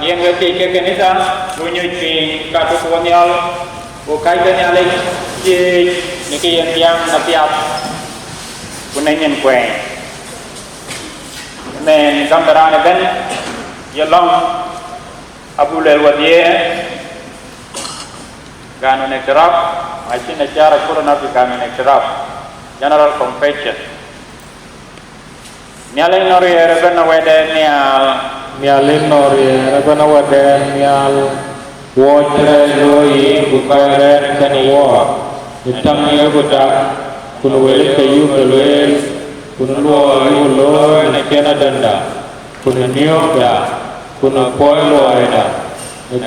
yang lebih ke kenisa bunyi ping katu kolonial bukai kolonial je niki yang napiap punenyen kue men gambaran ben yalong abu lelwadie ganu nekterap macam cara kurang nabi ganu nekterap general compassion nialin nori erben aweden nialin nori erben aweden nial wajre loi bukaren kanwa hitam ya budak kuno wele kayu belwel kuno loi nekena danda kuno nioda kuno poilo aida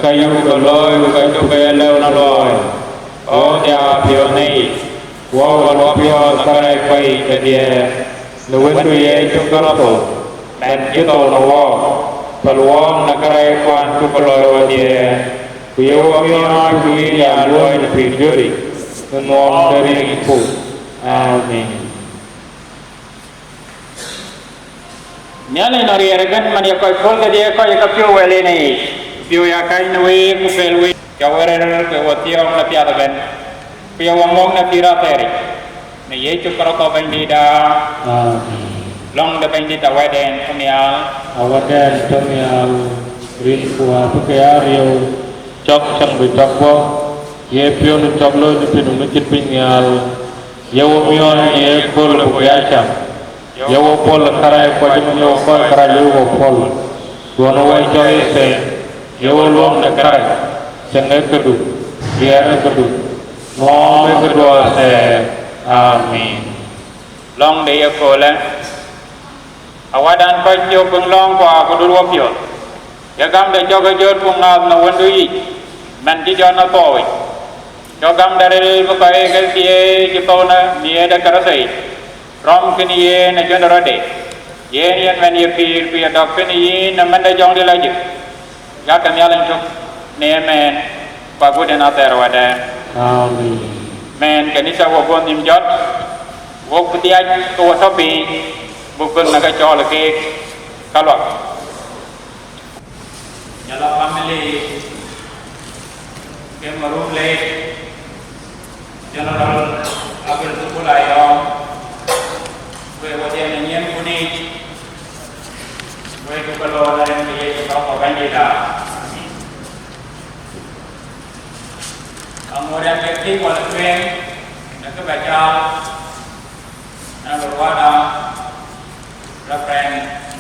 kayu beloi kayu bele una loi oh dia pionei wow pio nakare pai kedia nuwen tu ye chungkarato dan jito nawo peluang nakare kwan tu peloi dia kuyo mio kui ya loi na pijuri ngom dari ibu amin nyale nari eragan man ya koi pol dia koi ka pio wele nei pio ya kai nwe ku pelwe ya were ke wationg na piada ben pio wong na pira teri ne ye chungkarato ben dida long da ben dida waden kemial awaden kemial rin kuwa pekaya rio chok sang bitako ye pio nu choklo ni pinu ni pinyal ye wo mio ye pol ko yacha ye wo pol kara ko jim yo ko kara yo wo pol wono way joy se ye wo long na kara senge kedu ye kedu mo me kedu se amin long de ye ko la awadan ko yo pung long ko dul wo pio ya gam de jogo jor pung na wondu yi man di jona toy jogam dari bukai keltie jipona nie da karasai rom kini ye na jona rode ye yan man ye pir pir dok kini ye na man da jong de lagi ya kan yalan juk ne men bagu de na ter wada amin men kani sa wo bon nim jot wo putia to topi bukun na ka chol ke kalwa nyala family ke marum le general abel tukulayo we wadian nyen kuni we tukalo lain ke ko bandida amoran ke ti wal twen na ke baca na lawada reference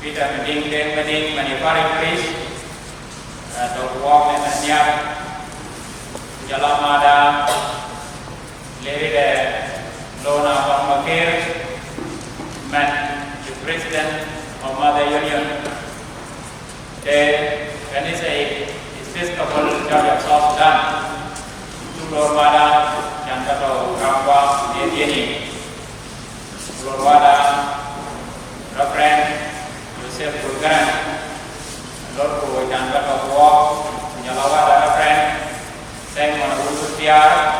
kita mending manifari kris atau walk dan niat jalan ada Lady Lona Pamakir, met the President of Mother Union. When he say Episcopal Church of South Sudan, Lord Wada, Jankato Kampa, Dieni, Lord Wada, Reverend Joseph Bulgaran, Lord Ku Jankato Walk, Nyalawada Reverend, Simon Usustiar,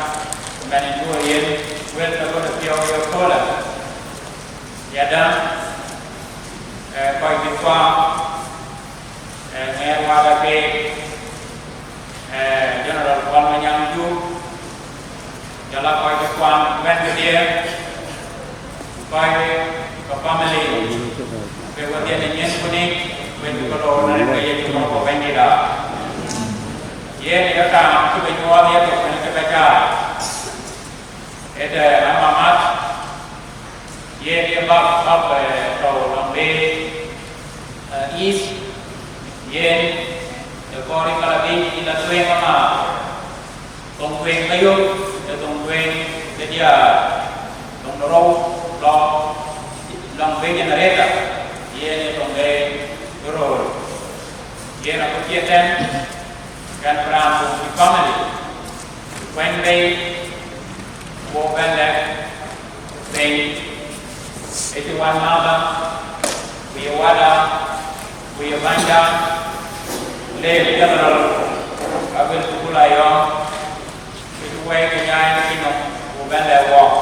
Many more years, well, the good of your color. Yadam, quite before, and Wada Bay, General Palmanyang Ju, Jala quite before, went to there, by the family, we were there in Yenkunik, when you go on and you go over Vendida. Yet, you come to be more yet of Venezuela. Ada amamat ye dia bab tau lambe east ye the kori kalabi ila tueng mama tong tueng kayu tong tueng dia tong dorong lo lambe generator ye tong de dorong ye na kukiatan kan peran family when they Wogan left saying, 81 Maba, we Wada, we Banda, Lay General, Abel Tukulayo, we Way Kanyai Kino, Wogan left walk.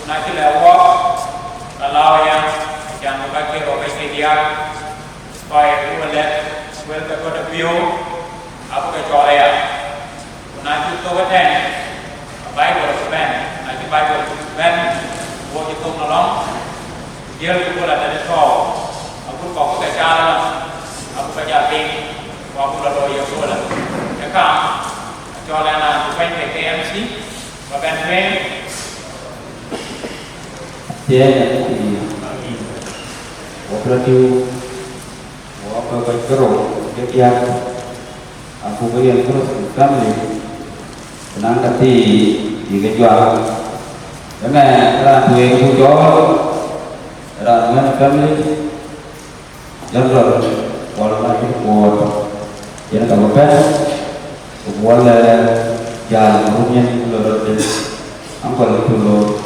Unaki left walk, allow ya, Jan Mubaki or Bekidia, by who left well ka ko view apa ka cho ya na chu to ka ten bai ko ko ben na chu bai ko ben wo chu to na long dia ko la ta cho aku ko ka cha la aku ka ja ting wa aku la do ya ko la ka ka cho la na ben ke KMC và ben ben dia yang operatif apa berkerong dia aku beri terus kami tenang hati dijual karena era dua jual era dengan kami jalan walau lagi buat yang tak berapa buat jalan rumahnya lorot dan angkor itu lor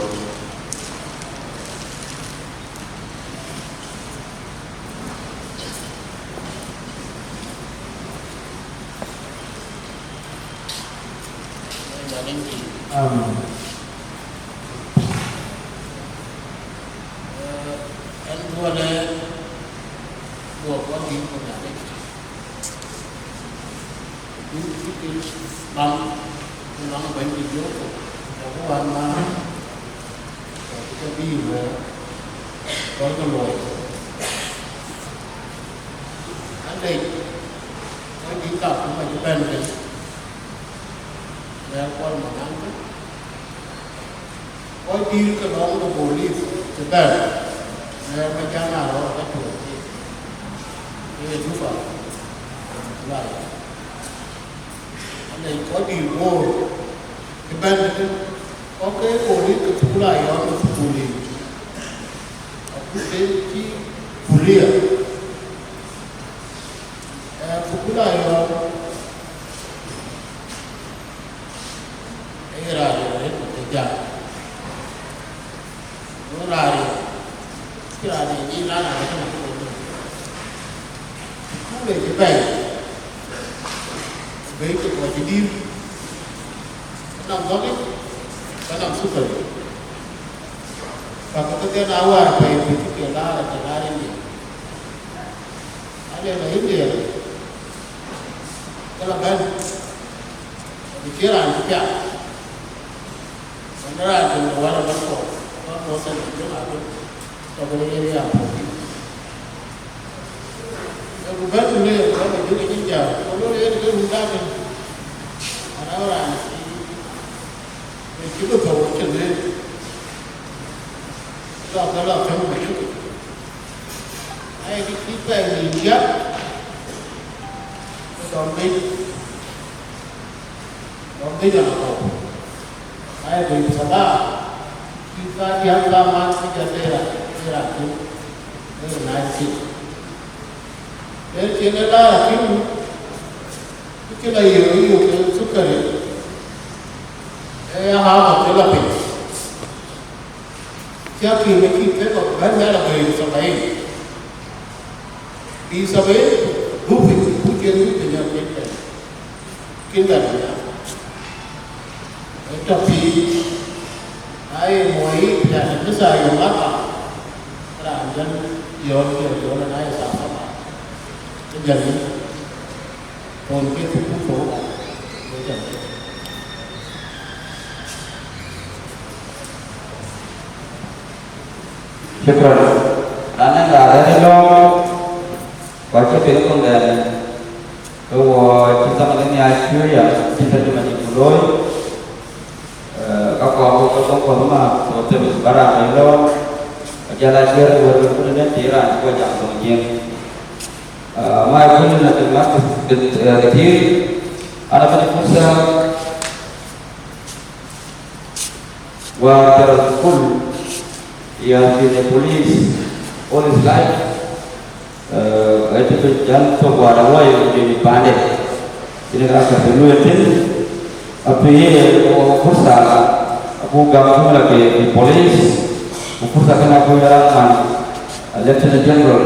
Lieutenant General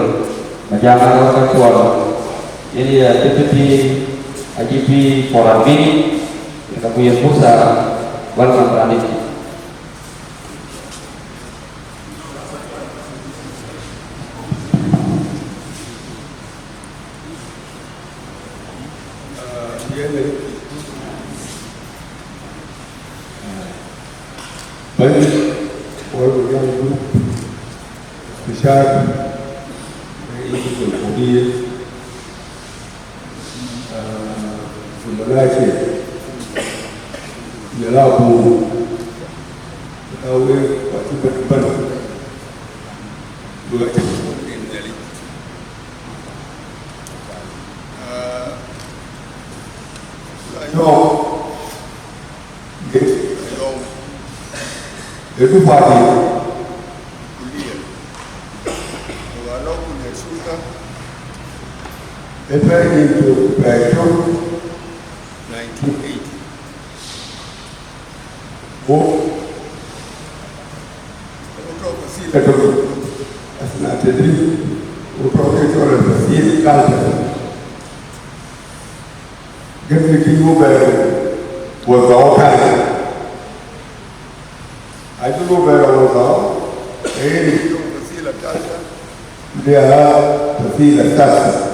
Majang Ketua ini Deputy IGP Polri Kabupaten Pusat Walman Praniti. But all the young group, the sharp, very easy to forgive, from the life, the love, the way, what you put, everybody into Pedro 1980. That's not the dream. We probably told us to see culture. Get the king over was all kind. I don't know where I was out. Hey, they are to see the stars.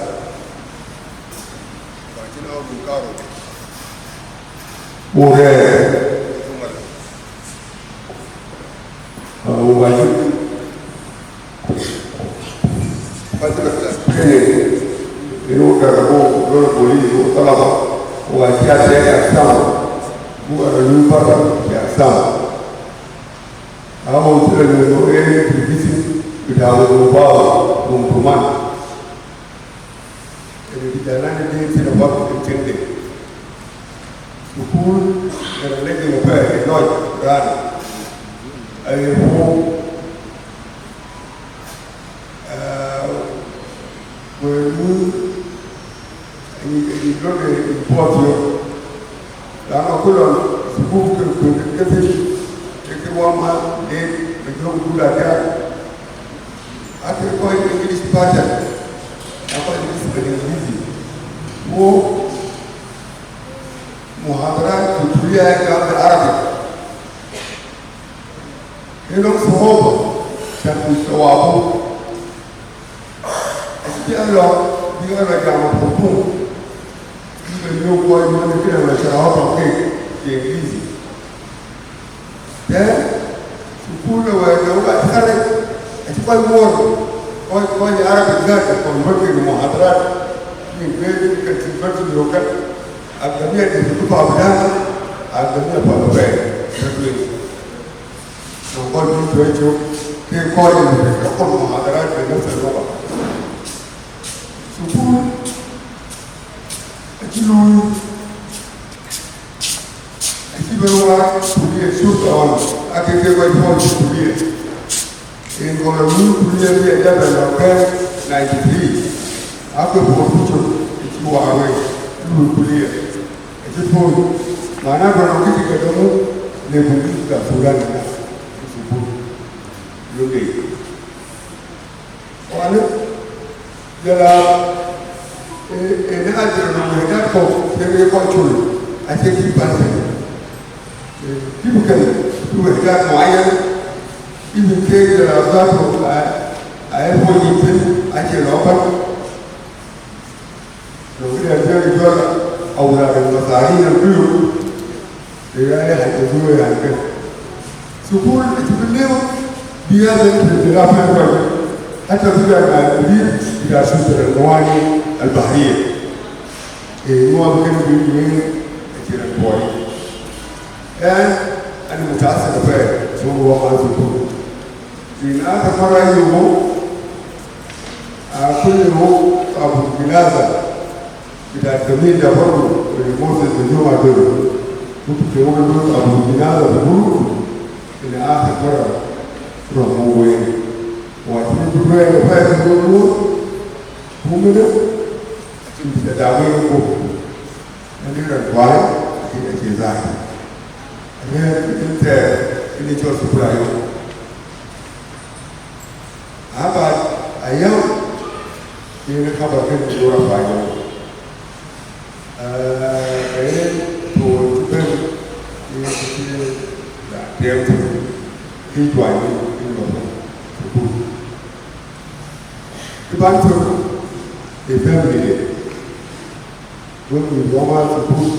When we want to put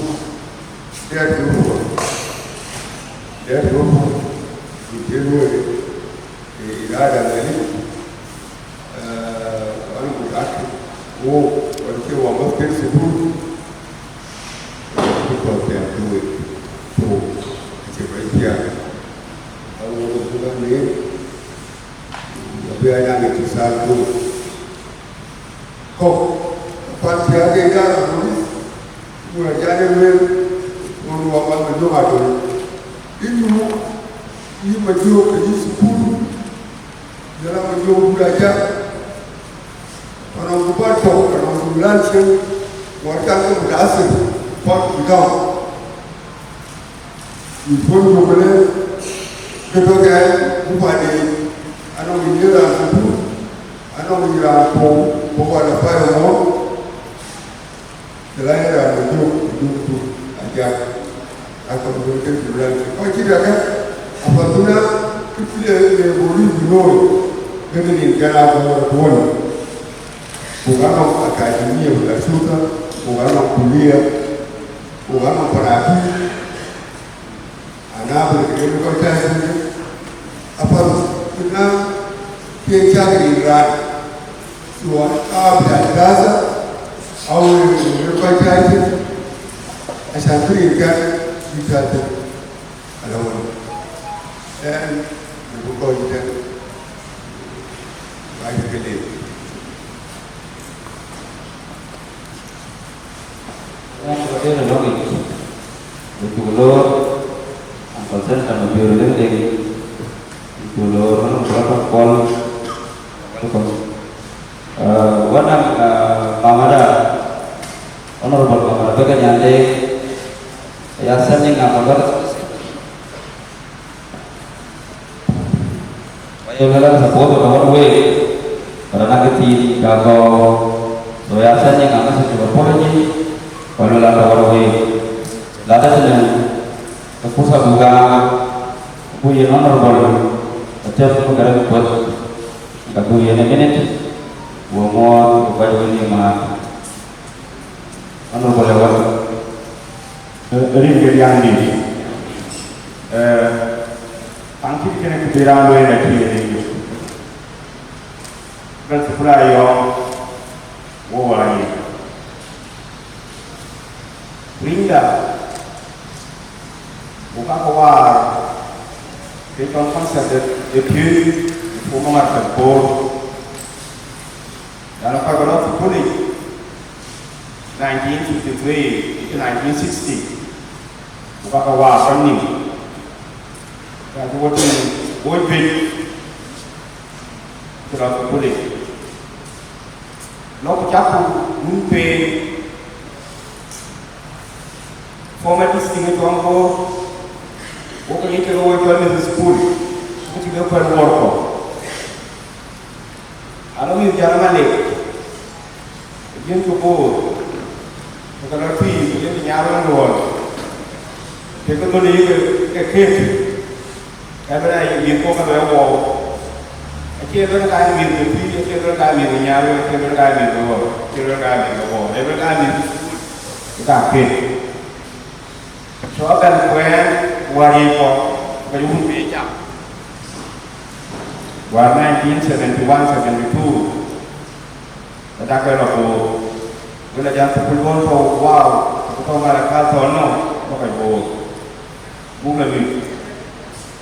that group, we deal with the other many. One would ask, oh, what you want to get to do? Because they are doing so. It's a great year. I want to do that name. We are not going to start doing. Oh, but the other guy, we are gathering on what we do at all. You might do a school, you are a young Raja, and on the bottom, and on the luncheon, what kind of lesson, what we down. You put your money, the dog who are the, I know we hear that food, I know we are for the fire more. The line I will do a jack. I can go to the ranch. I did a Abaduna, the Bolu, know, getting in Ghana or one. Ugano Academy of La Suta, Ugano Kulia, Ugano Paraki, another chemical testing. Upon now, Piachari ran to an Abda Gaza, our requirement, as I bring that, we got it alone. And we will go to them. I believe. Seperti itu lagi. Betul-betul angkatan dan mobil lendeng. Betul-betul mana berapa kol? Wanang Mamada, honorable Mamada, bagian nyante. Yayasan yang ngapain? Bayangkan support orang we, karena kita kalau yayasan yang ngapain sesuatu polanya. Kalau lada warwe, lada sedang pusat buka, punya honorable, setiap negara buat, kita punya minit, buat buat ini mah honorable lewat. Ini kerjaan ini. Tangkip kena keberadaan lo yang lagi ini. Kan sebelah yang, wow lagi. Rinda, bukan kawar, kita konsep itu format terbor, dan apa kalau boleh, 1953 itu 1960, bukan kawar ini, dan buat boleh, kalau boleh, lalu jatuh mumpe. Format distingue tuan ko, o kali ke o tuan di school, o kita perlu work. Alo ni jangan malik, dia tu ko, kalau pi, dia ni nyaran luar. Dia tu ni ke kek, ada yang ko kalau wo, dia tu kan ni pi, dia tu kan ni nyaran, dia tu kan ni luar, dia tu kan ni luar, dia tu kan ni kita kek. Soalan kuen wari ko kayun beja. War 1971-72. Pada kalau ko bila jam 10 ko wow, ko maraka tono ko kayo. Bunga ni.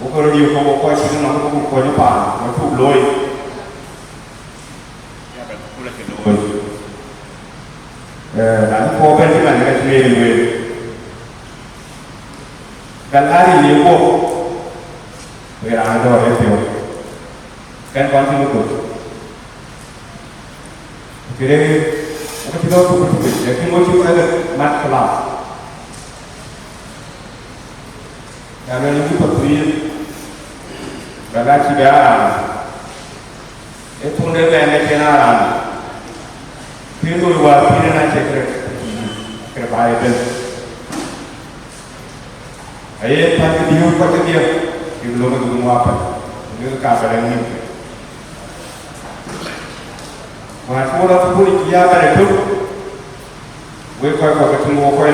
Ko ko rio ko ko sino na ko ni pa, ko tu loy. Ya ba ko la ke loy. Dan ko ben ni man ka ni. Kalari lipo, berada di situ. Kan konsen itu. Kira, apa kita tu betul? Jadi macam ada mat kelas. Kalau ini betul, berada di dalam. Itu dia benar benar. Pintu luar, pintu nak cekre, kerja itu. Ayat pada dia, di belum itu apa? Ini kabar ini. Masuk orang tu pun dia pada itu. we koy ko ko tungo koy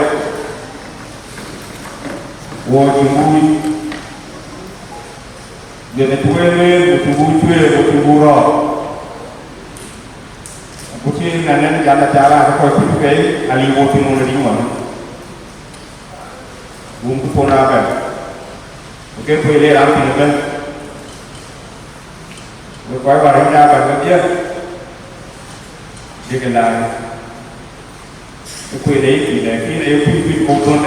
wo tungu de tuwe tungu tungu ro buti nanen jana cara ko ko pe ali wo tungu ni mo bum ko na ba oke ko ile ram ni ben we koy ba ram ya ba dia dia la ko ile ki ku ko don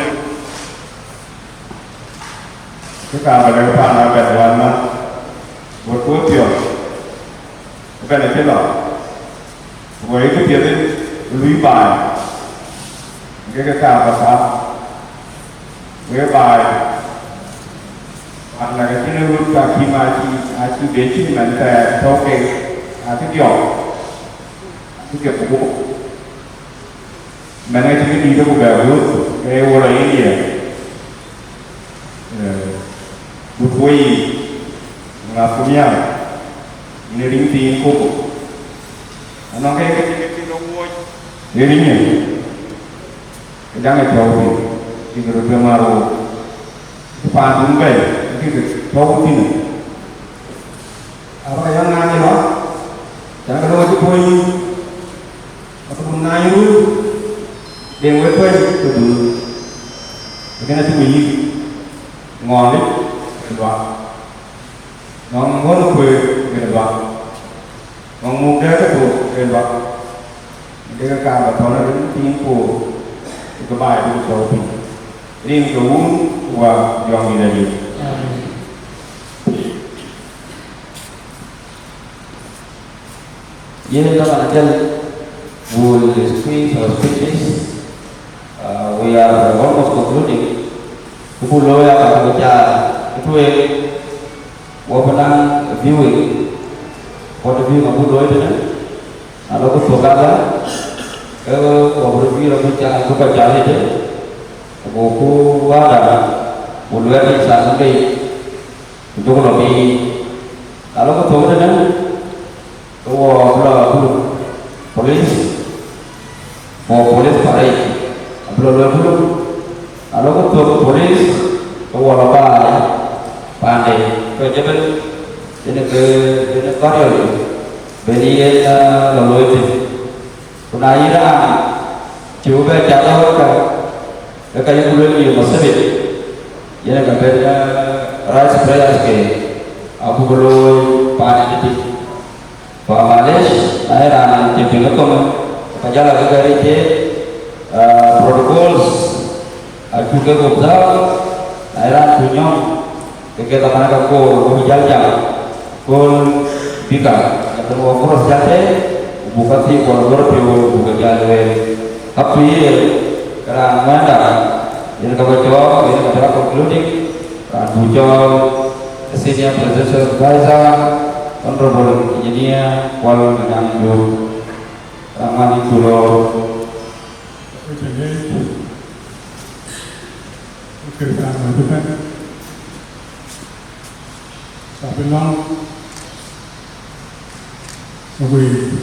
cái cả mà cái bạn nào bèn hoàn mà một cuối tiểu cái này thế nào với cái việc đấy lũy bài cái cả và pháp với bài hoặc là cái nó luôn cả khi mà chỉ đến chỉ mình sẽ cho cái kiểu của bố mà ngay chỉ đi đâu cũng về luôn cái ô là cái gì butuai ngapunya ini rinti koko anong kaya kecil dongoi dirinya jangan jauh di kerja maru pandung kaya itu jauh ini apa yang nanya lo jangan kalau butuai ataupun nanya lu yang butuai itu dulu karena itu ini ngon đấy kedua ngon kue kedua ngon muda kedua dia kan betul ada timpu kebaik itu jauh ini jauh wah yang ini lagi Ini teman aja will squeeze or speeches. We are almost concluding. Pulau yang akan baca itu wapenang viewing, point view kamu pulau itu kan, kalau aku suka lah, kalau view aku jangan suka jalan itu, aku ada pulau yang sana ni, itu kalau aku suka kan, kalau polis parai, pulau kalau aku polis, aku apa pandai, kerja ini karya, beri lalu itu, punairan, coba cara kerja dulu ni masih ni, ini kerja ras ke, aku perlu pandai itu, Malaysia, airan, jadi lekom, kerja lagi kerja protokol. Aku ke Gobzal, airan punya, kegiatan mana aku berjalan, kau bika, atau aku harus jalan, bukan sih kalau berpiu bukan jalan, tapi kerana mana, ini kau jawab, ini kau concluding, kan bujang, senior profesor Gaza, honorable engineer, Kuala Lumpur, Ramani Pulau. Kerja itu kan, tapi long, sebagai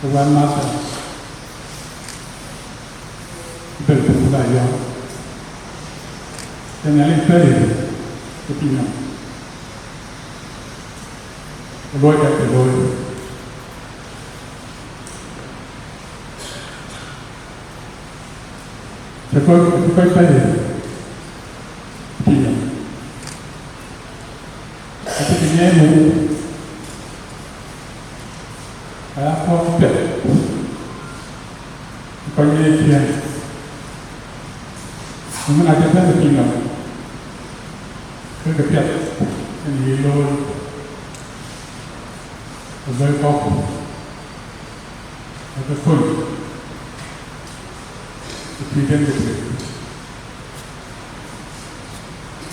kawan masa berbudaya, dan yang lain kepingan, loy. Sekolah saya tidak. Tapi dia mu, apa pun, kalau dia, mungkin ada saya tidak. Kerja ini loy, berkau, atau pun. Kemudian ini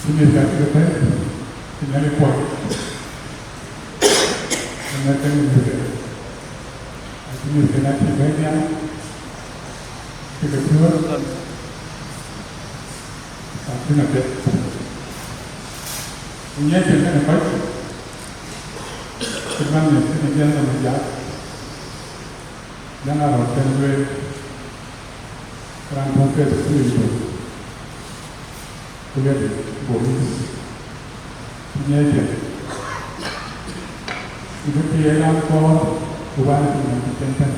kita tinggal kuat, kita juga. Ini kita tinggalnya kita keluar, tapi nanti ini kita dapat sebenarnya kita jangan menjadi jangan harus Orang tua itu kuliah di Boris, punya dia. Itu dia yang kau buat dengan cinta.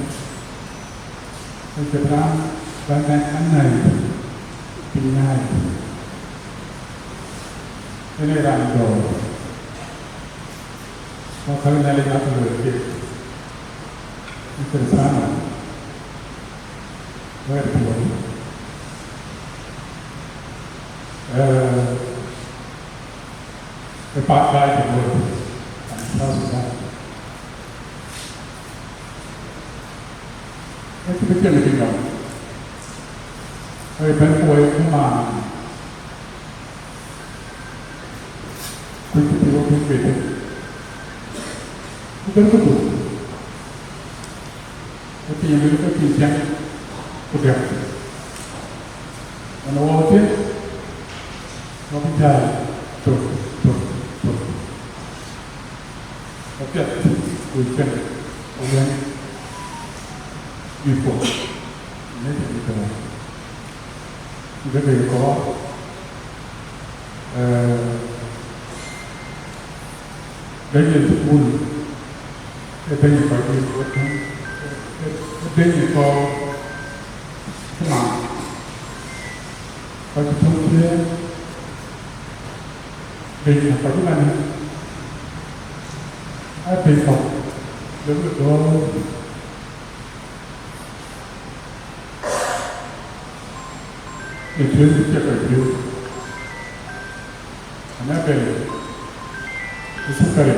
Sekarang banyak anak pinai. Ini rando. Kau kalau nak lihat lagi, itu sama. Berbuat. Terpakai berbuat. Tahu sudah. Itu betul lebih jauh. Berbuat kemana? Kuih tiwak berbeda. Bukan betul. Tapi yang mereka pinjam udah. Mana waktu mau pinjam tuh. Oke, hujan, hujan, ibu, ini kita, kita berikut, dari pun, dari pagi waktu, dari kau, semua, pagi pagi, dari pagi mana? Ada kau, lalu kau itu siapa itu? Anak beli, itu kari,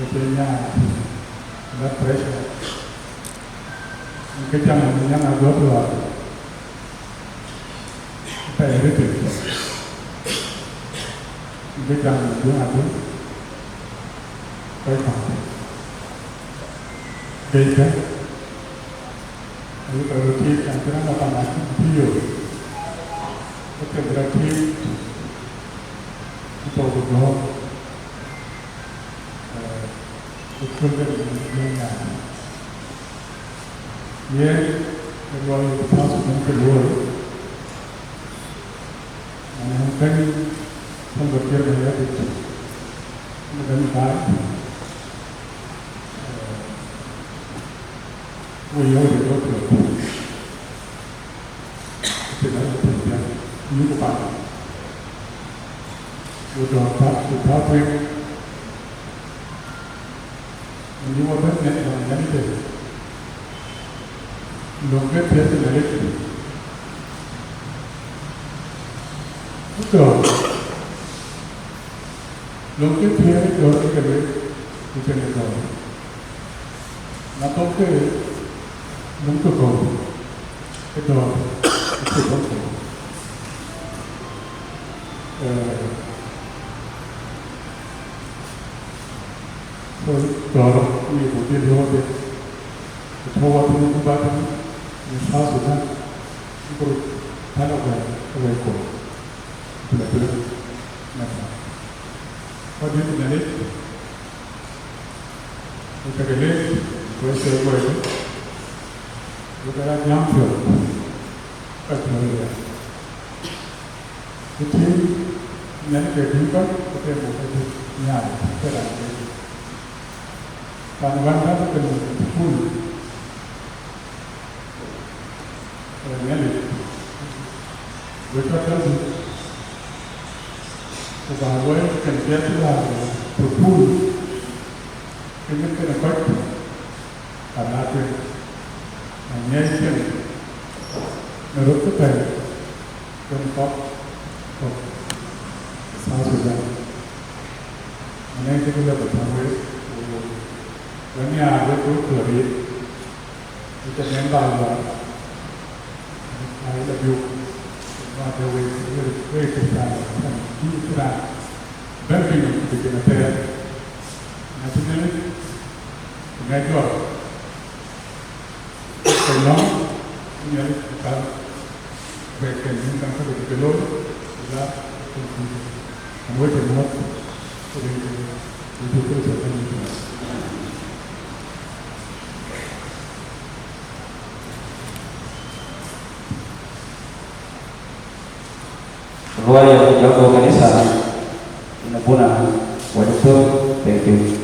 itu ada pressure. Kita yang agak tua, kita itu, kita yang ada. Baiklah, baiklah. Lalu berarti antara apa lagi video, itu berarti kita berdua betul dengan dia kedua itu masuk dan kedua, mungkin pemberian dia itu menjadi baik. Ôi ôi thì có được thì đó là tình trạng như của bạn của đoàn pháp quyền như mà bất nhận là nhắn tình đồng kết thế thì là lịch bất thường đồng kết thế đó là cái đấy thì trên này rồi nó tốt cái đúng cực cầu cái đó cái sự tốt của rồi đó như của tiên hóa đấy cho vào trong cái bát này sao sự thật cái rồi thay đổi cái của là cái này có những cái này cái này với sự quay Bukan yang pun, kerja. Jadi, yang kedua kita bukan nyari, kerja. Kawan kita kena pun, nyari. Bukan kerja. Kebahagiaan kerja sudah pun, kita kena kerja. Karena itu. Nyesel, menurut saya, contoh, saya sudah, mana itu kita bertemu, ini ada tu kerja, kita membawa, ada view, ada way kita, ini kita, berpindah ke negara, nasional, negara. Kalau ini kita berikan tentang kebetulan, kita membuat semua itu terjadi. keluar yang menjaga organisasi ini puna waduh thank you.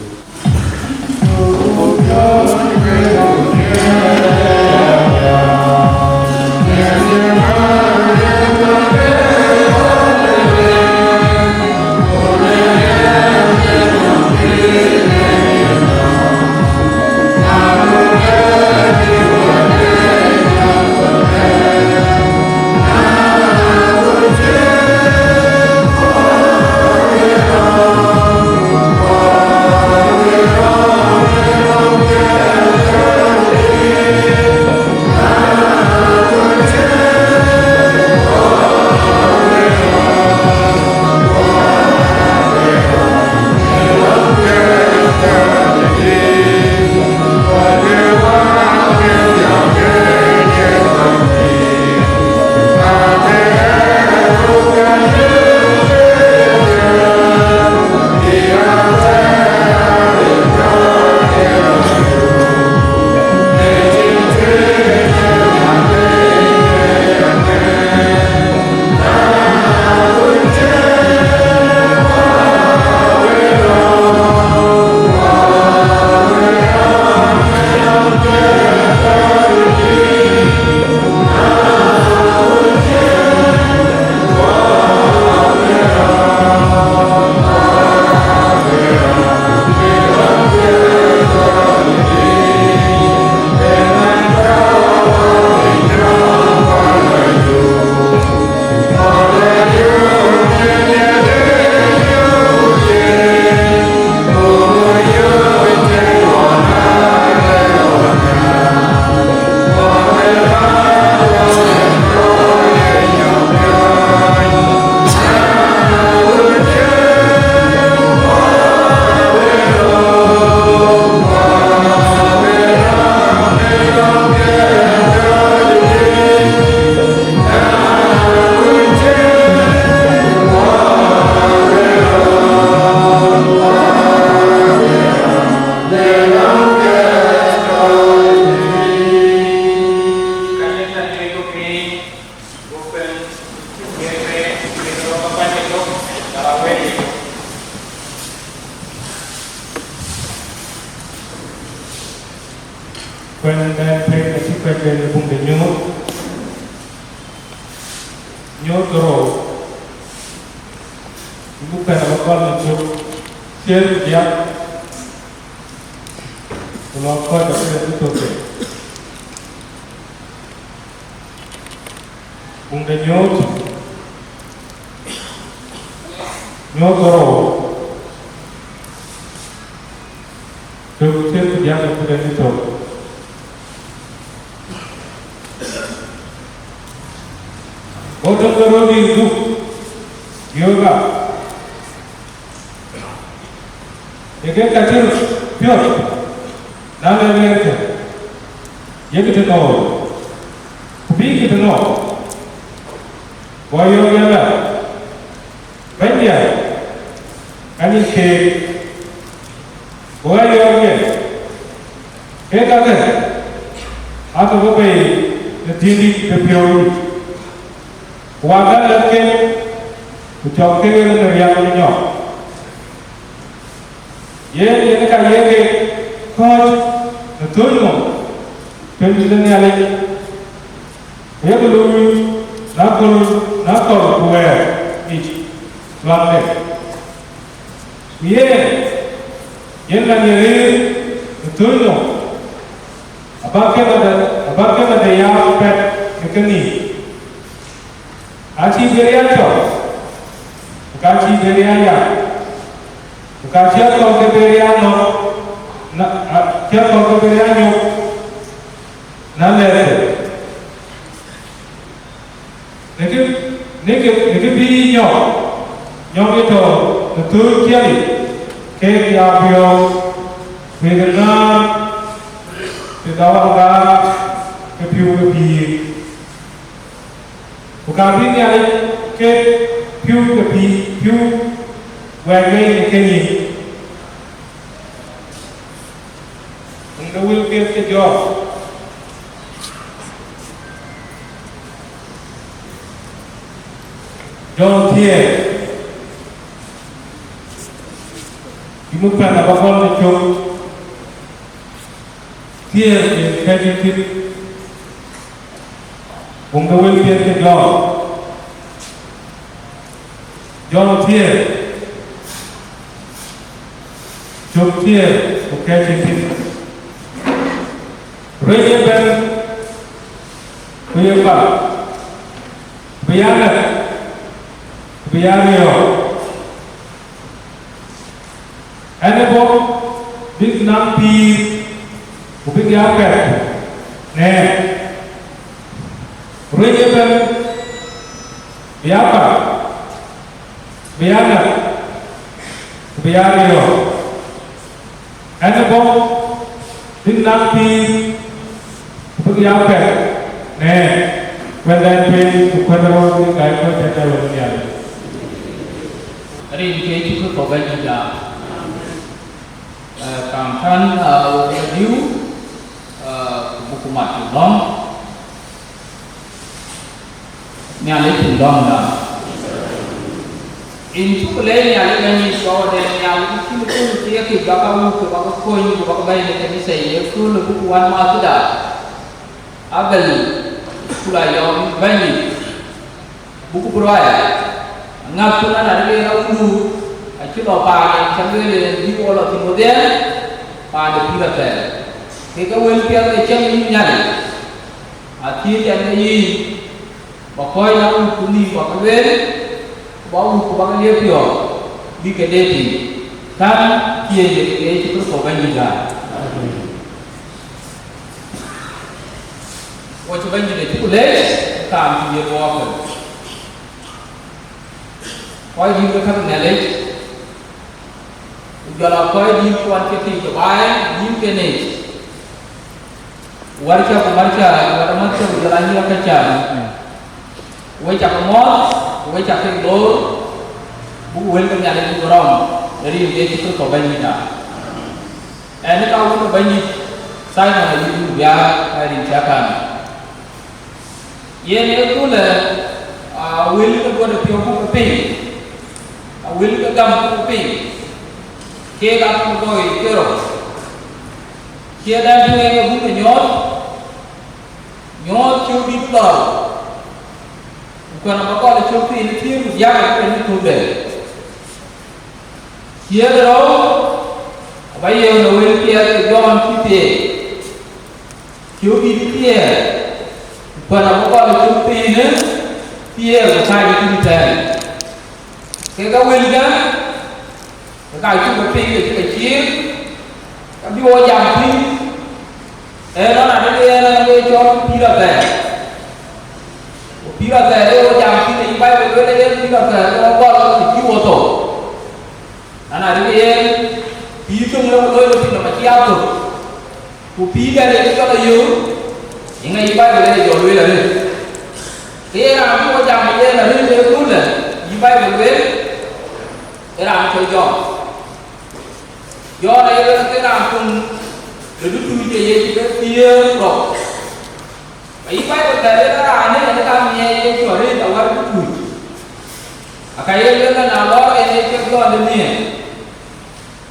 When then play the secret in the boom the new grow. Bukan apa untuk share dia. Kalau kau tak boleh itu tu. Boom the new grow. So share dia tak boleh itu. Orang terus hidup yoga. Jika kacau piot, nama mereka. Ia kita tahu, kubi kita tahu. Boyo yoga, banyak. Kali ke, boyo yoga. Kita kan, aku boleh jadi berpiawai. Wadah lelaki, ucap kiri dan riak menyok. Ye nak ye ke coach, betul mo. Penjualan ni ada. Ye belum nakol buat ini, selamat. Ye nak ye betul mo. Abang ada yang pet kekini. Aci beria tu, bukan aci beria ya, bukan siapa kau beria no, siapa kau beria no, nalai. Nek bini nyok itu betul kiai, kek yapio, Vietnam, Taiwan, kepiu. Bukan ini ada ke piu warga ini. Anda will get the job. John Thier Chúng ta là bà con lên chung Thier thì khai chương trình Cùng ta quên tiền tiền lo John Thier John Thier cùng khai chương trình Raya Ben Kuyapa Biana Biario Anabo Big Nampi Big Yapet Ne Raya Ben Biapa Biana Biario Anabo Big Nampi Big Yapet Ne When that pain to Quadro the guy for that I was here. Rin ke chu ko ba ji da kam than review buku mat tu dong nya le tu dong da in chu le nya le ni so de nya le ki mu tu ti ki ba ka mu ko ba ko ni ba ka ba ni ke ni sai ye tu le buku wan ma tu da agal pula yo bani buku berwaya ngap tu na ada le ra ulu aci lo pa ni sambil di bola timodel pa de pira te ke ka wel pia le chang ni nya ni ati jam ni ba khoi na ku ni ba ka wel ba ku ba ka le pio bi ke de ti kan tie de ke ci ko ba ni ga wo ci ba ni de ku le kam ti ye bo ko Koi di cái khăn này lấy, giờ là koi di quan cái gì cho bài, di cái này, warga macam giờ là như cái chả, quay chặt cái mót, quay chặt cái đồ, bu quên cái nhà này bu rong, dari dia itu kau banyak dah. Ini kau tu banyak, saya nak itu biar hari siakan. Ini itu lah, will itu buat dia pun keping. Will ka gam ko pi ke ga ko boy kero ke da tu e bu ke nyot chu bi to ko na ba ko le chu pi ni ti mu ya ko ni tu de ke da ro ba ye no will ke ke gon ti ti chu bi ti e ko na ba ko le chu pi ni ti e ko sai ni ti te cái will đó cái chúng ta phi để chúng ta chiến cái vua giàu phi đó là cái cho phi là tệ vua giàu phi thì bay về cái phi là tệ nó có thì vua tổ là cái phi chung nó đôi phi là mà chiao tổ của phi cái này cho là yếu những ngày bay về đây rồi là đi cái là vua giàu này là đi theo cút là bay về cái làm chơi do đây là cái làm cùng để đút chui chơi cái kia rồi ấy phải có thể nó là nên là cái nghe cái chỗ đây đâu có đút chui cái này là nào đó cái đó là gì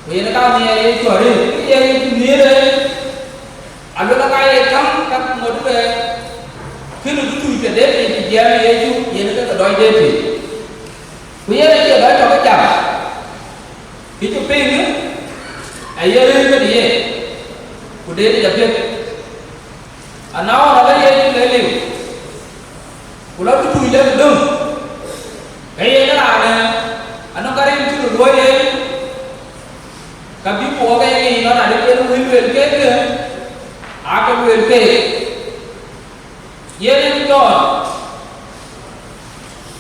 vậy nó cao nghe cái chỗ đây cái gì đây anh nó cái các một cái khi nó đút chui cái đấy thì giờ này chú vậy nó cái đòi đấy thì bây giờ nó chưa đòi cho cái chả cái chỗ pin nữa, ai giờ cái gì, của đây là gì, anh nào là cái gì lấy liu, của nó cái chui lên đường, cái gì đó là anh nó cái gì chưa được đuôi đi, cái bí của cái gì nó là cái luyện cái kia, cái luyện cái, giờ này cho,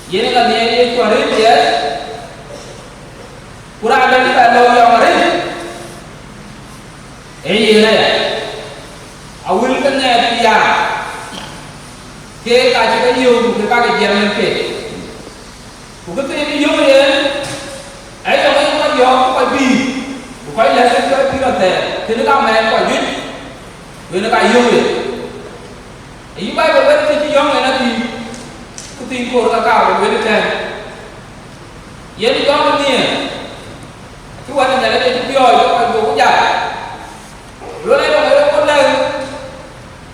giờ này cái gì cho đấy chứ. Kurang ada kita tahu yang ada. Ini awal kan dia ke kaji kan yo ke kaji jalan ke. Bukan tu ini yo ya. Yang kan yo ko bi. Bukan lah ke pi ra te. Thì nó cao mẹ ko duyên. Vì nó cái yo ya. Ini bai ba cái yo này nó thì cái tin cô nó cao về với thế. Yến có cái gì chú anh nhà lấy chú rồi chú anh cũng dài lúc đấy mọi người có lên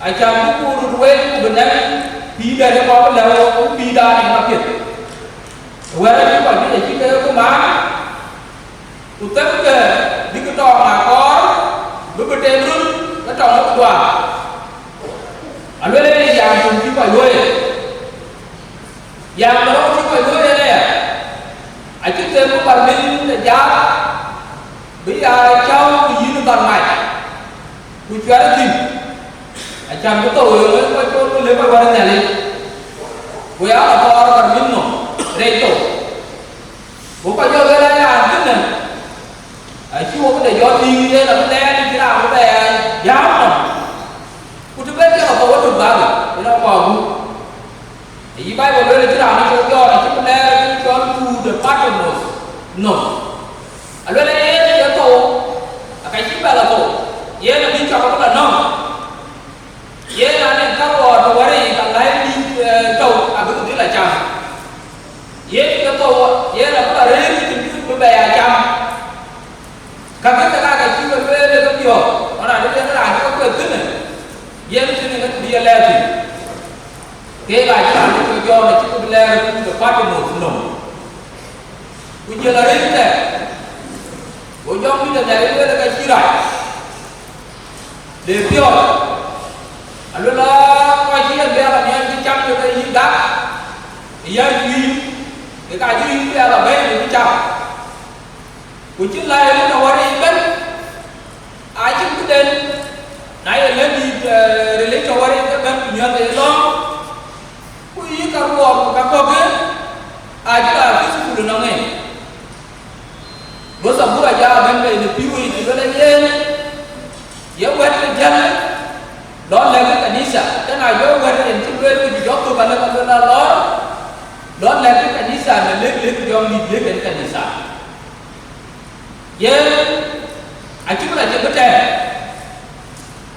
ai chàng cũng mua quên bên đây đi đây nó có cái lều cũng đi ra thì mà kiệt quên đấy chú còn cái gì chứ cái má tụi tất cả những cái trò mà có với bên trên luôn nó trò nó quà anh biết đây vàng cùng chú phải nuôi vàng đó chú phải nuôi đây này anh trước tiên có bản minh là giá bây giờ cháu cái gì nó toàn mày tôi chưa đã tìm anh chàng có tội rồi có lấy bài quan nhà lên với áo là to bản minh nó đây tổ bố phải cho cái này là tức này anh chú có để do gì đây là cái đen thế nào cái đèn giáo rồi cô chú biết cái là tôi có chụp ra được thế nó còn thì bài của tôi là thế nào nó cho là chúng ta cho to the bottomless no anh biết đấy cái tổ cái gì là tổ ये ना दिन चावल का नाम ये ना ने कब और दोबारे का लाइन दिन तो अब तो दिला चाम ये तो ये ना का रेल दिन दिन में आया चाम कभी का चीज में ले तो क्यों और आगे ये ना आगे को दिन ये दिन ने दिया ले थी के la चाम तो क्यों ना चीज ले तो पार्टी में सुनो कुछ ये रेल है वो जो भी तो ले ले का चीज để tiêu anh luôn là coi chi anh bè là anh đi chăm cho cái gì đá thì anh duy cái cái duy bè là mấy người đi chăm của chứ lại lúc nào qua đi bên ai chứ cứ đến nãy là lên đi để lấy cho qua đi các bên nhận để lo quý các con cái ai chứ là cái sự được nào nghe bữa sau bữa ra bên này được tiêu thì nó lên lên dấu vết cái chân đó là cái kanisa cái nào dấu vết thì chúng tôi cái dấu tôi bảo là đó là cái kanisa là lấy dấu đi lấy cái kanisa ye anh chúng là chuyện bất trẻ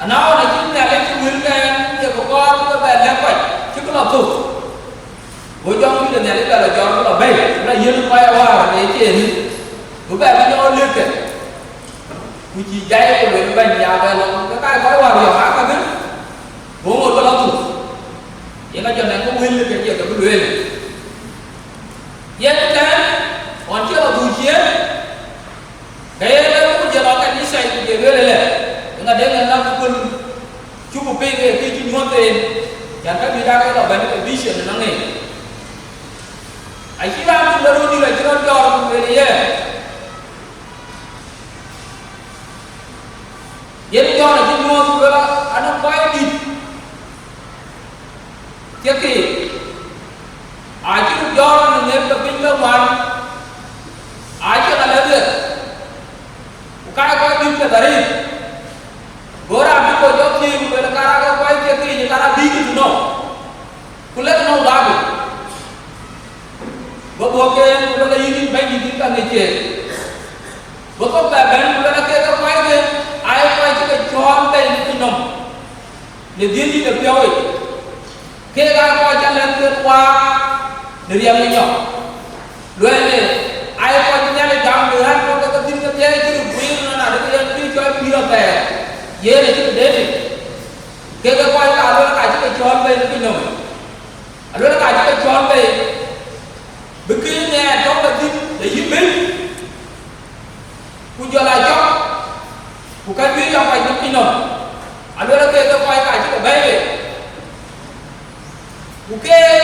nó là chúng ta lấy cái nguyên cái của con cái bạn làm vậy chứ có làm thủ với trong cái này là cho nó là bay là yên quay qua để chuyện của bạn nó liên kết quý chị dạy của người bệnh nhà về là cái gói hòa điều hóa các biết bố một cái lao thủ vậy là cho nên có nguyên lên cái chuyện của cái người này vậy cái còn chưa là thủ chiến cái đó cũng chưa nói cái đi xây cái người này này nhưng mà đến là năm quân chụp một cái chuyên môn tiền chẳng các người ta cái là bệnh cái vision nó này anh chỉ làm chúng ta luôn như là chúng ta cho người này vậy do là cái mua của nó ăn quay đi tiếp thì ai chứ do là nếu tập kinh đâu mà ai chứ là lấy được cái quay đi cái đấy bữa ra biết có job gì người ta cái quay tiếp thì người ta đi cái nó cứ lấy nó ra được bữa kia người ta đi bay đi cái này chuyện bữa có bạn người ta kia cái quay kia ai quay chứ cái tròn đây cái nồng để tiến đi được tiêu ấy kia ra quay chân lên kia qua để đi ăn nhỏ rồi này ai quay chân lên đám người ăn có cái tin cái thế chứ đừng quên nó là để đi cho em đi được về dễ này chứ đến đi kia cái quay cả luôn cả chứ cái tròn đây cái nồng luôn cả chứ cái tròn đây bên kia nghe trong cái tin để giúp mình cũng cho lại cho bukan dia yang paling minum. Ada lagi yang paling kaji ke baik. Bukan,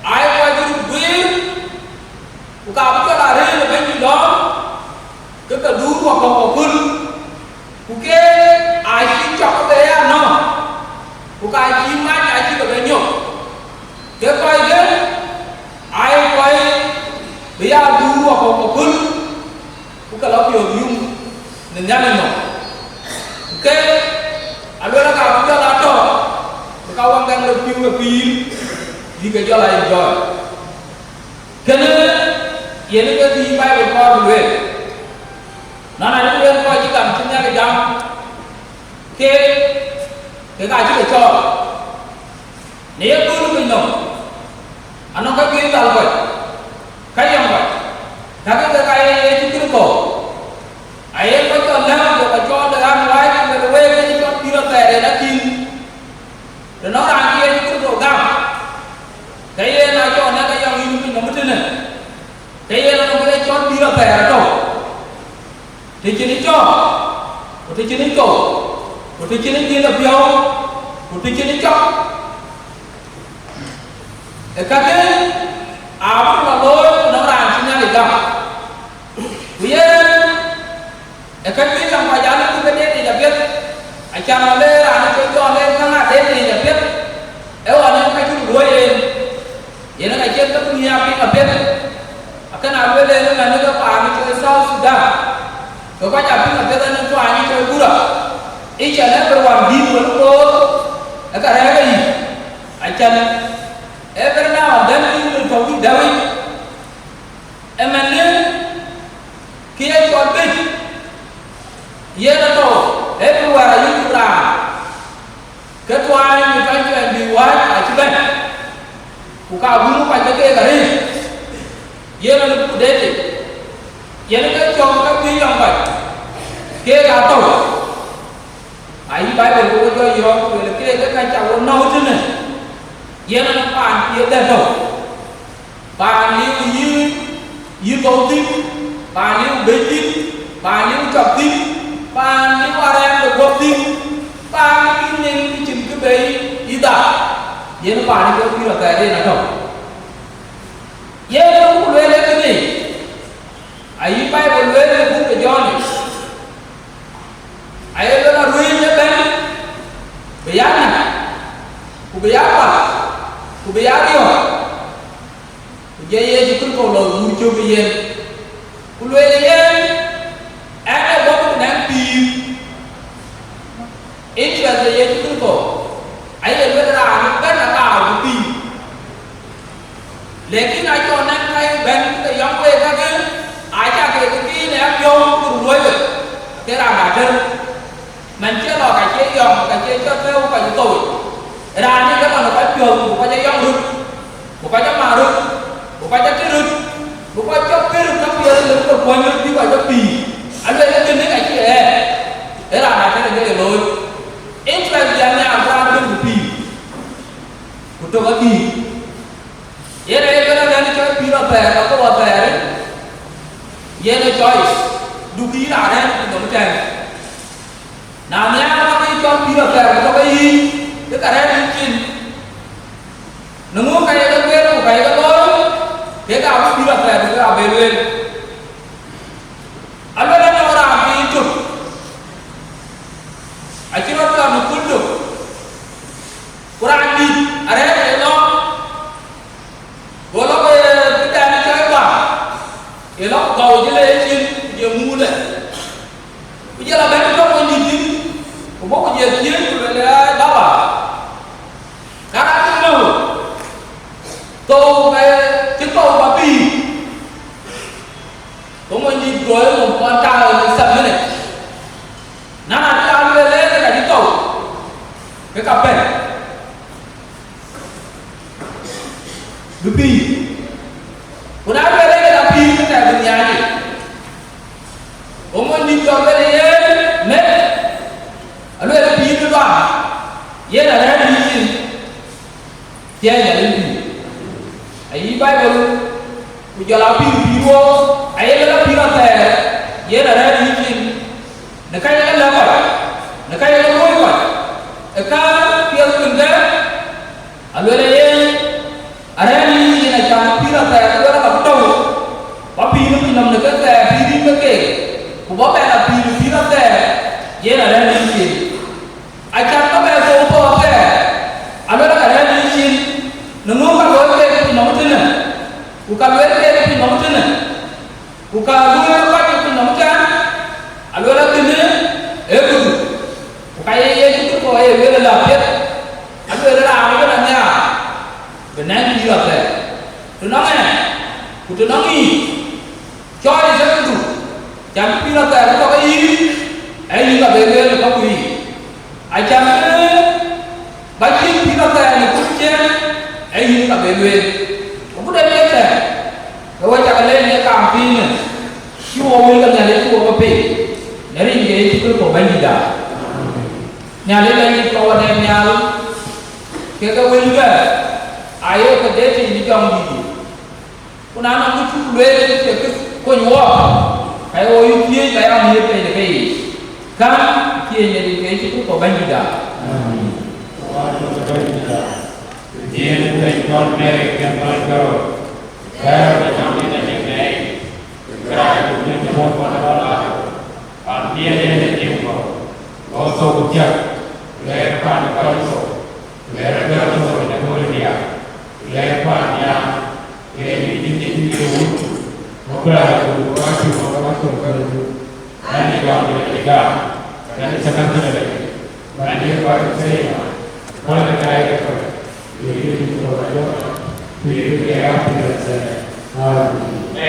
ai paling dulu gue, bukan apa tu lari lebih minum. Kita dulu apa pun. Bukan, ai sih cakap dia no. Bukan ai iman, ai sih kebanyakan. Dia paling dia, ai paling dia dulu apa pun. Bukan lagi yang nên nhắc lên rồi, ok, anh biết là cả chúng ta đã cho, các bạn đang được phim đi cái cho lại rồi, cho nên hiện cái gì bay về qua về, nó này nó liên quan chỉ cần chúng ta cái dòng, ok, cái gì chỉ để cho, nếu cứ mình nổi, anh nói cái gì là vậy, cái gì vậy, Tapi kaya itu kau. Ayat kau tu lah, kau cakap dengan wajib berway kau cakap tidak terada lagi. Dan orang kaya itu kau gam. Kaya nak cakap nak kaya yang hidup ni macam mana? Kaya nak kau cakap tidak terada tu. Jadi cakap, kau jadi kau. Kau jadi dia lebih jauh. Kau jadi cakap. Kata apa lalu orang sini lagi. Dia, kata yang pajangan tu kan dia jadi. Acara le, anak cucu le, sangat dia jadi. Anak kacau dua ye. Ia nak kacau tu punya apa apa. Akan apa le, anak tu anak cucu sudah. Kau baca apa apa anak tu anak cucu pura. Ini jangan berwargi berkor. Akan ada lagi. Acara every now and then you will talk with David. And then kia chọn bích. Ia đã tổ everywhere you go ra. Kết quả người ta chuyện bị quá ở chỗ bên. Của cả vùng phải cái kia cả đi. Ia là lúc đấy thì. Ia là cái chọn các quý trong vậy. Kia cả tổ. Ai Bible của tôi cho là kia cái cháu nấu chứ này. Ia là bạn kia đền tổ. Bạn như tổ tim. Bạn như bế tim. Bạn như chọc tim. Bạn như hoa rem được gồm tim. Bạn như nên chừng cái bế ý tạ. Ia là bạn như kia là cái đây là tổ. Ia là cũng luyện lên cái gì. Ai Bible luyện lên cũng cái do này. Ai là ruin cho bên. Bây giờ này. Của bây giờ apa? Của bây giờ đi hả? Của bây giờ chúng tôi lời vui chơi bây giờ. Của bây giờ anh đã bố cái nắng tìm. Ít chuyện bây giờ chúng tôi ấy là bây giờ là rất là cao cái tìm. Lấy cái này cho anh hay bên cái giống về các cái ai chắc cái kia này em vô cũng đuổi được. Thế là đã chân. Mình chưa lo cái chế dòng, cái chế cho theo cái tội. Ra như cái mà nó phải trường, một cái dòng rực, một cái mà rực, một cái cái rực, một cái rực các kia lên được quanh như vậy cho kỳ. Anh đây nó trên đến cái gì thế là cái này cái rồi. Ít là gì anh nhà ra bên của kỳ, của tôi có kỳ. Vậy đây cái này nó cho kỳ là bè, nó có bè đấy. Vậy nó cho đủ kỳ là đấy, nó mới chèn. Nào nhá, nó đi cho kỳ là bè, nó cái gì? Tất cả đây đi chín. Nó mua cái đó kia đâu phải có tôi. Thế nào cũng đi lập về thì nào về lên. Anh biết nó làm gì chụp. Anh chỉ nói là nó cuốn được. Cô ra đi. Ở đây là nó. Cô nó cái đàn chơi quả. Thì nó cầu chứ lên chín. Giờ mua này. Bây giờ là bé nó không có nhìn chín. Cô bố có gì chiến rồi là đó à. Đã đã chứ đâu. Tôi cái tôi bà bì. Có một nhìn rồi một con trai ở sầm thế này. Nó là tao lên lên cái đi tổ. Cái cặp bè. Bà bì. Cô đã lên lên cái bì cái này bên nhà gì. Có một nhìn rồi cái này mệt. Ở đây là bì cái đoạn. Vậy là đây đi gì. Dia jadi ni. Ayi Bible, ujalah biru, ayi adalah biru teh. Dia ada di sini. Nak kaya kan dapat, nak kaya kan boleh buat. Eka biar benda, alu ada di sini nak jangan biru teh. Alu ada apa tahu? Tapi ini minum nak teh, biru nak ke? Kubapa ada biru teh. Dia ada di sini. Ajar apa yang jauh teh? Alu ada di sini. Nunggu kan boleh ke pinjam tu ni, bukan boleh ke pinjam tu ni, bukan boleh ke pinjam tu ni, alu ada tu ni, tu, bukan ye tu kau ye boleh lapar, alu ada apa ada ni, benar ni juga tu, tu nama, tu nama ni, cari siapa tu, jangan pilih tu, kau ini juga boleh kau pilih, ajar ni, bagi pilih tu, kucing. Ấy như là về nguyên cũng có đem lên này, rồi chắc lên cái cam pin này, Cuma mereka nyale tu apa pe? Nari dia itu tu banyak dah. Nyale lagi kawan yang nyal. Kita welga. Ayo kerja di jam ini. Pun anak tu boleh kita konyo. Ayo ujian saya ni pe ni. Kan dia jadi itu tu banyak dah. Dia terkon merek yang baru. Saya berjumpa dengan dia. Kerana dia pun pada dia yang jumpa. Also ujian. Lepas kalau lepas kalau dengan dia. Lepas yang ini beberapa waktu nanti kalau kita nanti sekarang lagi. Nanti kalau saya kalau kita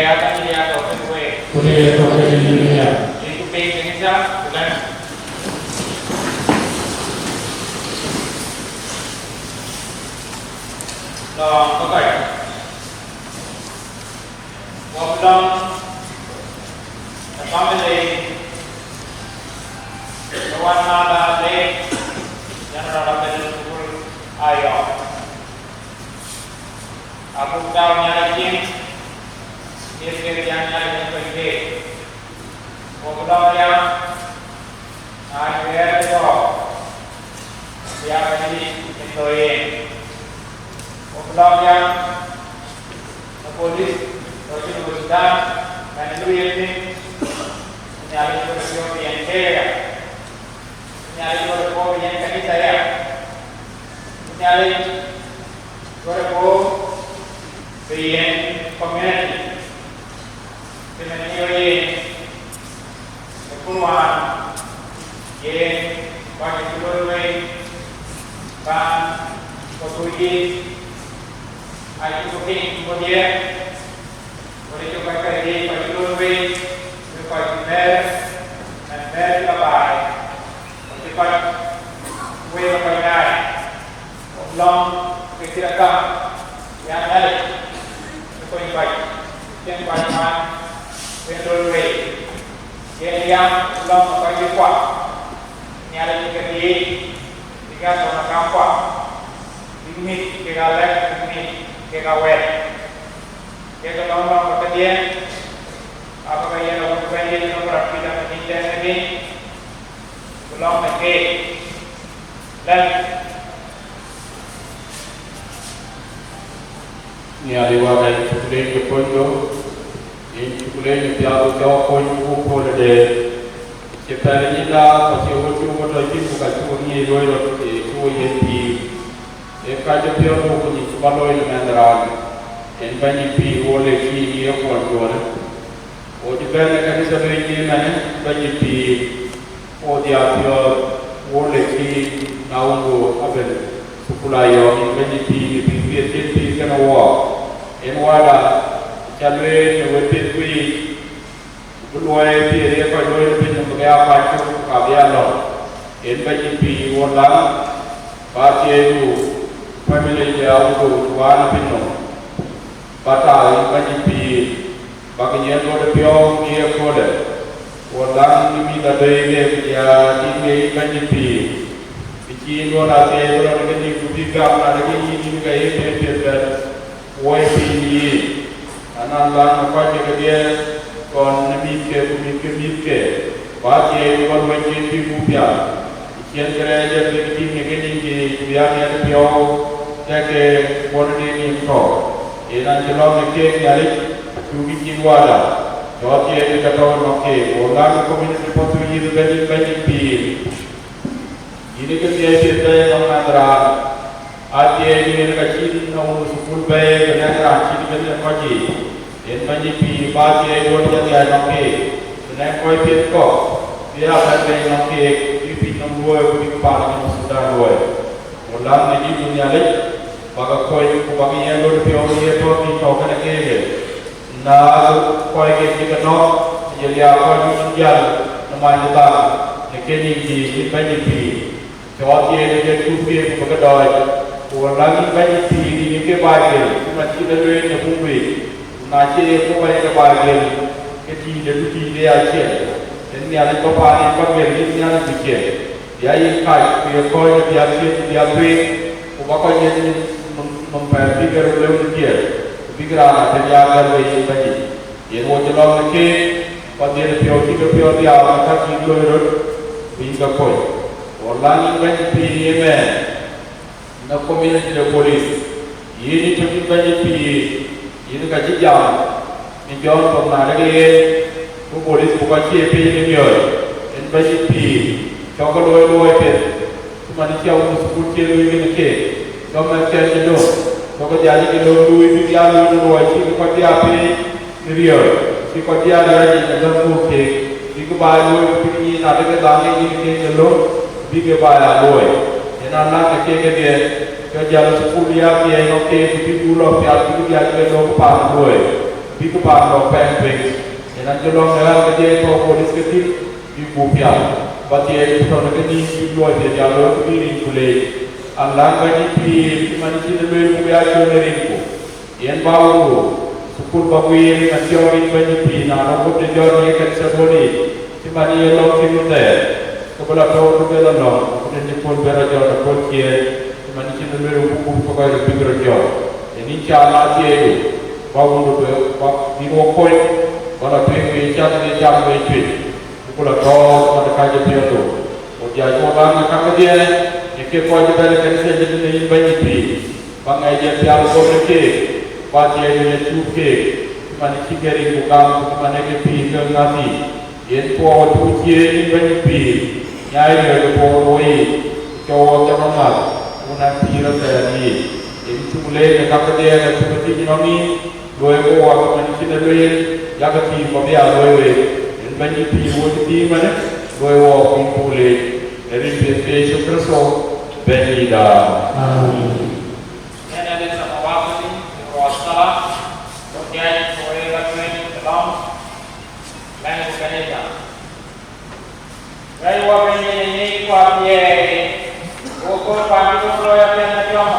akan dilihat oleh gue. Boleh dilihat. Itu pengen saja, bukan? Okay. Wabilang family kawan nada le yang ada dalam buku ayat. Aku tahu nyari kiri yang nyari pergi. Wabilang yang ayat itu dia ini mentoin. Wabilang yang polis Rosi Universitas dan itu ini nyari bersiap yang saya nyari bersiap yang kami saya nyari bersiap yang community dengan ini kekuatan yang bagi seluruh dan posisi itu penting kemudian boleh coba kerja bagi seluruh bagi mer dan mer labai cepat kue berkaitan long kekirakan yang ada sesuai baik yang banyak seluruh yang long bagi kuat ini ada tiga zona kampak limit tiga lek limit tiga wet kita long kemudian apakah yang orang berani nomor tidak menginjak lagi belum lagi dan ni ada wagai cukup ke pondo ini cukup ni tiada jauh pondo pun ada seperti ni dah pasti orang cuma lagi bukan cuma ni loyal cuma yang di kerja pihak pun ni cuma loyal mendarat yang banyak pi oleh ki yang kuat o di bene che si vede mane banyi pi o di apio wole ki naungo abel supulayo in banyi pi kana wa en wala chalwe ne wete pi bulwae pi re ko loe pi no ga pa ko ka bia no en banyi pi wala pa ti u family ya u wa na pi no bata banyi pi Bagian ada pion dia kode, orang ini dah beli dia tinggi banyak pi, bikin orang ada orang lagi kubik ada lagi ini gaya dia wifi ini, anak apa dia kon kubik bagai orang banyak pi kubia, bikin kerja bikin ni biar dia pion jaga orang ini pro, ini jelas ni nyari bikin wala jawab dia kata orang okey orang komuniti potu ini banyak pi ini kan dia cerita yang antara ada ini kecil nomor 10 baik dengan kecil dengan pagi dan banyak pi bagi dua dia okey dengan koi pi ko dia ada yang okey pi nombor 2 paling sudah dua orang ini dunia lagi bagi koi bagi yang dua pi orang dia tu pi kau kena ke na koi ke kita no jadi apa menjual nama kita nekeni di banyak pi jawab dia dia kupi berkedai orang banyak pi di ke bagi cuma kita duit ne kupi na ciri ku banyak bagi keti dia aja. Dan ni ada topa ni pakai ni ada fikir. Dia ikai dia koi dia pe, ubah dia memperfikir ulang dia. Fikir anak dia agar bayi bagi. Dia mau jalan ke, pada dia dia akan kilo rot, bingga koi. Orang ini bagi PM, nak komunikasi dengan polis. Ini cuci bagi ini kaji jam. Ini jam pernah lagi. Polis bukan CP ini dia. Ini bagi Cakap loy pe, cuma ni siapa untuk sepuluh kilo ini ke, kamu macam ni do, cakap jadi kilo dua ini dia loy, si kau dia pe, dia, si kau dia ni dalam buku, si kau bayar loy ini ada ke dalam ini ke lo, biar bayar loy, yang anak ke dia, kerja sepuluh dia yang ke, si pulau dia ke lo pan loy, biar pan lo pen, yang nanti lo dalam kerja itu polis kecil, ibu pian. Bagi orang ini luar dia jalur ini boleh. Allah bagi pi manusia lebih mulia dari itu. Yang baru sepuluh bagu ini masih orang bagi pi. Nah, orang pun jauh ni kan seboli. Cuma dia long kita. Kebelah tahu tu bela long. Kemudian dia pun berajar dan pun kia. Manusia lebih hukum pakai lebih berajar. Ini cara dia itu. Baru tu di rokok. Kalau pergi dia jam berjual. Kalau kau ada kerja dia tu, dia cuma nak dia, ikut kau je balik kerja jadi ni banyak pi, bangai dia piala kau lagi, pasti dia cuci, mana cikeri bukan, mana dia pi ngati, dia kau cuci ni banyak pi, nyai dia kau roi, kau jangan mat, mana pi rasa ni, ini cuma le nak dia seperti ni, dua kau aku manusia dua, jaga ti kau dia dua. Bagi piwuh di mana, boleh walking boleh, dari Yesus Kristus bagi dah. Yang ada sama waktu ini, Rasulullah, kemudian boleh lakukan dalam lain kerja. Dari waktu ini kuat ye, ukur pagi tu yang nak jom.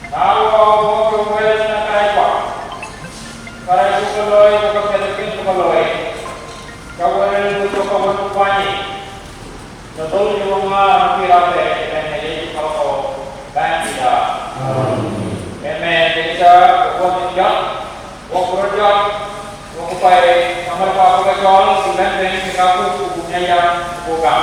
Kalau ukur boleh nak kaya kuat, kalau ukur boleh, ukur sedikit boleh. Kau boleh untuk kau berkumpulnya. Tentu di rumah mungkin ada yang jadi kalau bank tidak. Memang kita bekerja, bekerja, berupai kamar kau bekerja, bulan ini kita punya yang bukan.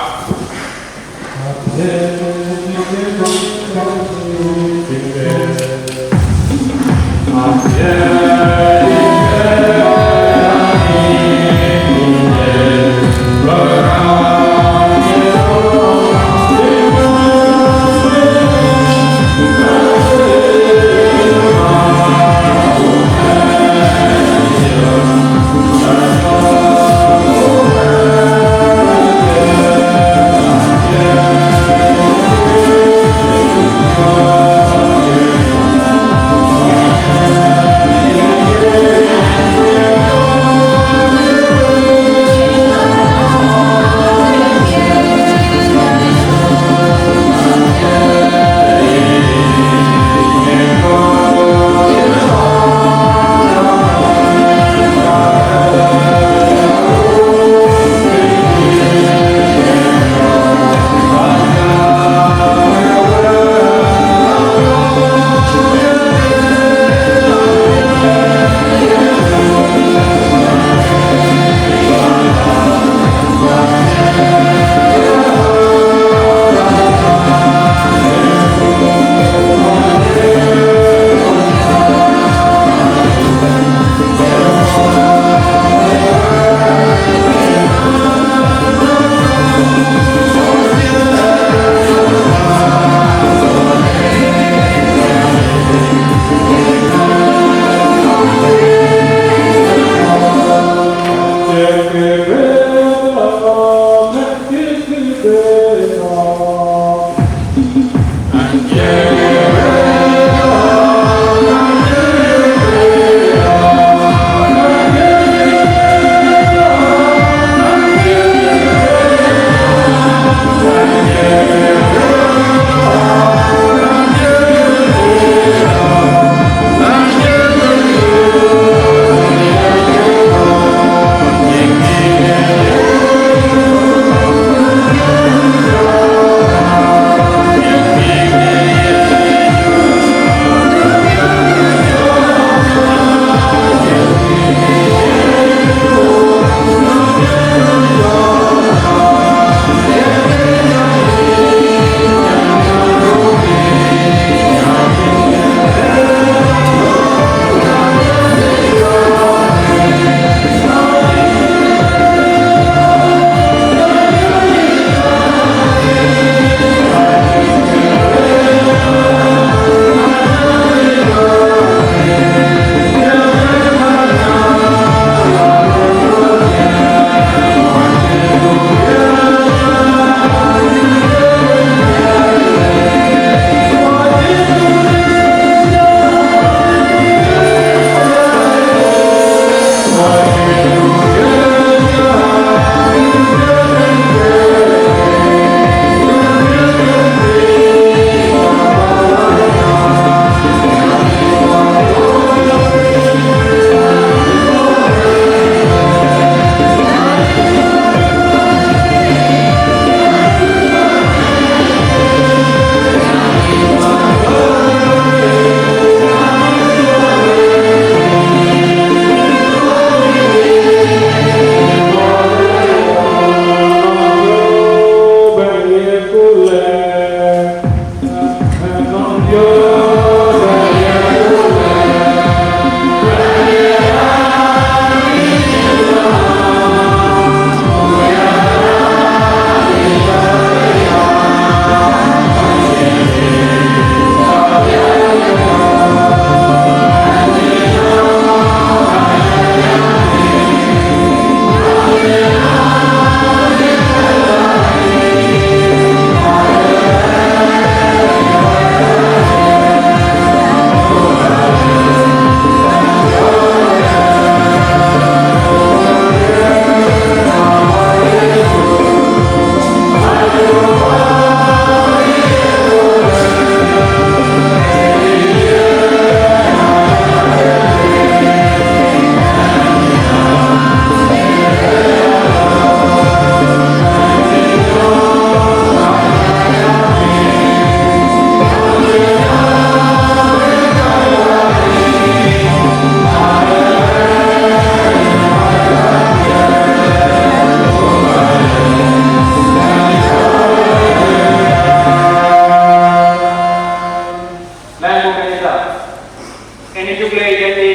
ini juga jadi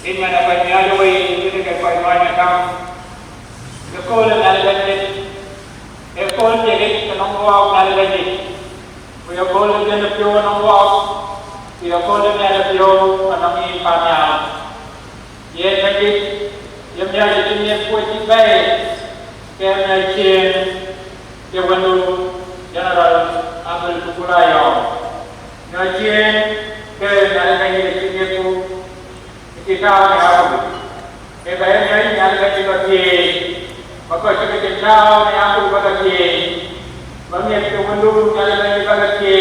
in mana banyak jauh ini kita kau banyak kam ekol nal ganjil ekol jadi kenong wow nal ganjil ekol jadi pio nong wow ekol nal pio anami panya ye ganjil yang jadi ini kuat baik kerana chen kewandu general Abel Tukulayo ngajen ke nalga ni itu kita ni bayar ni nalga ni bagi maka kita tahu ni aku bagi banyak kewandu nalga ni bagi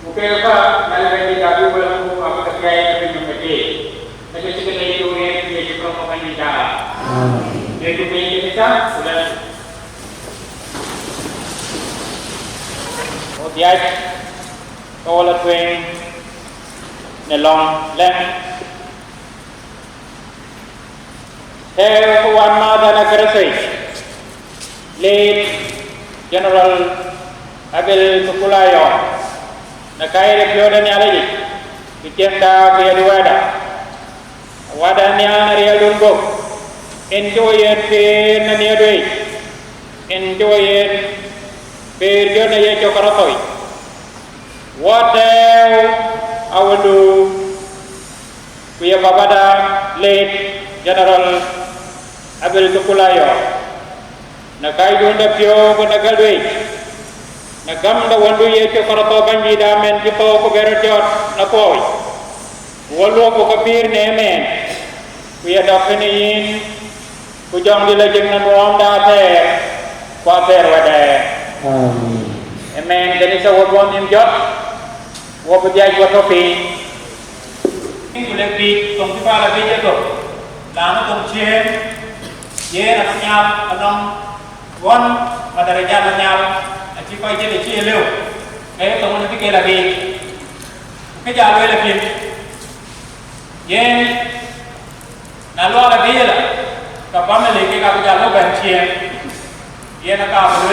mungkin apa nalga ni tapi belum aku kerja tapi mungkin tapi kita itu ni promosi ni dah jadi kita sudah dia kalau tuan nelong lem kawan mada negara saya late General Abel Tukulayo nakai repio dan yang lagi bikin dah kaya wadah ni yang real lungo enjoy it pin ni adoi enjoy it Pergi na ye chokaratoi. Wadah awadu kuya babada late General Abel Tukulayo. Nakai dunda pio ko nagalwe. Nagam da wandu ye chokarato banji da men tipo ko berjot nakoi. Walu ko kabir ne men. Kuya dapeni ku jong dilajeng nan wong da te. Kwater wadah. Amen. Jadi saya buat ni jod, buat berjaya buat topi. Ini boleh di tong tiba lagi je tu. Lama tong chen, ye nak nyal, anong wan, pada reja nyal, aci kau je aci leu. Tong ni fikir lagi. Kerja lagi. Ye, nalu lagi je lah. Kapal ni lagi kapal jalan benchen. Ye nak kapal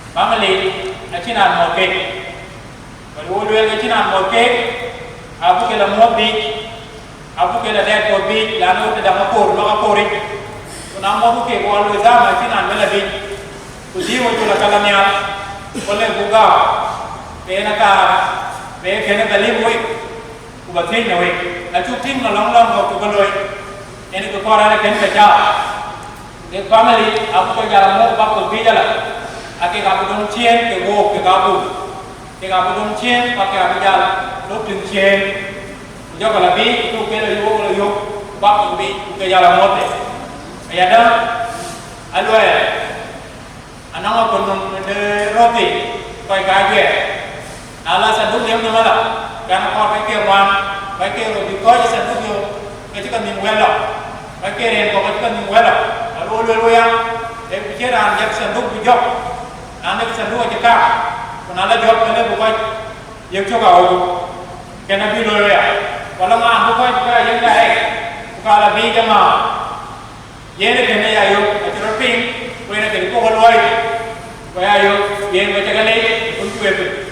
Family, acinan moke. Kalau luar acinan moke, abu kela mobi, abu kela dek mobi, lalu kita mapur, makapuri. Kuna mobu ke kalau zaman acinan melabi, uji waktu lakalannya, boleh buka, kena kena beli buik, ubatin nawe, acu tim long waktu beloi, ini tu korang kena kerja. Dek family, abu kerja mobu bakal bijalah. Ake kapu dong chen ke wo ke kapu dong chen pakai apa jalan lo dong chen jauh kalau bi itu kalau yo bak bi ke jalan mote ayada alwa anang apa dong roti koi kage ala sanduk dia mana lah karena kau pakai roti kau je sanduk yo ketika minggu lalu pakai ren kau ketika minggu lalu lalu yang pikiran jak sanduk bijak Anda bisa dua jika, penala jawab kena bukan yang coba aku, kena bilu ya. Kalau mah bukan juga yang dah bukan lebih jama. Yang kena ya yo, acara ping, kau nak jadi kau keluar, kau ya yo, yang macam kali untuk itu.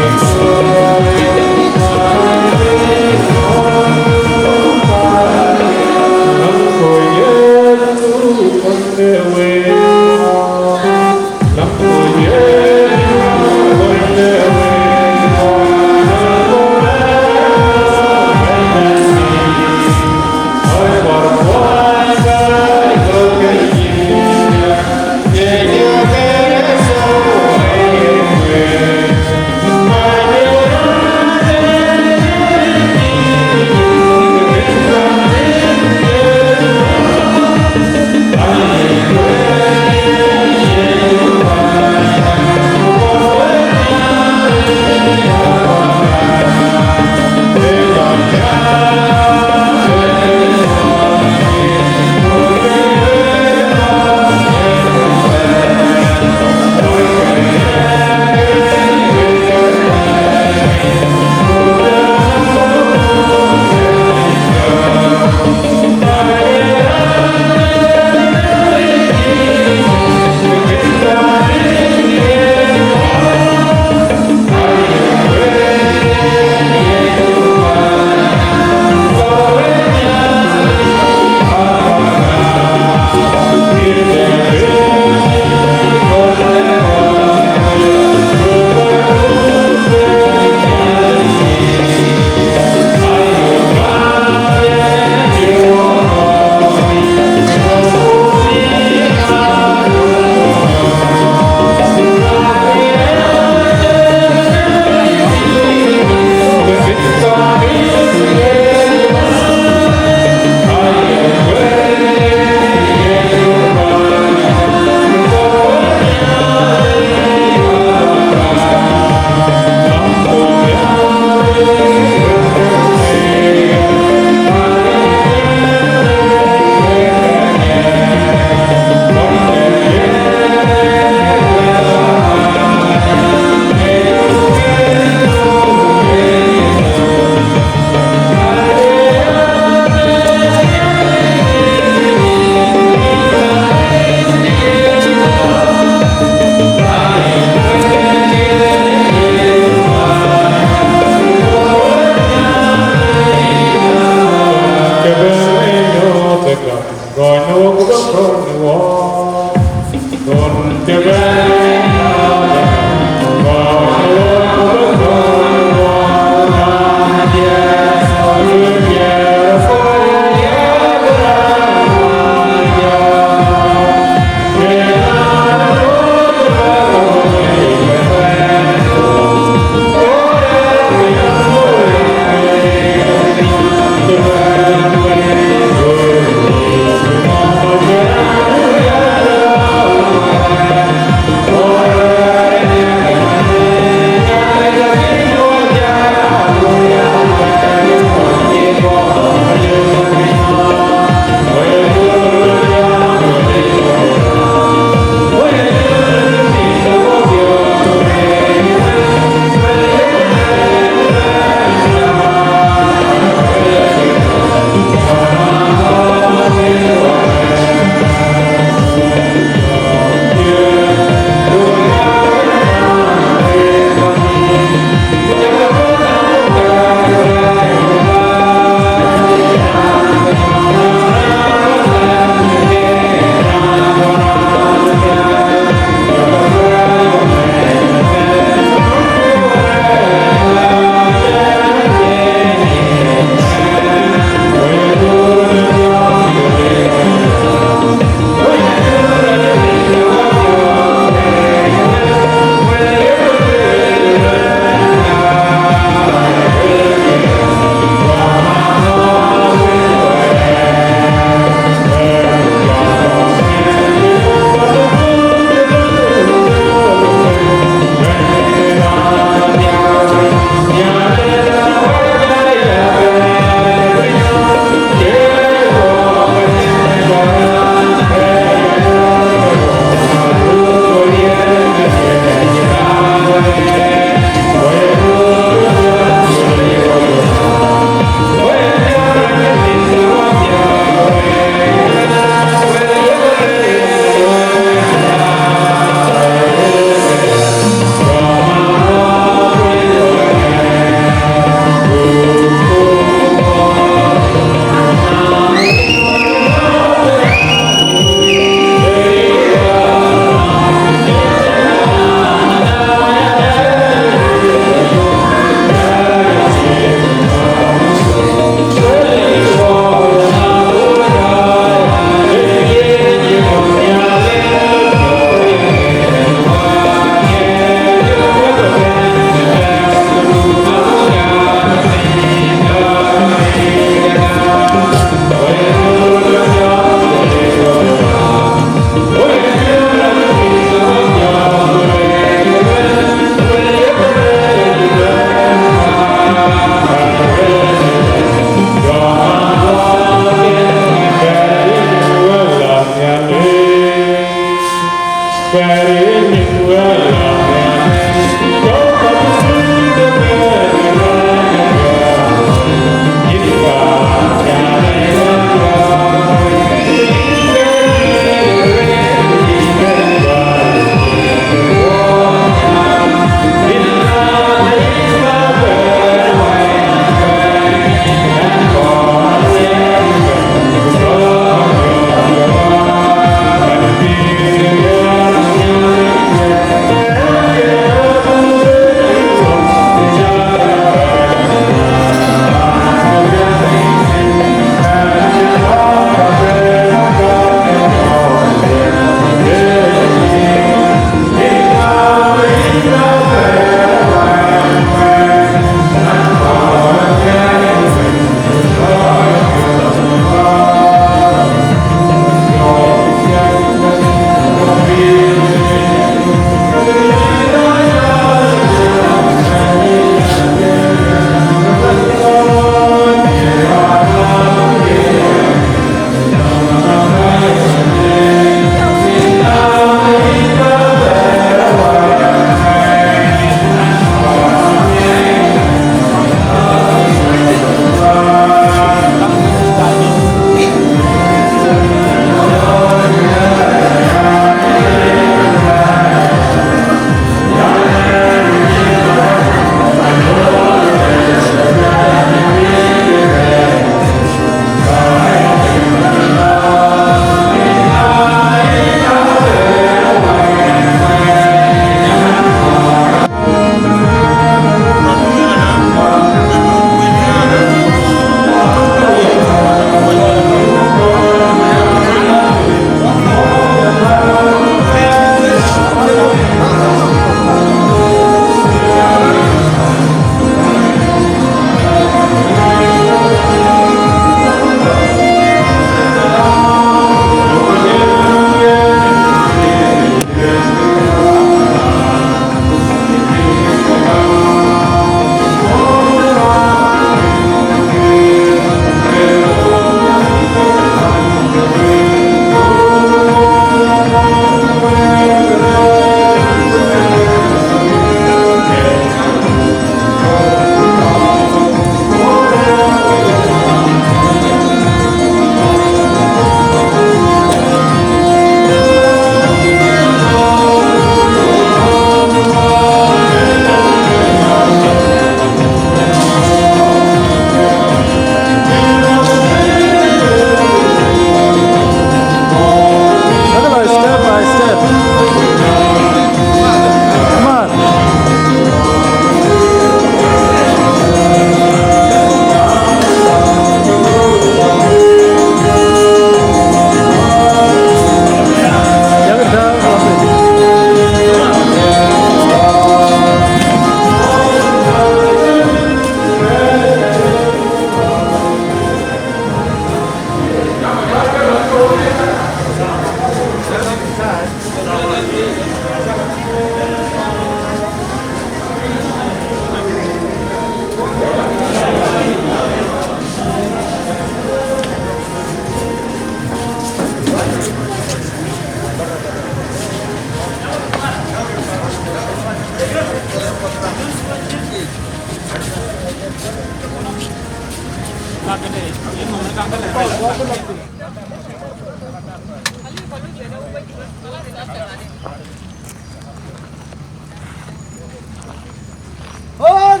هون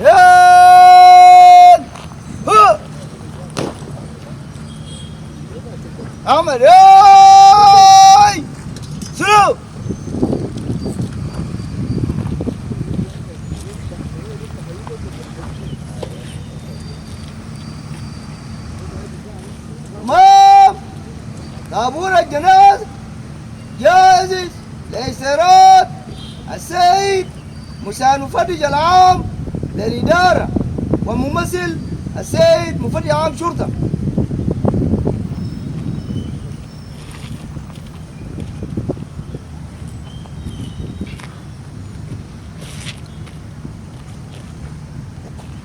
يان هو عمل ياي سلو تمام طابور الجنازة جاهز لإسرات السيد مساعد مفتش العام للإدارة وممثل السيد مفتش عام شرطة.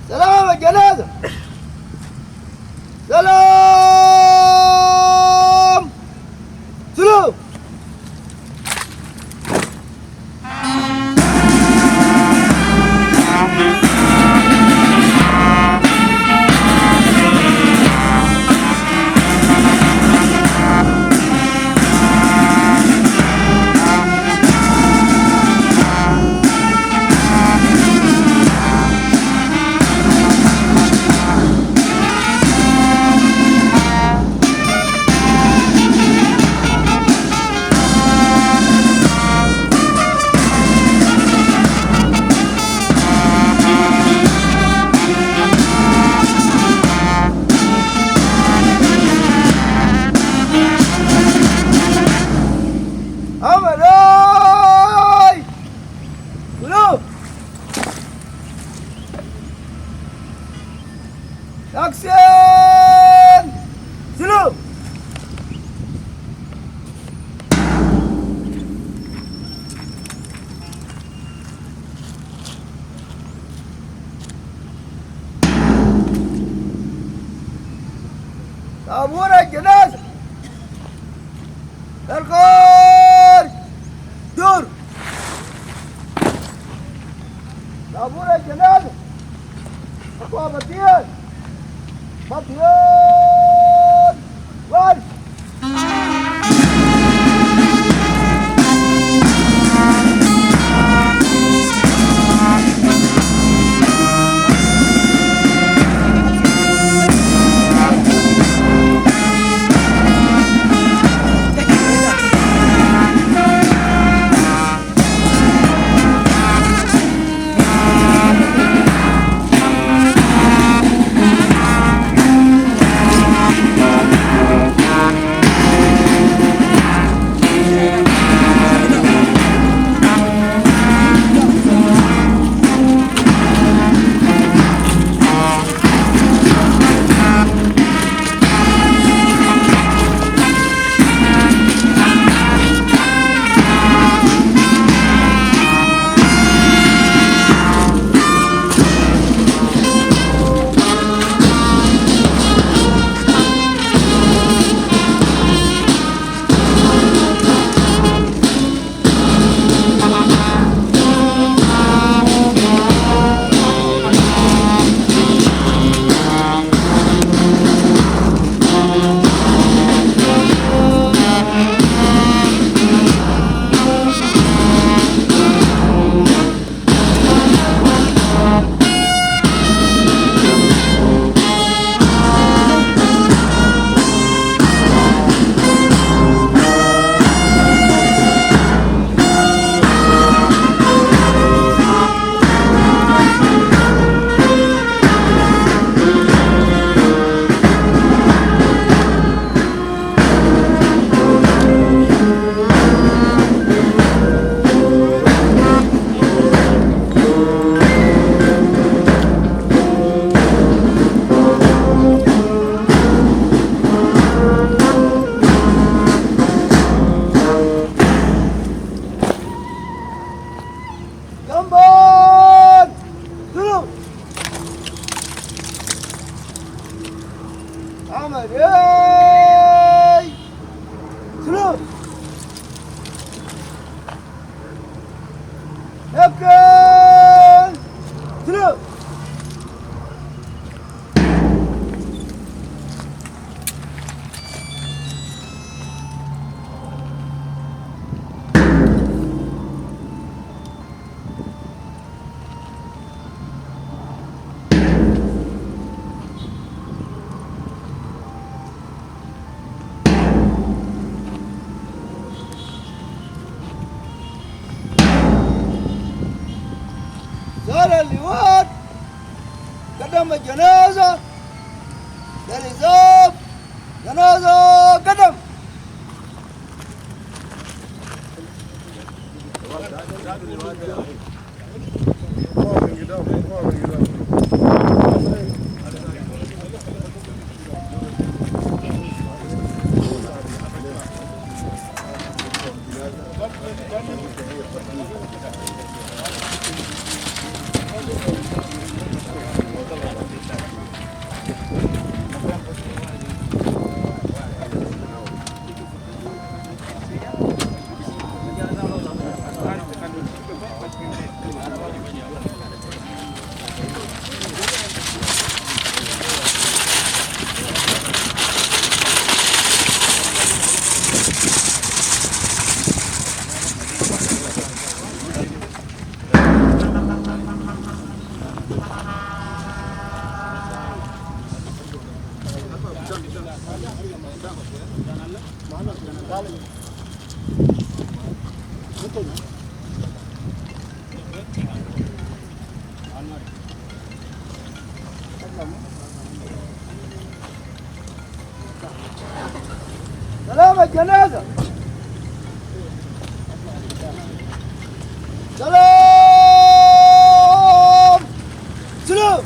سلام الجنازة. سلام سلام طابور الجنازة الخير دور طابور الجنازة أقوى بطيان وارش جنبان دلو عمل ايه دلو يبكي دلو زار اللواء قدم الجنازة للإزاف جنازة قدم سلام الجنازة سلام سلام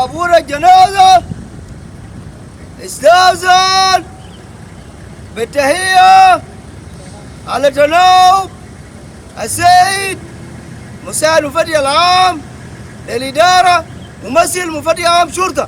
طابور الجنازة استاذن بالتحية على جناب السيد مساعد المفتش العام للإدارة ممثل مفتش عام شرطة.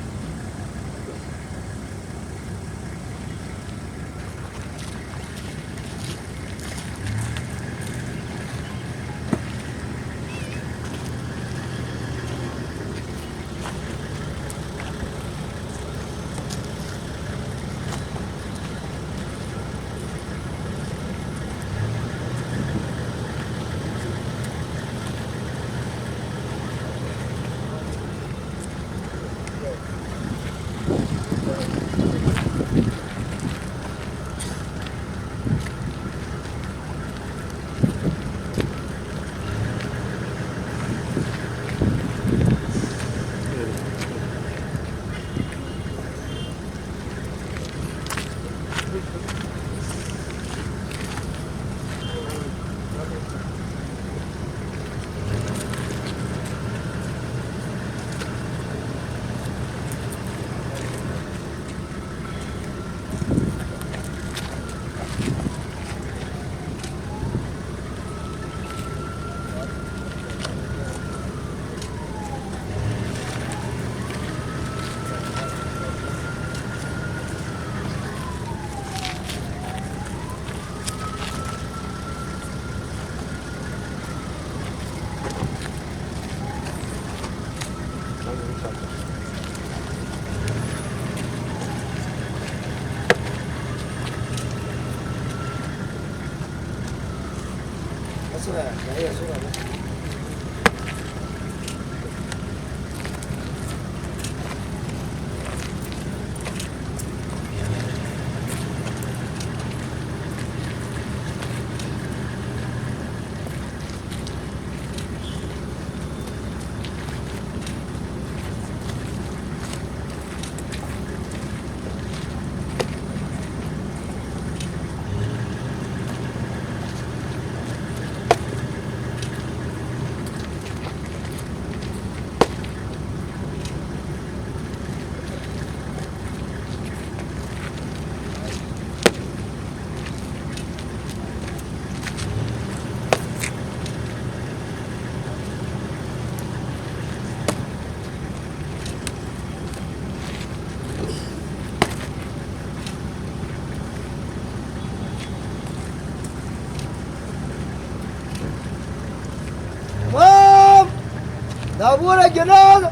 طابور الجنازة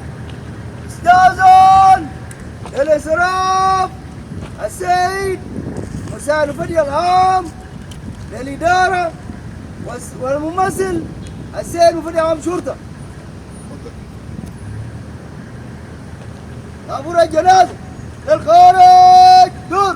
استاذن الإسراف السيد مساعد المفتش العام للإدارة والممثل السيد مفتش عام شرطة. طابور الجنازة للخارج دور.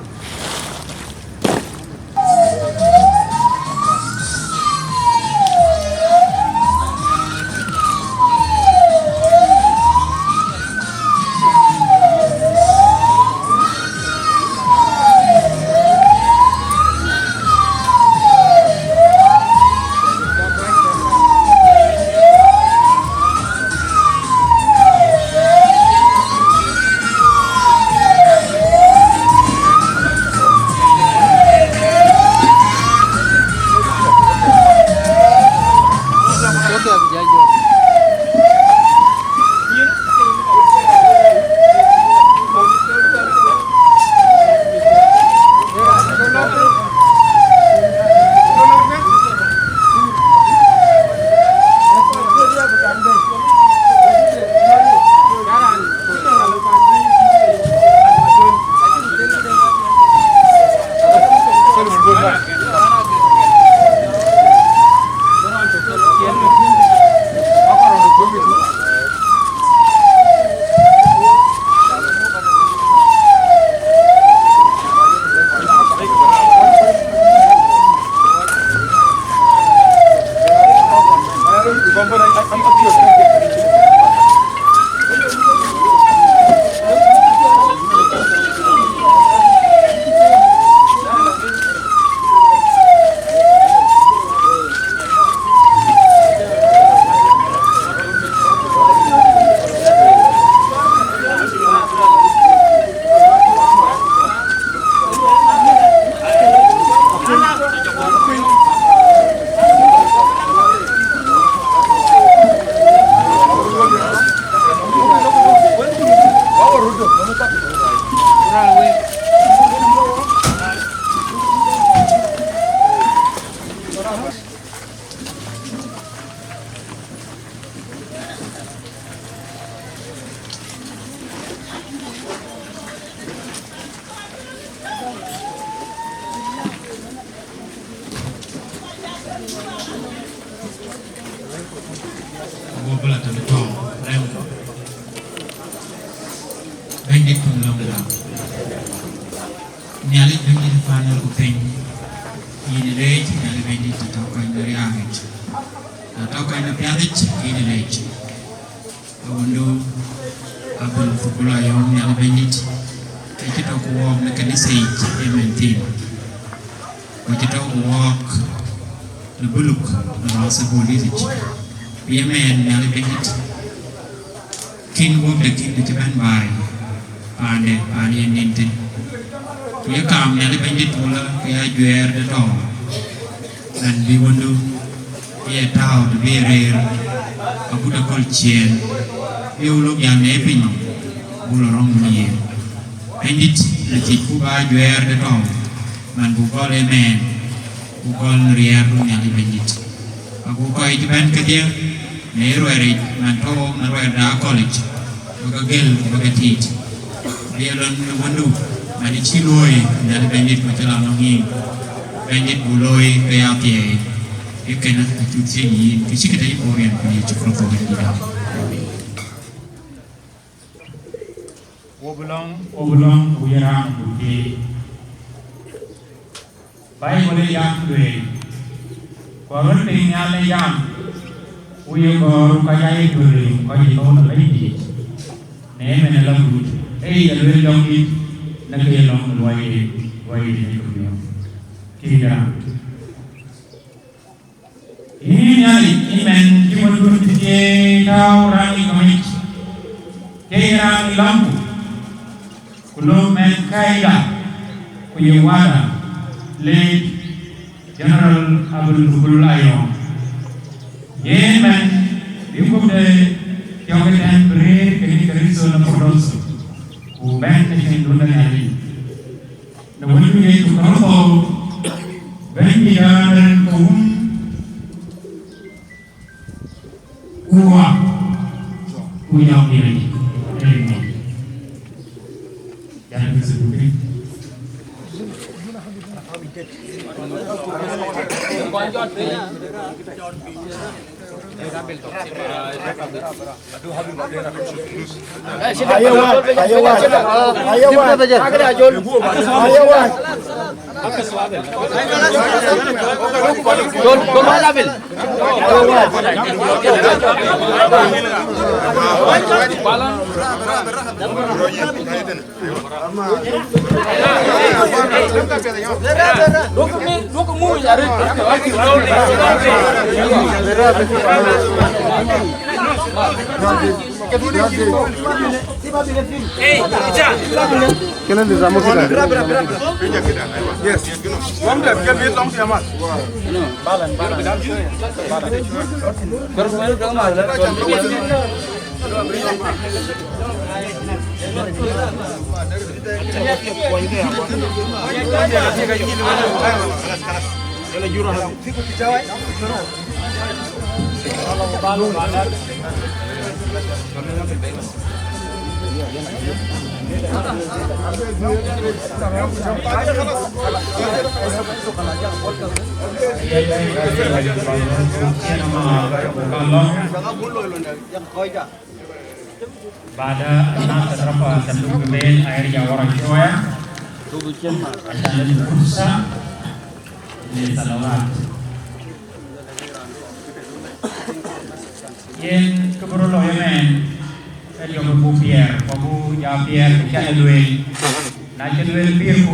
Bobla to the top, Remco. Bend it from long down. Nearly bend it final thing. In the rage, nearly bend it to talk in the reagent. The talk in the piadich, in the rage. I wonder, Abel Fukula, nearly bend it. Take it off walk like an sage, team. But it all walk the bullock, the house of Bolivich. Be a man, nearly bend it. King walk the king that you went by. Pande, Pandi and Nintin. We are calm, nearly bend it, we are wear the dog. And we want to be a town to be a rare, a good old chain. We will look young napping, will wrong me. Bend it, let it go by wear the dog. Man who call a man, who call rear, nearly bend it. A who call it band career, near where it, man told, and where the college. Look a girl, look at it. Be alone the window, and it's Chiloi, nearly bend it with a long him. Bend it, Buloi, pay out the you cannot see the secretary Orion for you to propose it down. Oblong, we are on the Bible young way. For one thing, young, we go Kayai to the Koyton lady. Name and a love. Hey, a little young it, Naki along the way, Kira. Ini men cuma dulu dia orang ini kira lampu, kalau men kaya kuyawada late General Abdul Fukulayo, ye men diukur de tiap hari beri kini keriso na produksi, uben ni dunia ni, namun ini tu kalau ben dia dan kaum Uyang diri, jangan disebutkan. Pada anak terapa sandung kebel air jawara joya dan kursa di salawat yen keberolo yemen elio bu pierre kamu ja pierre kan duel na duel pierre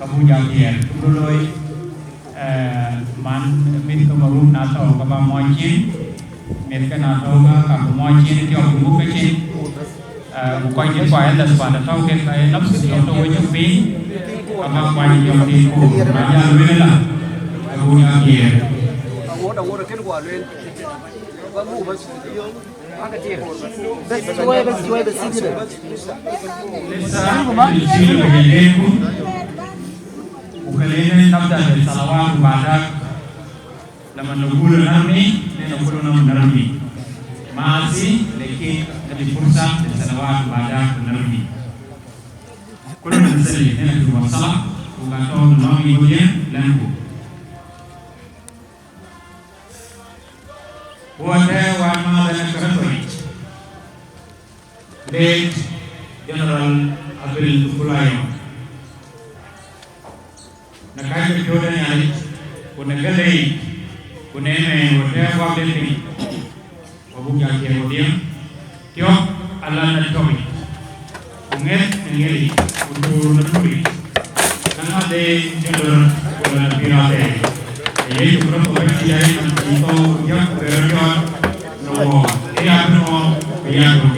kamu ja pierre keberolo man min kemarum na to kama moncin min kana to ka moncin ti bu kecin quay những quay là bạn đã thao cái nắp sự yếu tố với những phí và mang quay nhiều thì cũng là nhà luyện là cũng nhà gì đồng ngô được kết quả luyện và ngủ với Ukulele nabda dari salawat ibadah nama nubul nami dan nubul nami masih leki dari pursa dari salawat ibadah nami. Kalau nasali ini dua salah bukan tahu nami kemudian lampu. Buat Date General Abil Pulayo. Nakai Jodan Yari, Kunagali, Kuneme, whatever Delhi, Obuka Kemodium, Tio, Alana Tomi, Unget, Ngeli, Undur Naturi, Nangade, General Pirate, a year from Obuka, Ito, Young, Period, no, Eano, Piano,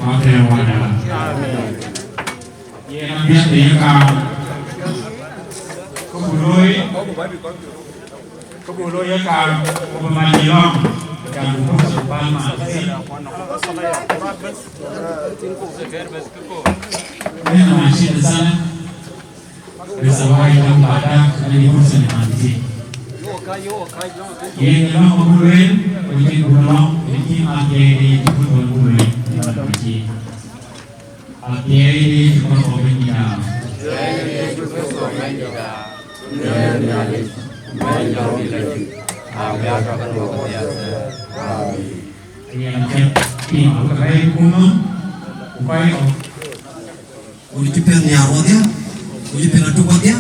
Mate, Wada. Yang biasa yang Kebuloi ya kan, pemandilong yang bukan sebab masih. Ini masih di sana. Bersama yang badak ada di kursi masih. Yang dalam kebuloi, begini kebuloi, begini akhir di kebuloi masih. Akhir di kebuloi yang. Ujipen nyawa dia, ujipen atubat dia.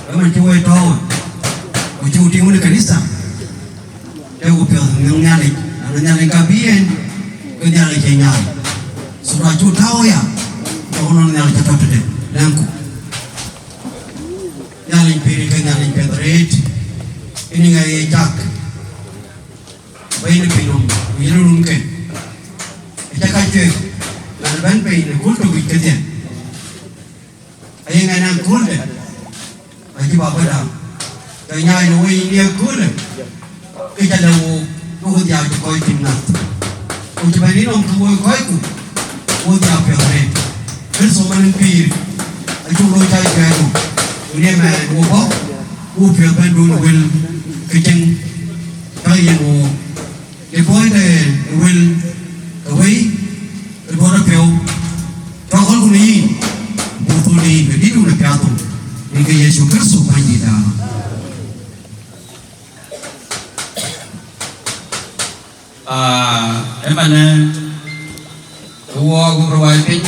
Kamu cuci itu, uji mana kanisa? Dia ujipen nyali kabien, nyali kenyal. Surah tahu ya, orang nyali cepat deh, langku. Nyali piri nyali pedret, ini ngai jak. Bayi pinong, pinong ke. Jak aja. Ban pay na kulto wikatya. Ay nga nang kulde. Ay baba da. Kaya nga ino way niya kulde. Kaya daw tuhod ya ko tinna. Kung tabani nung tuwa ko ay ko. O ya pere. Pero manin pir. Ay tulo tay kayo. Unya man wo ba. Wo pere ban do will kitchen. Kaya mo. The boy will away. Bora peo, tolong kau ni, butuh ni, jadi tu nak piatu, ni kaya Yesus Kristus panji dah. Emang gua berwajib,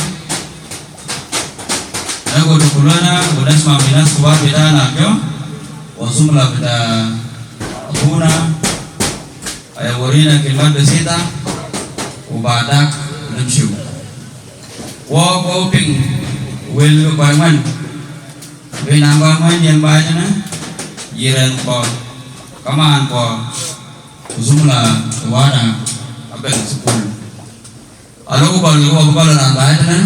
gua tu kulana, gua dah semua bina sebuah beda nak yo, wasum lah beda guna, ayah warina kilman besita, ubadak. Namshu. Walk ping will by one. When number one yang banyak na, jiran po, kaman po, Zumla, Wada, abel sepul. Alo ko ba lang banyak na?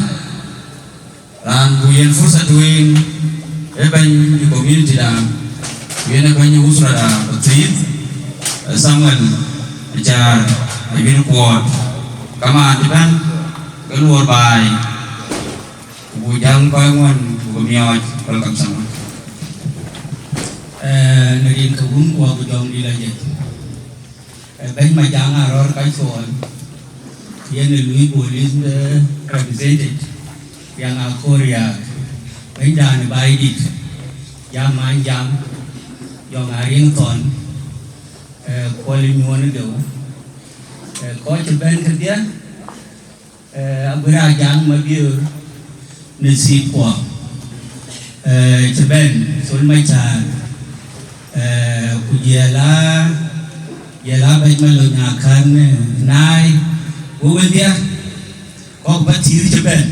Ran buyen fursa tuwing ban yung community da. Buyen ban yung usra da patrit, saman, ajar, ibin po. Kaman diban keluar bay bujang pangon bumiawat pelakam sama naging kebun ko bujang dilajet ben majang aror kai soal yan lui police represented yang akoria ben dan bay dit yang manjang yang aring ton kuali nyuan do có chụp bên cái kia bữa nay giang mà biểu nên xịt qua chụp bên xuống mấy trà cũng giờ lá bên mà lôi nhà khăn nai bố bên kia có bắt chữ chụp bên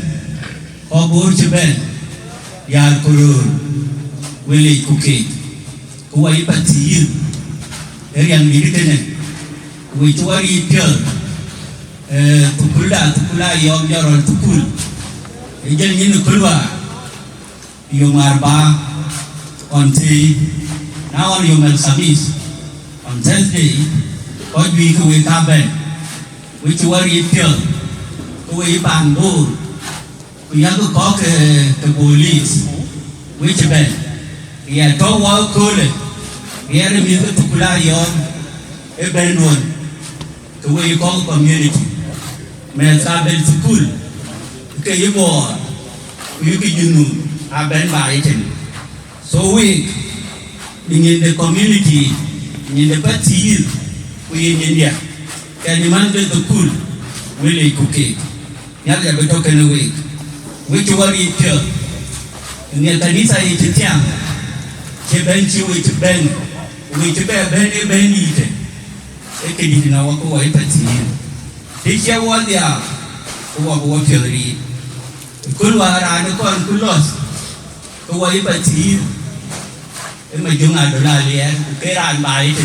có bố chụp bên yar kurun wili kuki kuai bắt chữ để yang đi cái này Wichwari pier, tukula yom jaron tukul. Ijal ini kulwa yom arba on Tuesday, now on yom Alhamis on Thursday. Kau jual kue kaben, wichwari pier, kue bandur, kue aku kau ke polis, wichben. Ia tahu wal kule, ia remit tukula yom ebenun. The way you call community, may travel to school. Okay, you go. You can aben by it. So we in the community, in the party, we in India, can you manage the school? wili kuki nyala betoke na wiki wari pio ni kanisa ititia kebenchi wiki ben wiki ben ite ekedi na wako wa ipati tisha wadia wa pio ri kulwa rana kon kulos ko wa ipati mà chúng ta đó là liền cái đàn bài thì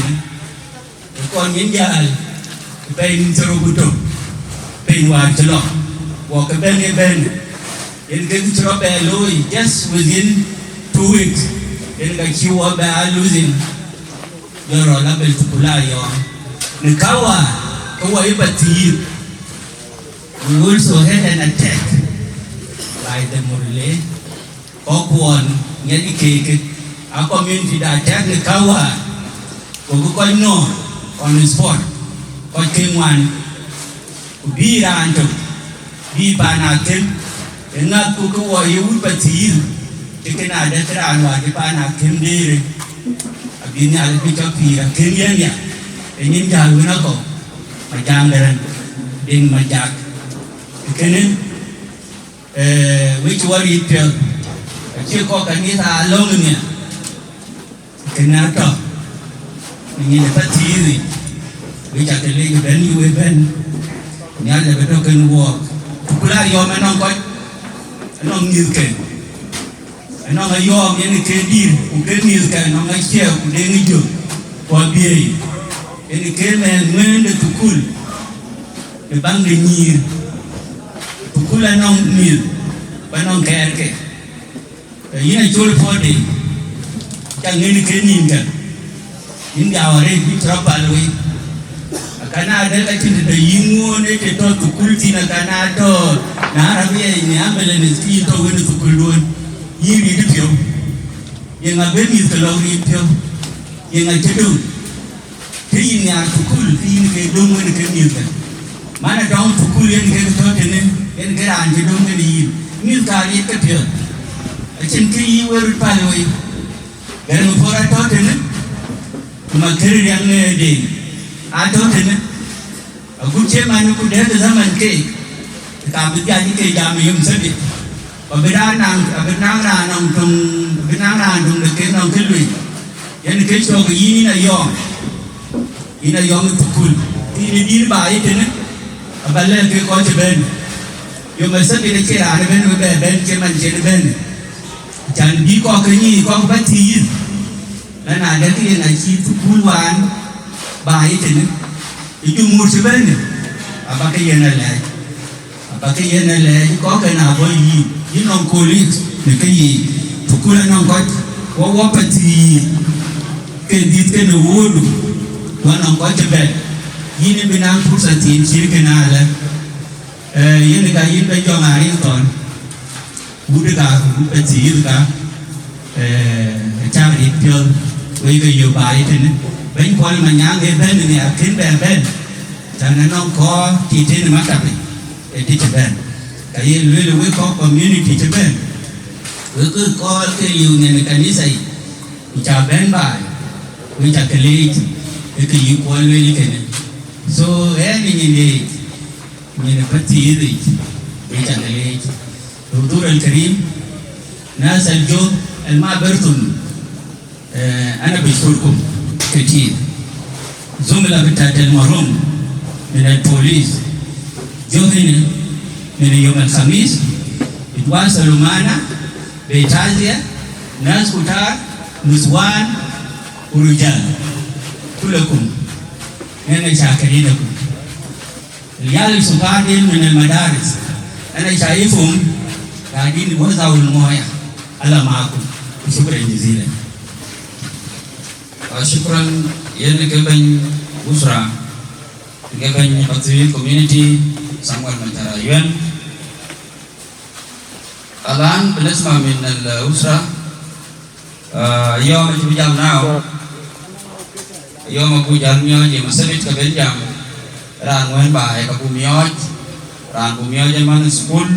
con những giờ bên sơ bút bên ngoài sơ lọ hoặc cái bên in cái sơ bè lôi just within 2 weeks in cái chiều bè losing rồi là bên sụp lại rồi nên câu ấy bật gì we also had an attack by the Morley có quần nghe cái our community that attack the kawa ko ko no on the spot ko kingwan bi ranto bi banaken enga ku ko wa yu batir tikena da tranwa di banaken dire abini al bi ka pira kenyan ya enin jalu na ko majanggaran ding majak kenen which were it chưa có kanisa long ni kenapa ini dapat diri bisa terlihat dan event ni ada betul kenapa pula yang mana kau anong nyuken anong ayom yang kedir uken nyuken anong ayam uken nyuken wabiai ini kemen mende tukul bang denyir tukul anong nyuk anong kerke ini jual podi chẳng nên cái nhìn cả những gạo ở đây bị trap baloi Canada cái chuyện đấy yingu này cái to tukul tin Canada na Arabia ini ambil ni skin to wena tukul luôn yiri di pio yang abe ni kalau di pio yang ajedu cái ini tukul ini cái dong wena cái ni kan mana dong tukul yang cái to tene yang cái anje dong cái ni kali cái pio acin cái yiwer baloi Kerana orang tahu tena, makar yang ni ada tena. Aku cuma aku dah zaman ke, tapi jadi ke jam yang sedih. Benang tung dekat nang kelui. Yang kesok ini na yong tukul. Ini dir baik tena. Abalah ke kau ceben. Yang masa bila kira ada ben cuma ceben. Jangan di kau kenyi kau batin, dan ada yang ngaji puluhan bayi jenis itu mursibun, apa yang nalai kau kena boleh, ini orang kulit, nekei pukulan orang kau batin, kendit kena wulu, orang kau cebet, ini benang pusat ini kena lah, ini kaya baju marin ton. Budak aku bersih juga, cari pil, wega yobai tu ni, banyak orang menyang event ni, akhir event, jangan orang kau tiada nama tapi, event, kaya lu kau community event, wega kau ke union kanisa, macam event bay, macam college, wega you kau lu ni, so ni bersih ni, macam college. الحضور الكريم ناس الجو ما برتم أنا بشكركم كثير زملاء بتاعت المرهم من البوليس جو هنا من يوم الخميس يتواصلوا معنا بتعزية ناس كتار نسوان ورجال كلكم أنا شاكرين لكم العيال الصغار من المدارس أنا شايفهم قاعدين يوزعوا المويه على معكم شكرا جزيلا شكرا يعني كبن أسرة كبن أكتيف community Samuel Mantarayuan الآن بنسمع من الأسرة يوم الجام ناو يوم أبو جامعة يوم سبت كبن جام ران وين باي كابو ميوج ران بوميوج من school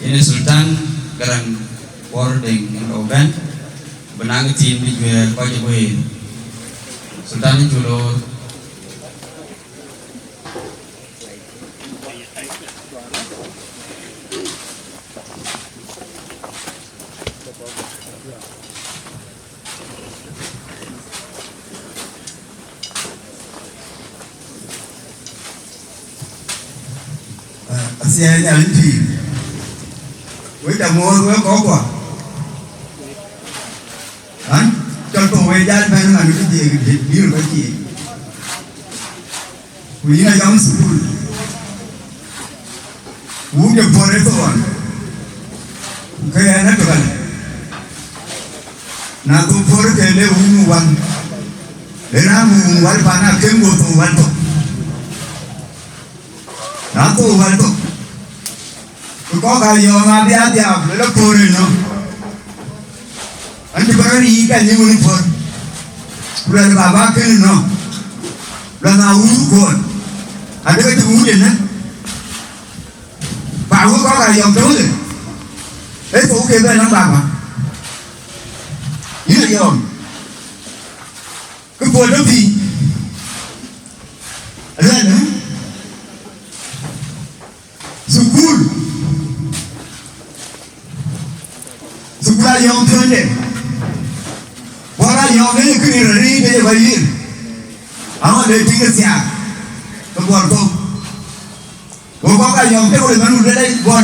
ini Sultan Garang boarding yang open benang tim di jual kau jauh Sultan ini jual xe nhà lính thủy với cả mua với có quả anh cho tôi về gia phải làm cái gì đi được cái gì vì là giống school uống được phơi đấy thôi cái này nó được na tu phơi cái này uống one để nó uống one pa na kiếm một tu one tu na tu one tu có cái gì mà đi ăn đi nó phơi nó anh chỉ có đi cái gì muốn phơi rồi baba cái nó rồi na uống phơi anh cái uống gì nữa bà cũng có cái dòng trốn rồi đấy phụ kia bên nó bà mà như là dòng cái buồn nó gì lên nữa school là dòng trốn đấy bỏ ra dòng đấy cứ đi rồi đi để vậy đi ở đây chính là xe cái buồn không có cái dòng thế rồi mà nó đây buồn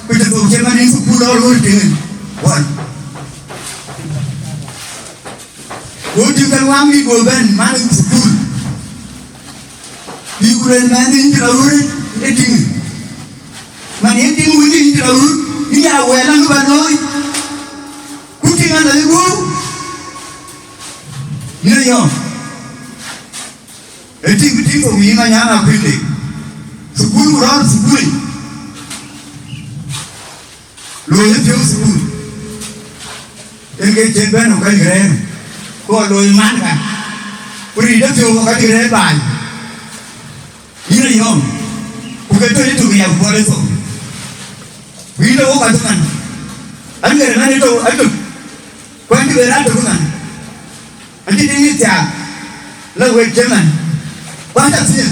bây giờ tôi xem anh đi phục vụ đó luôn thì buồn tôi chỉ cần mang đi ngồi bên mang đi phục vụ đi ngồi bên mang đi đâu luôn để chừng mà nếu chừng muốn đi đâu đi nhà quẹt lắm các bạn ơi cũng chừng ăn lại bố như thế nào để chừng cái chừng của mình mà nhà nào khuyên đi phục vụ đó phục vụ lùi phiếu sự cái trên bên của cái ghế có lùi mát cả có đi đất phiếu của cái ghế bài như này không của cái tôi đi tụi nhà của đây không vì đâu có phải tụi anh người này đi đâu anh được quen cái người đó được không anh đi đi chả là quên chơi mà quan trọng gì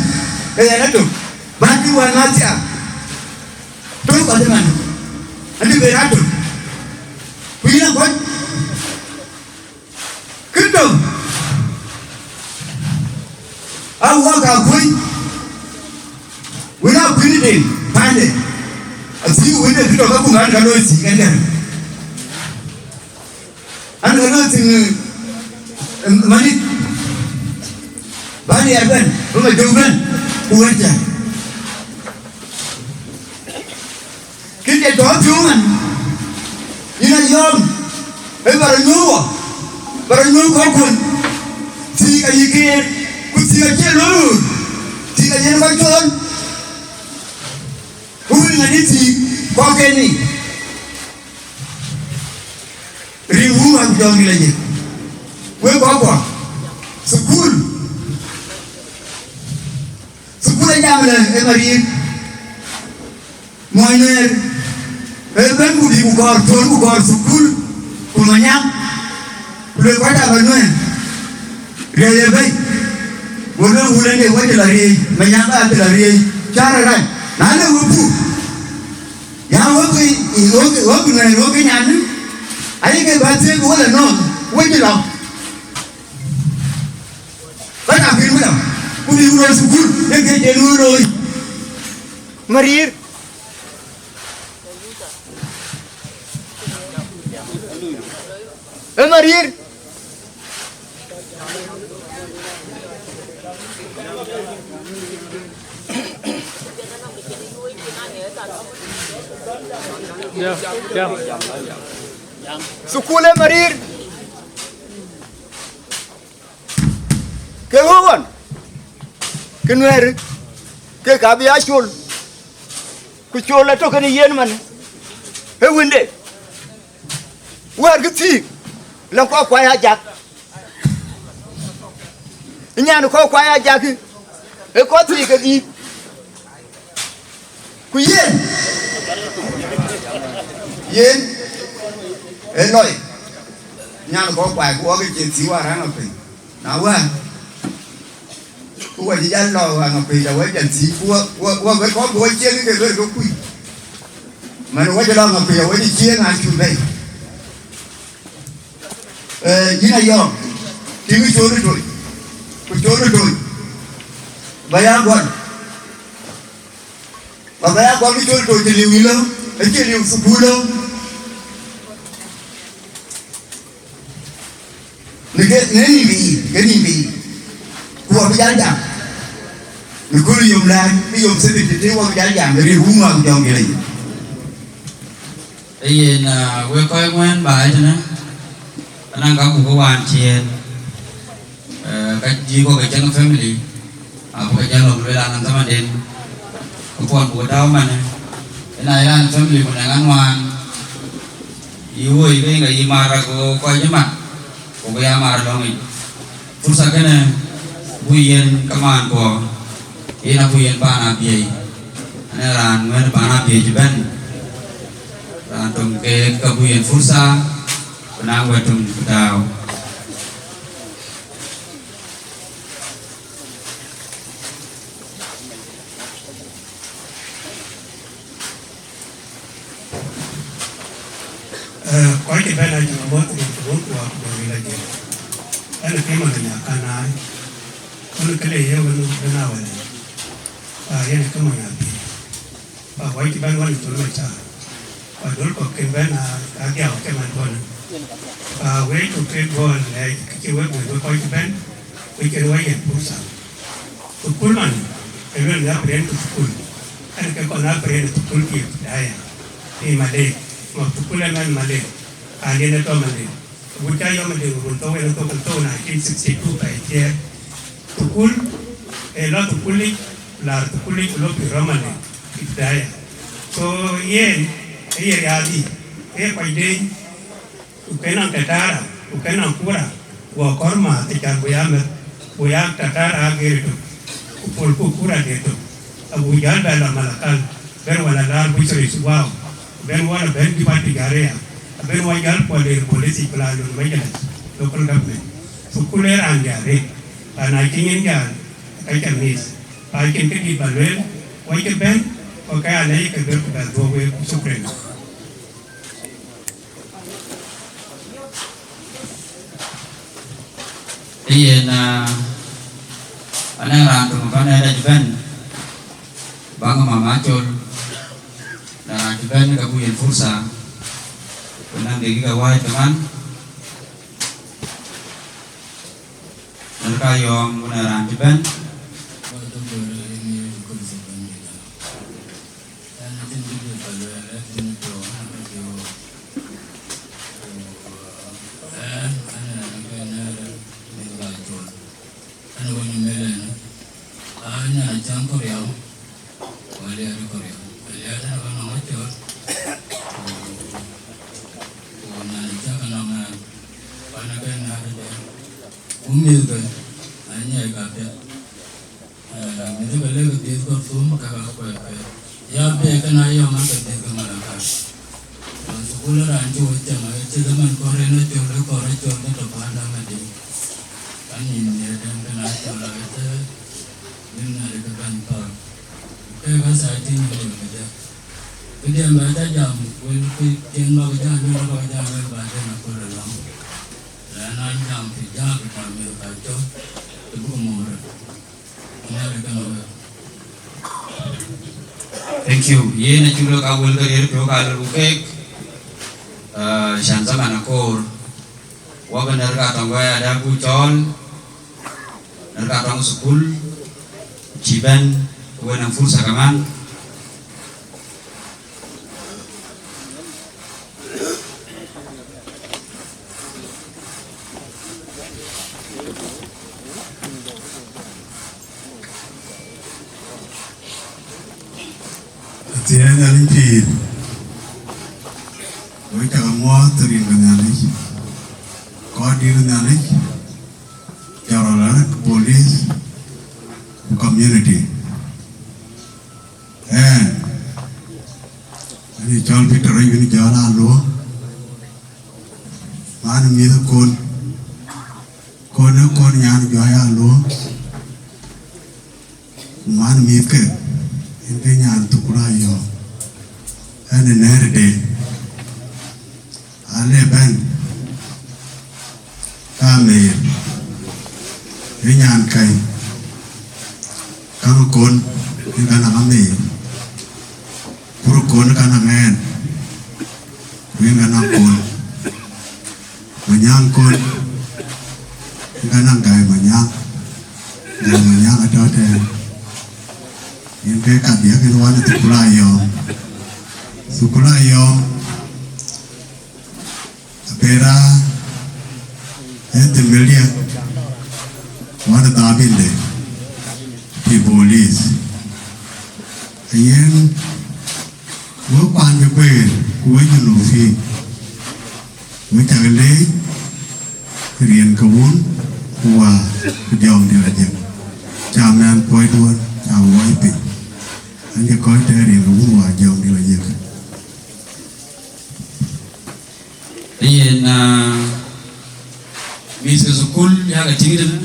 cái này nó được ban cứ quan nó chả tôi có thế mà anh đi về ra được vì là con cứ đâu ông qua cả quên vì nào quên đi phải đi anh chỉ quên đi đâu các cùng anh cả đôi gì cái này anh cả đôi gì mà đi bạn đi ở bên rồi mà đâu bên quên chả cái gì đó chú mình như là dòng ấy bà nuôi có quần thì cái gì kia cũng thì cái chết luôn thì cái gì nó phải trốn cũng là đi thì có cái này riêng hú mà cho người là gì với có quả school là nhà mình em mà đi mọi người bên của đi của con trốn của con school của mà nhang rồi quay ra bên ngoài rồi vậy buồn nó buồn lên để quay trở lại đi mà nhang ra trở lại đi cha ra đây nói là vô phụ nhà vô cái này vô cái nhà nữa ấy cái bạn chơi của là nó quay trở lại cái nào kia mới nào cũng đi rồi school để cái chơi luôn rồi Maria Maria Sukule Maria ke wogon ke nuer ke kabi achul ku chola to kan yen man he winde war gti lan ko kwa ya jak nyanu ko kwa ya jak e ko ti ke di ku yen e loi nyanu ko kwa ko ke chen si wa ran pe na wa ku wa ji jan lo wa ngọc pi da wa chen si ku wa với có của chen cái rồi ko ku mà nó cho lo ngọc pi wa ji chen an chu đây như này giờ tiếng cái chỗ rồi bây giờ còn Baba yako amitoa tote liwilo, lakini usubulo. Nini bi. Kwa bijanja. Nikulu yomla, yom sebi tete wa bijanja, ngeri huma kujongele. Na we coi ngoan bài cho nó đang có một cái hoàn thiện cái gì có cái chân family có cái chân lồng về làm sao mà đến có còn của đâu mà này cái này là family của nàng ăn ngoan yêu ơi cái người mà ra có coi chứ mặt của cái mà ra đó mình phút sau cái này vui yên các bạn của cái là vui yên ba na bì này là người ba na bì chứ bên trong cái kabuyan fursa penang watung tao quay cái bên này chúng tôi thì chúng tôi của người là gì anh là cái mà nhà can ai anh cái này yêu bên nào vậy anh là cái mà nhà gì quay cái bên quan chúng tôi là và đối với cái bên là cả kẹo cái màn thôn và với chủ trương thôn này cái với người coi cái bên với cái với hiện phụ sản tụi cún mình cái bên là bên tụi cún anh cái con là bên tụi cún kia đấy thì mà đi mà tụi cún là mà đi anh đi nó to mà đi buổi chiều mà đi buổi tối nó to này trên 62 bảy chia tụi cún là tụi cún là tụi cún lúc bị rong mà đi đấy so yên cái gì cái quay đi cái nào tatara cái nào cura và có mà thì chẳng bây giờ tatara cái đó cura cái đó abu jalan dalam malakan ben wala dar bucari suwao ben wala ben di pati garea ben wajal polisi pelajun majalah local government sukuler anjare ana kingin jan kai kamis pakin ke di balwel wajib ben okay anai ke ber dua sukren na ana ran tu kan ada juban bang mama chol na juban ka buyen fursa penang digi ka wai teman mereka yang beneran juban Thank you. Ye na chulo ka wul ka yer pyo ka lu kek shan sama na kor wa benar ka tong wa ada bu chon nar ka tong school jiban wa nang fursa kaman Tiada limpir, mereka semua teringat kau diingat, jalan polis, community, ini jalan Peter ini jalan lo, mana mido kon yang jaya lo, mana mido ini yang tukura yo, ane nerde, ale ben, kami, ini yang kai, kamu kon, ini kan kami, Kurukon kanangen. Winga nakon. Manyang kon. Kanang gay manyang. Gay manyang atote. Yung kay kabya kinuha na tukulayo. Sukulayo. Pera. Ente melia. Wana tabinde. Pi police. Ayen. Wo pan ke pe. Kuwe nyunufi. Wo cagale. Rian kawun. Kuwa. Kejong di lajeng. Jaman koi duan. Jawai pi. Anje koi te rian kawun wa jong di lajeng. Iyan Mr. Sukul yaga tingin.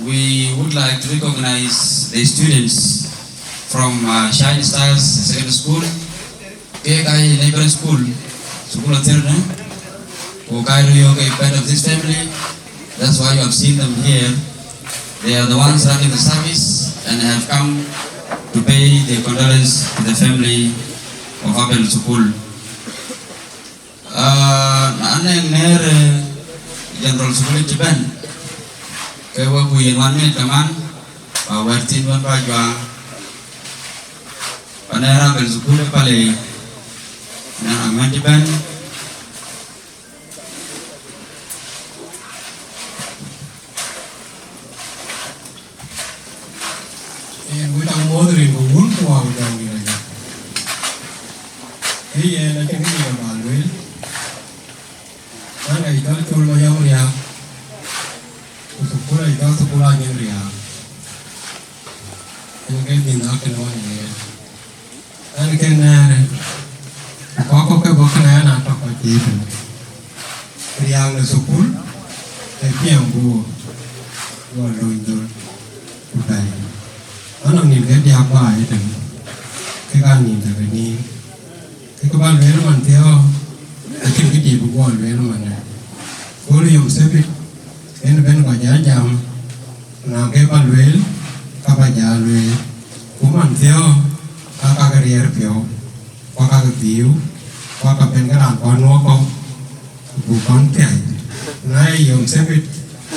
We would like to recognize the students from Shine Stars Secondary School, KKI Neighboring School, Sukul Atirna, who are part of this family. That's why you have seen them here. They are the ones running the service and have come to pay their condolence to the family of Abel Sukul. Aneng ner General Sukul Japan. Kewa buyen wanit kaman, bawartin wan bajwa. Panera Abel Sukul pale. Na aman Japan. Ang modern ko wun ko ang daw nila. Hey, na kini ni Manuel. Ana idal chul ma yaw riya. Usukula idal sukula ngin riya. Ang kay dinda kenwa ni. Ang kay na ko ke bok na na ta ko ti. Riya na sukul. Ay piang bu. Wa lo idol. Utai. Anh nhìn cái đẹp bài thì cái gan nhìn từ cái nhìn cái các bạn lấy nó mình theo cái gì cũng gọi lấy nó mình này cố đi dùng xe buýt cái nó bên ngoài giá chậm là cái bạn lấy các bạn già lấy cũng mình theo các cái rìa phiếu qua các cái phiếu qua các bên cái đàn con nó không vụ con chạy nay dùng xe buýt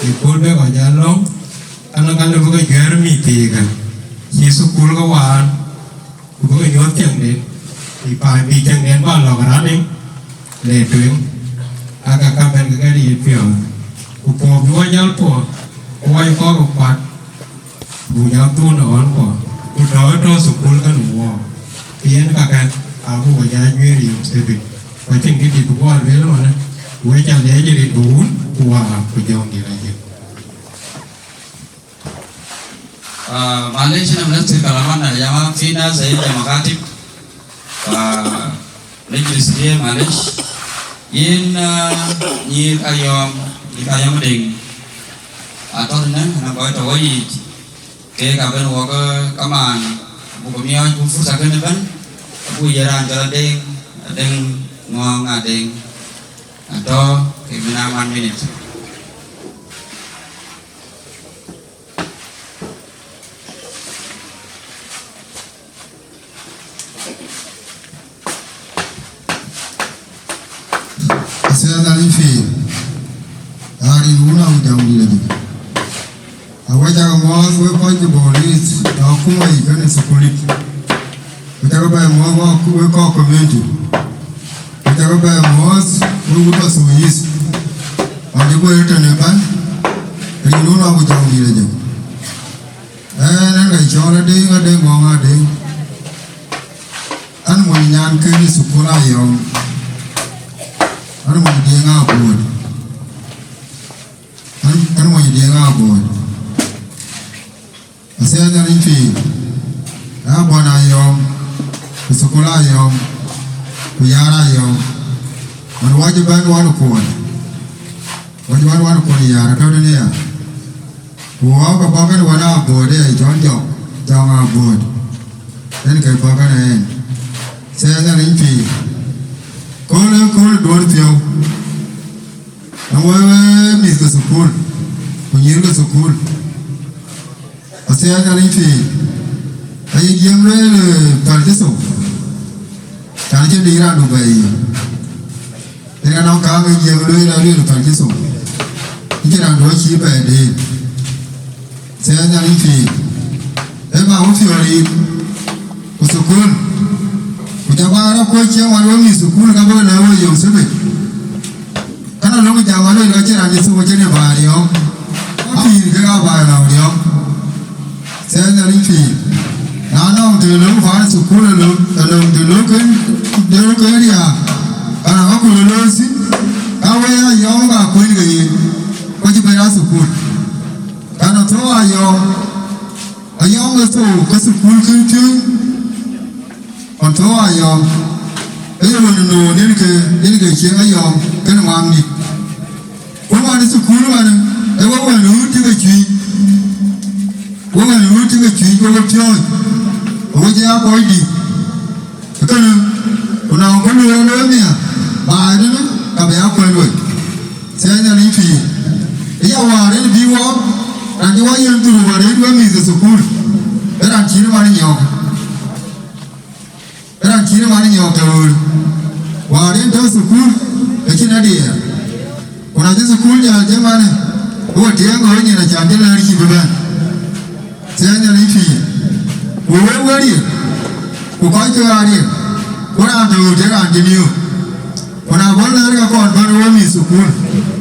thì cố bên ngoài giá lắm anh nó cái ghế mì tì cả khi sukul kawan, bukan nyot yang ni, di pai bijang ni apa lo kerana le tuing, agak kapan ke di film, upo dua jal po, uai ko kuat, bunyal tu non po, udah tu sukul kan uo, pian kakak aku bayar jual sebab, macam kita tu buat bela mana, uai jangan dia jadi dun, uah kujang dia lagi. Malaysia na mnasi kalaman na yama fina zaidi ya makatib Negeri dia Malaysia in ni kayam ding atau na kau tahu ini ke kapan waka kaman bukan ni aku fursa kan kan aku jalan ding ngong ading atau ke menaman minit. Saya dari fi, hari luna udah di lagi. Awak jangan mahu kau pergi bolis, aku mai kan sekulit. Kita kau mahu kau community. Kita kau mahu kau buat suis. Anda kau itu nekan, hari luna udah di lagi. Nanti cara ada ngong ada. An mau nyanyi ni sekolah yang Ano mo di nga abod? Ano mo di nga abod? Kasi ano rin fi? Abon na yung kusukula yung kuyara yung wajiban wano kuwan. Wajiban wano kuwan yara tawdo niya. Kuwa ka bagan wana abod eh jong abod. Yan kay bagan na yan. Saya ano rin fi? Kol dor tiaw. Nawa mis ke sukul. Punyir ke sukul. Asyik kali fi. Ay diamre partiso. Tanje dira no bay. Dira no ka ga diamre na le partiso. Dira do chi bay de. Se na ni fi. E ma o fi ori. Usukun. Kujabara ko che wa ro mi sukun ka ba na wo yo sebe. Kana lo ga wa lo ga che ra ni su wo che ne ba ri yo. Fi ga ba na ri yo. Se na ni fi. Nana de lo fa sukun lo de lo ke ya. Kana ba ko lo si. Ka wa ya yo ga ko ni ga ye. Ko ji ba ya sukun. Kana to wa yo. Ayong itu kesukul kencing, untuk ayong, ayong menunu ni ke ciang ayong kena mandi. Orang ada sukul mana, orang lu tiga cuci, orang cuci, orang jaya kau ini, kerana orang kau lu ni, bahaya ni, kami aku lu, saya ni fi, ia waris biwa. Nanti wajib tu waris dua minggu sukul. Beran ciri mana nyok tu. Waris tu sukul, macam ada. Orang tu sukulnya macam mana? Oh dia orang ni nak cari lagi beban. Saya ni fi. Orang waris, bukan tu waris. Orang tu dia kan jenis. Orang boleh orang kau baru minggu sukul.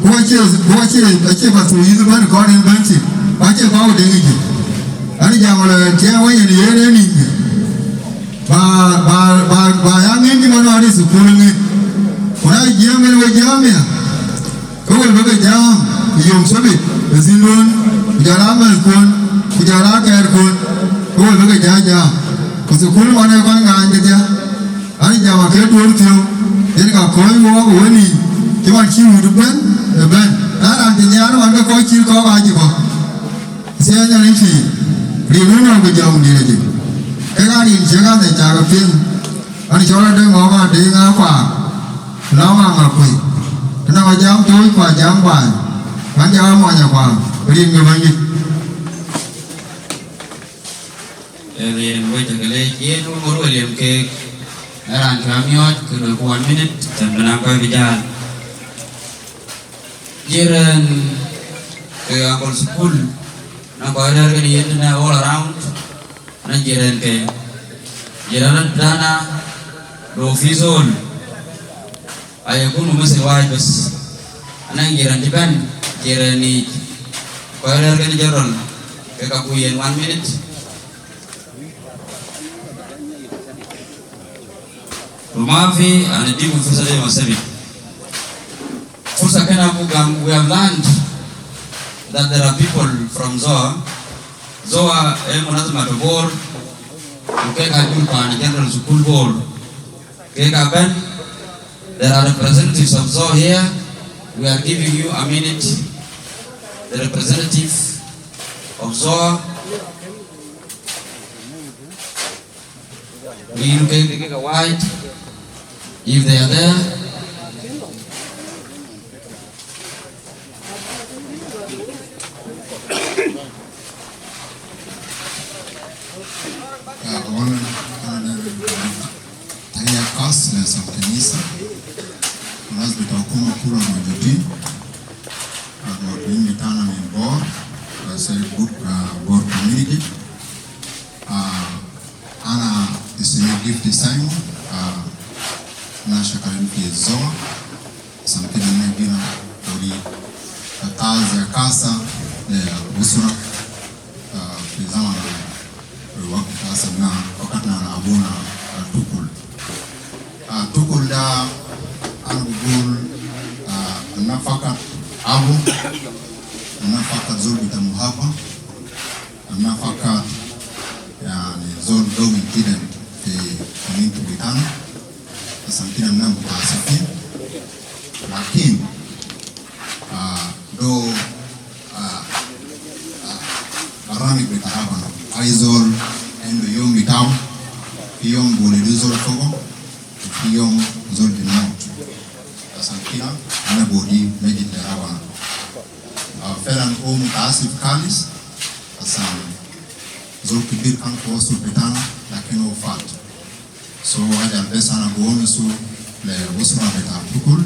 Bukan pasal itu baru kau ni benci. Baca kau dengi. Ani jangan dia awak yang ni. Yang ni mana ada sekolah ni. Orang jam mana jam ya. Kau berbagai jam. Jom sebut. Berzilun, berjalan melkun, berjalan kerkun. Kau berbagai jam. Sekolah mana kau ngan dia. Ani jangan kerja tu. Jadi kau bawa ni. Cuma cium depan. Nanti jangan orang kau cium kau aja kau. Saya ni fi, ribuan orang jauh ni lagi. Kerana ini jangan terjaga pin. Ani orang dengar apa dengar apa, lama ngakui. Kenapa jam tu ikut jam ban? Macam mana apa? Rin kebanyakan. Rin boleh terkale. Ia tu mulu liam ke. Aran kami ot kedua minit dan menangkap bicara. Jiran ke akal sekul. Nak bayar kan ini na all around, nak jiran ke, jiranan dana, profesor, ayah pun masih wajib, anak jiran Japan, jiran ni, bayar kan jalan, ke kapuyan 1 minute. Rumah fi, anak di fursa dia masih. Fursa kan aku gam, we have learned that there are people from Zoa monat matobor, ukeka jumpa general school board, ukeka ben. There are representatives of Zoa here. We are giving you a minute. The representative of Zoa, we ukeka white, if they are there. Tanya kasla sa kanisa lazima tutakoma kura majuti kwa kuimitana ni board sa board community ana isini gift Simon na shakarini pia Zoa samkini mwingine kuri kazi ya kasa usura kizama wakati na wakati na abona tukul da angul nafaka abu nafaka zuri tamuhapa nafaka yani zon domi kiden ke community bitano samkina mnambo tasafin lakini do barami betaraba aizol endo yom bitam yom bole dizol fogo yom zol dinam samkina ana bodi megit darawana felan tasif kalis asam zo kibir kan ko su betana lakini ufat so aja besana gonu su le usma beta tukul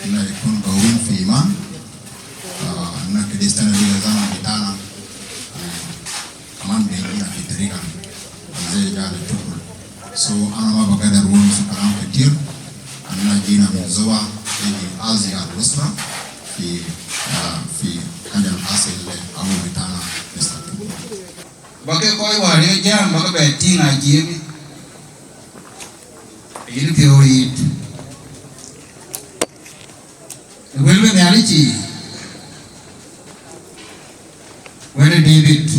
ina ikun gawin fi iman na kidistana bila zana betana aman be ina fitrika zai jale tukul so ana ma bagada ruwan su karam ketir ana jina mzoa ni azia rusra fi aja asel le amu betana nesta tukul bake koi wari jam bake beti ngaji ini teori welwe nyalichi wele David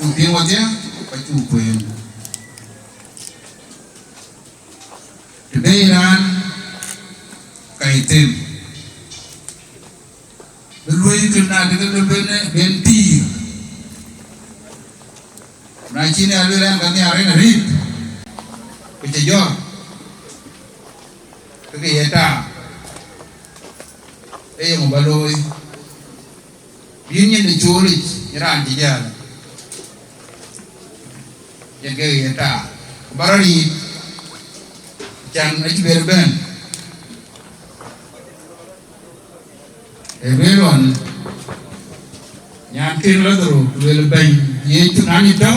upi wadia pacu kuen tebeiran kaitem belui kena dengan benti na chini aliran kami arena rit kejor kegeta yang baloi binnya diculik nyeran dijal yang kegeta barari jang aji berben ebelon nyamkin lodro welben yetu nani to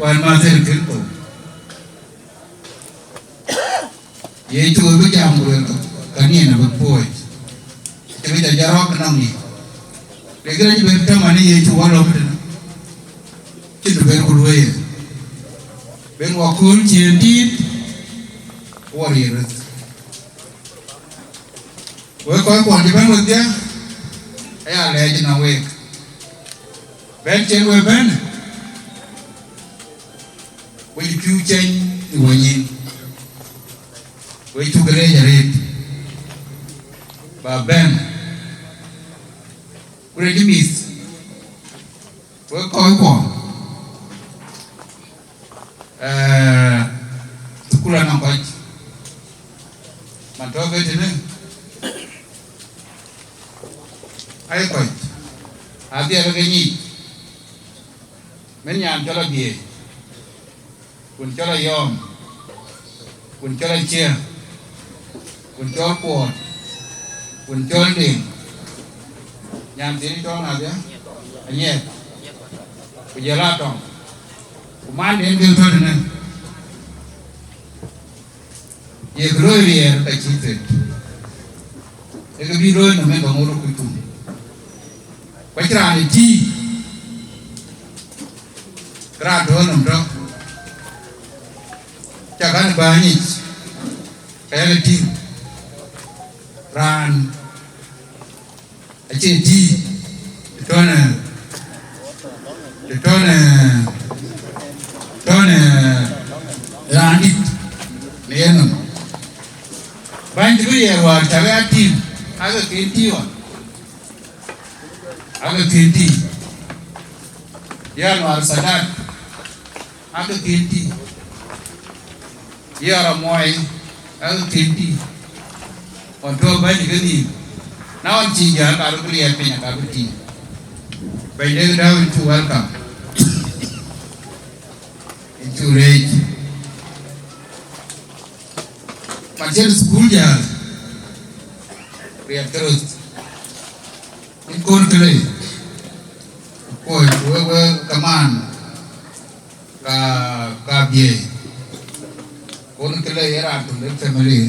wal mazer kinto yetu go jam go kanina go boy tapi dah jarok nang ni legra ni berta mani yetu walo bedana kitu ber kulwe ben wakul jendit warrior we ko di ban dia aya le na we ben chen we ben we piu chen ni wanyin we tu gereja red ba ben we dimis we ko tukula na kwa matoke tene ai ko abia ga ni men nyam jala bie kun jala yom kun jala chia kun jala po kun jala ding nyam tini to na bia anye ku jala to ku man den bil to ne ye gloria ta chite e ga bi ro na me ga mo ro ku tu Bacaan ti grado nam do jagan banyi kaya ti ran aje ti tona rani neno banyi ku ye wa jaga ti aga ti wa aga kenti ya Anwar Sadat aga kenti ya Ramoy aga kenti kontrol banyak ni nawan ciga kalau kuliah punya kabuti banyak dah itu welcome itu rage macam school jalan lihat terus ikon kele koi wewe kaman ka bie kon kele era tu le family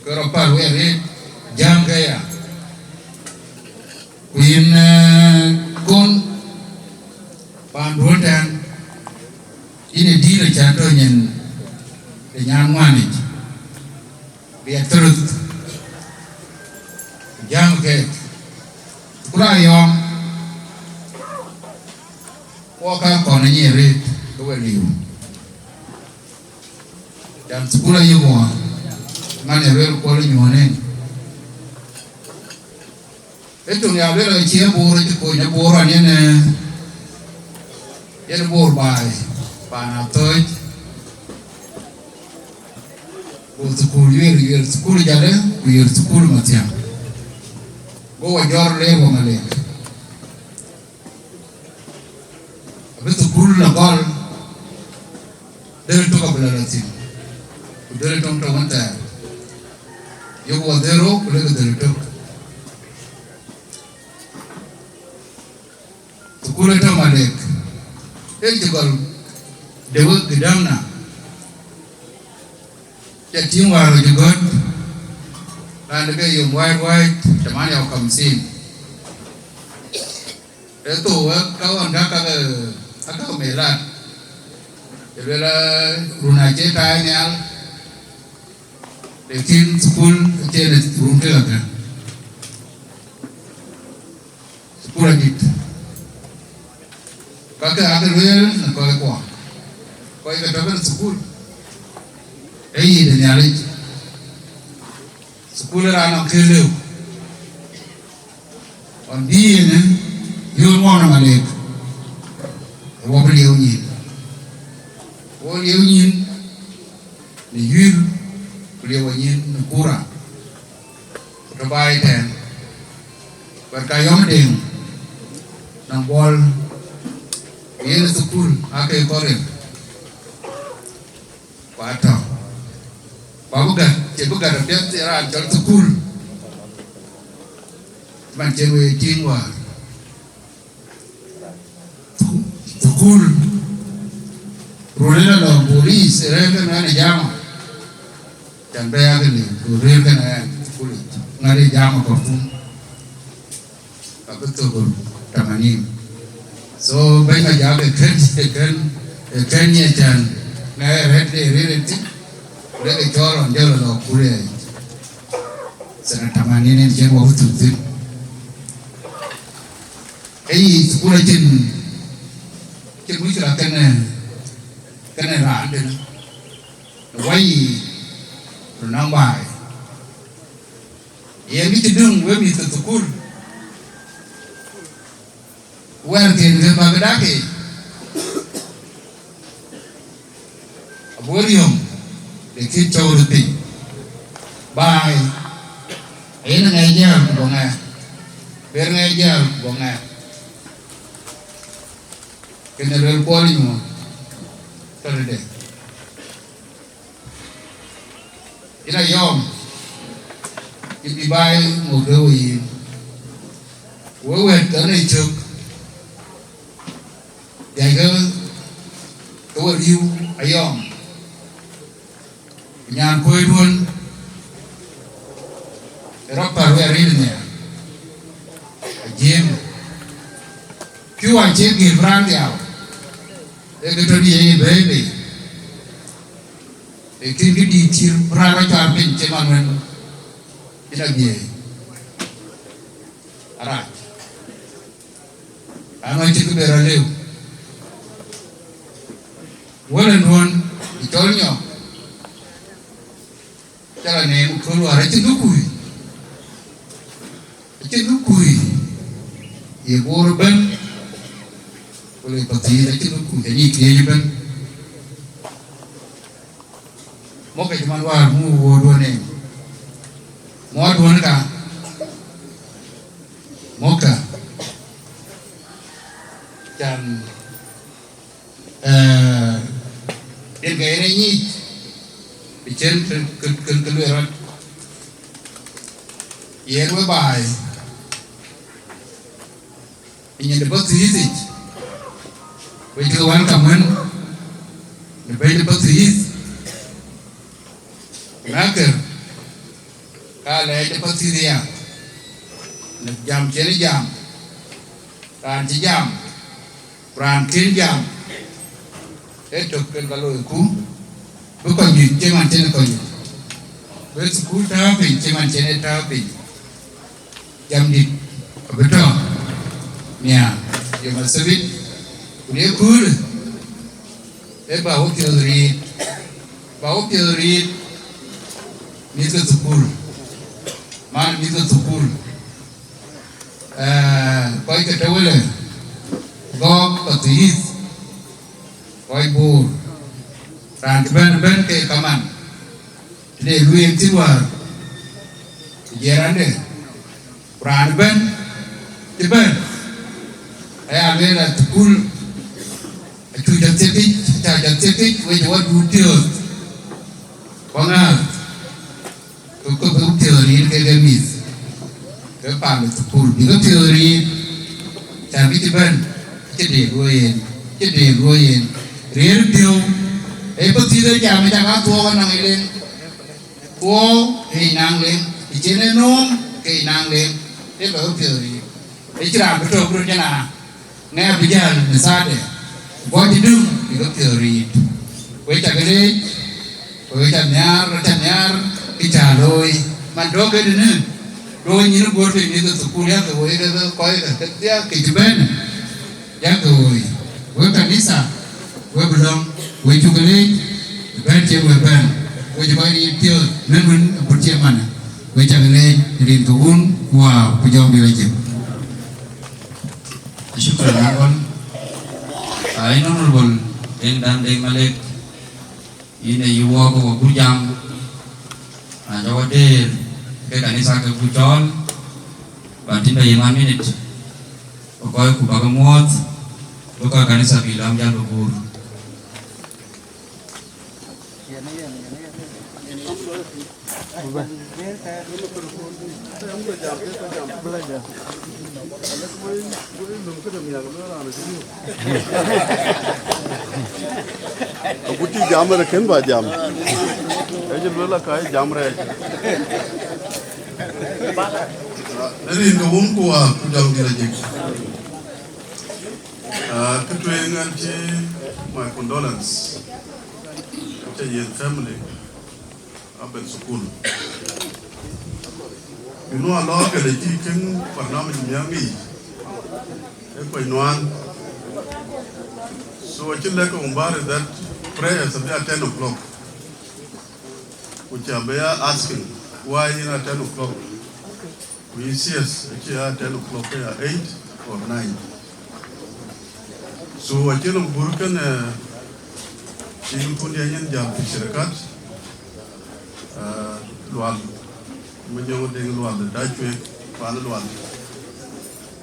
kero par wewe jam gaya kuin kon pandrodan ini dile chanto nyen nyan ngani dia terus jam ke kurayom waka kona nyere ko liu dan sekula yuwa mane wer ko le nyone eto ni abela che boro ko nya boro ni ne yer bor bai pana toy ko sekul yer sekul jale ko yer sekul matya go jor le go male sukul la gol del to ka bela latin del to wanta yo ko dero ko le del to sukul to malek e gol de wo gidamna ya timwa ro god and ke yo white tamani au kamsin eto ka anda ka aka melat bela runa je ta nyal lekin school je le runte la school agit kaka ada real na ko ka tabar school ei de nyale school ra na kele on diene yo mo na malek wo bli yo ni wo yo ni ni yul bli yo ni kura to bai ten berkayom ding nang bol ini school ake kore pata babuga cebuga da biar tera jal school man cewe tingwa school rolena la police erega na jama jambe yake ni rolena na school ngari jama ko fu kabuto tamani so baina jabe kan ye jan na rete rete le choro ndelo lo kule sana tamani ne je wo tu tu ei kule chin mu chira kana ra de wai nang bai ye mi tidung we mi tu kul wer tin ke bagdake aborium de ki chawru ti bai ena ngai ja bonga ber ngai ja bonga kena rel polimo tade ina yom ibi bai mo dewi wewe tane chuk jaga to riu ayom nyan koi duon ropa we rilne jem kyu a che gi brand yao e ke to di baby e kin di tir brand ta pin che manwen ina bie ara ama che ku beraleu wolen won itolnyo tala ne ko lu ara cindukui ye borban oleh pati la cindukui jadi kiye ban mo ke man war mu wo do ne mo do ne ka mo ka jan den ga ene ni bichen ke lu era ye ro bai inye de botu yiti we do wan kamen de bai de botu yiti naker kale de botu dia ne jam chene jam ran chi jam ran kin jam eto ken kalau ku bukan di ceman cene ko be school ta be ceman cene ta be jam di betul nia yo masabit uni kul e ba ho teori ni to school man ni to school koi ke tawle go patis koi bur ran ben ke kaman de luyen tiwar gerande ran ben tiben ay alera tukul what would you con à có theory cái myth cái bản là phụ những theory chả biết bên cái để rồi real tiêu ấy bất kỳ cái gì mà chẳng có con năng lên cái năng lên cái chuyện này nôm cái năng lên cái đó theory ấy chỉ làm cái trò của nó nghe bây giờ là sao đấy what to do cái theory với chả cái đấy với chả nhar cái trả lời mà đó cái nữa rồi như nó buồn thì như cái tụi nó rồi cái coi cái gì bên giá rồi với cái nisa với bên lòng với chung cái đấy bên chơi với bên với cho bay đi tiêu nên mình bật chơi mà với chả cái đấy riêng tụi un wow bây giờ đi lại chơi syukur nakon ay honorable Endang Deng Malik ine yuwa ko bujang jawade ke kanisa ke bujol batin da yang minit pokoknya ku bagamuat buka kanisa bilang jangan bubur Buti jam raken ba jam. Aje lola kai jam re. Dari ngawun ko ku jam di lagi. Ketuengan ci my condolence to your family abel sukul. You know a lot of the chicken parnam nyami. Ko inuan. So I like to that prayers at 10 o'clock. Which are asking why at 10 o'clock. We see us at 10 o'clock, 8 or 9. So I tell them Burkan in Pundian Jam Shirakat Lual Majo Ding Lual, the Dutch way, Lual.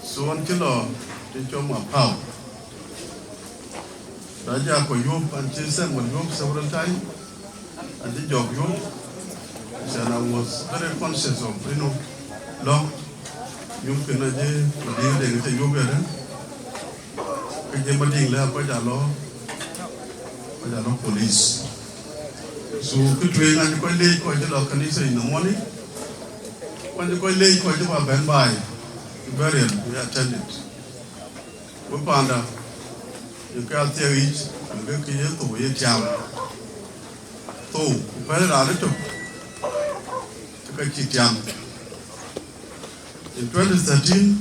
So until Choma Pow. Raja ko Yop and Chilson will Yop several times and the job Yop. And I was very conscious of long Yop can deal with Yoga. Kajamating la Pajalo police. So could we and quite late quite a lot in the morning? When you quite late quite a band by the burial we attended. We found out you can't tell each and get here to wait down. So, very little to get it down. In 2013,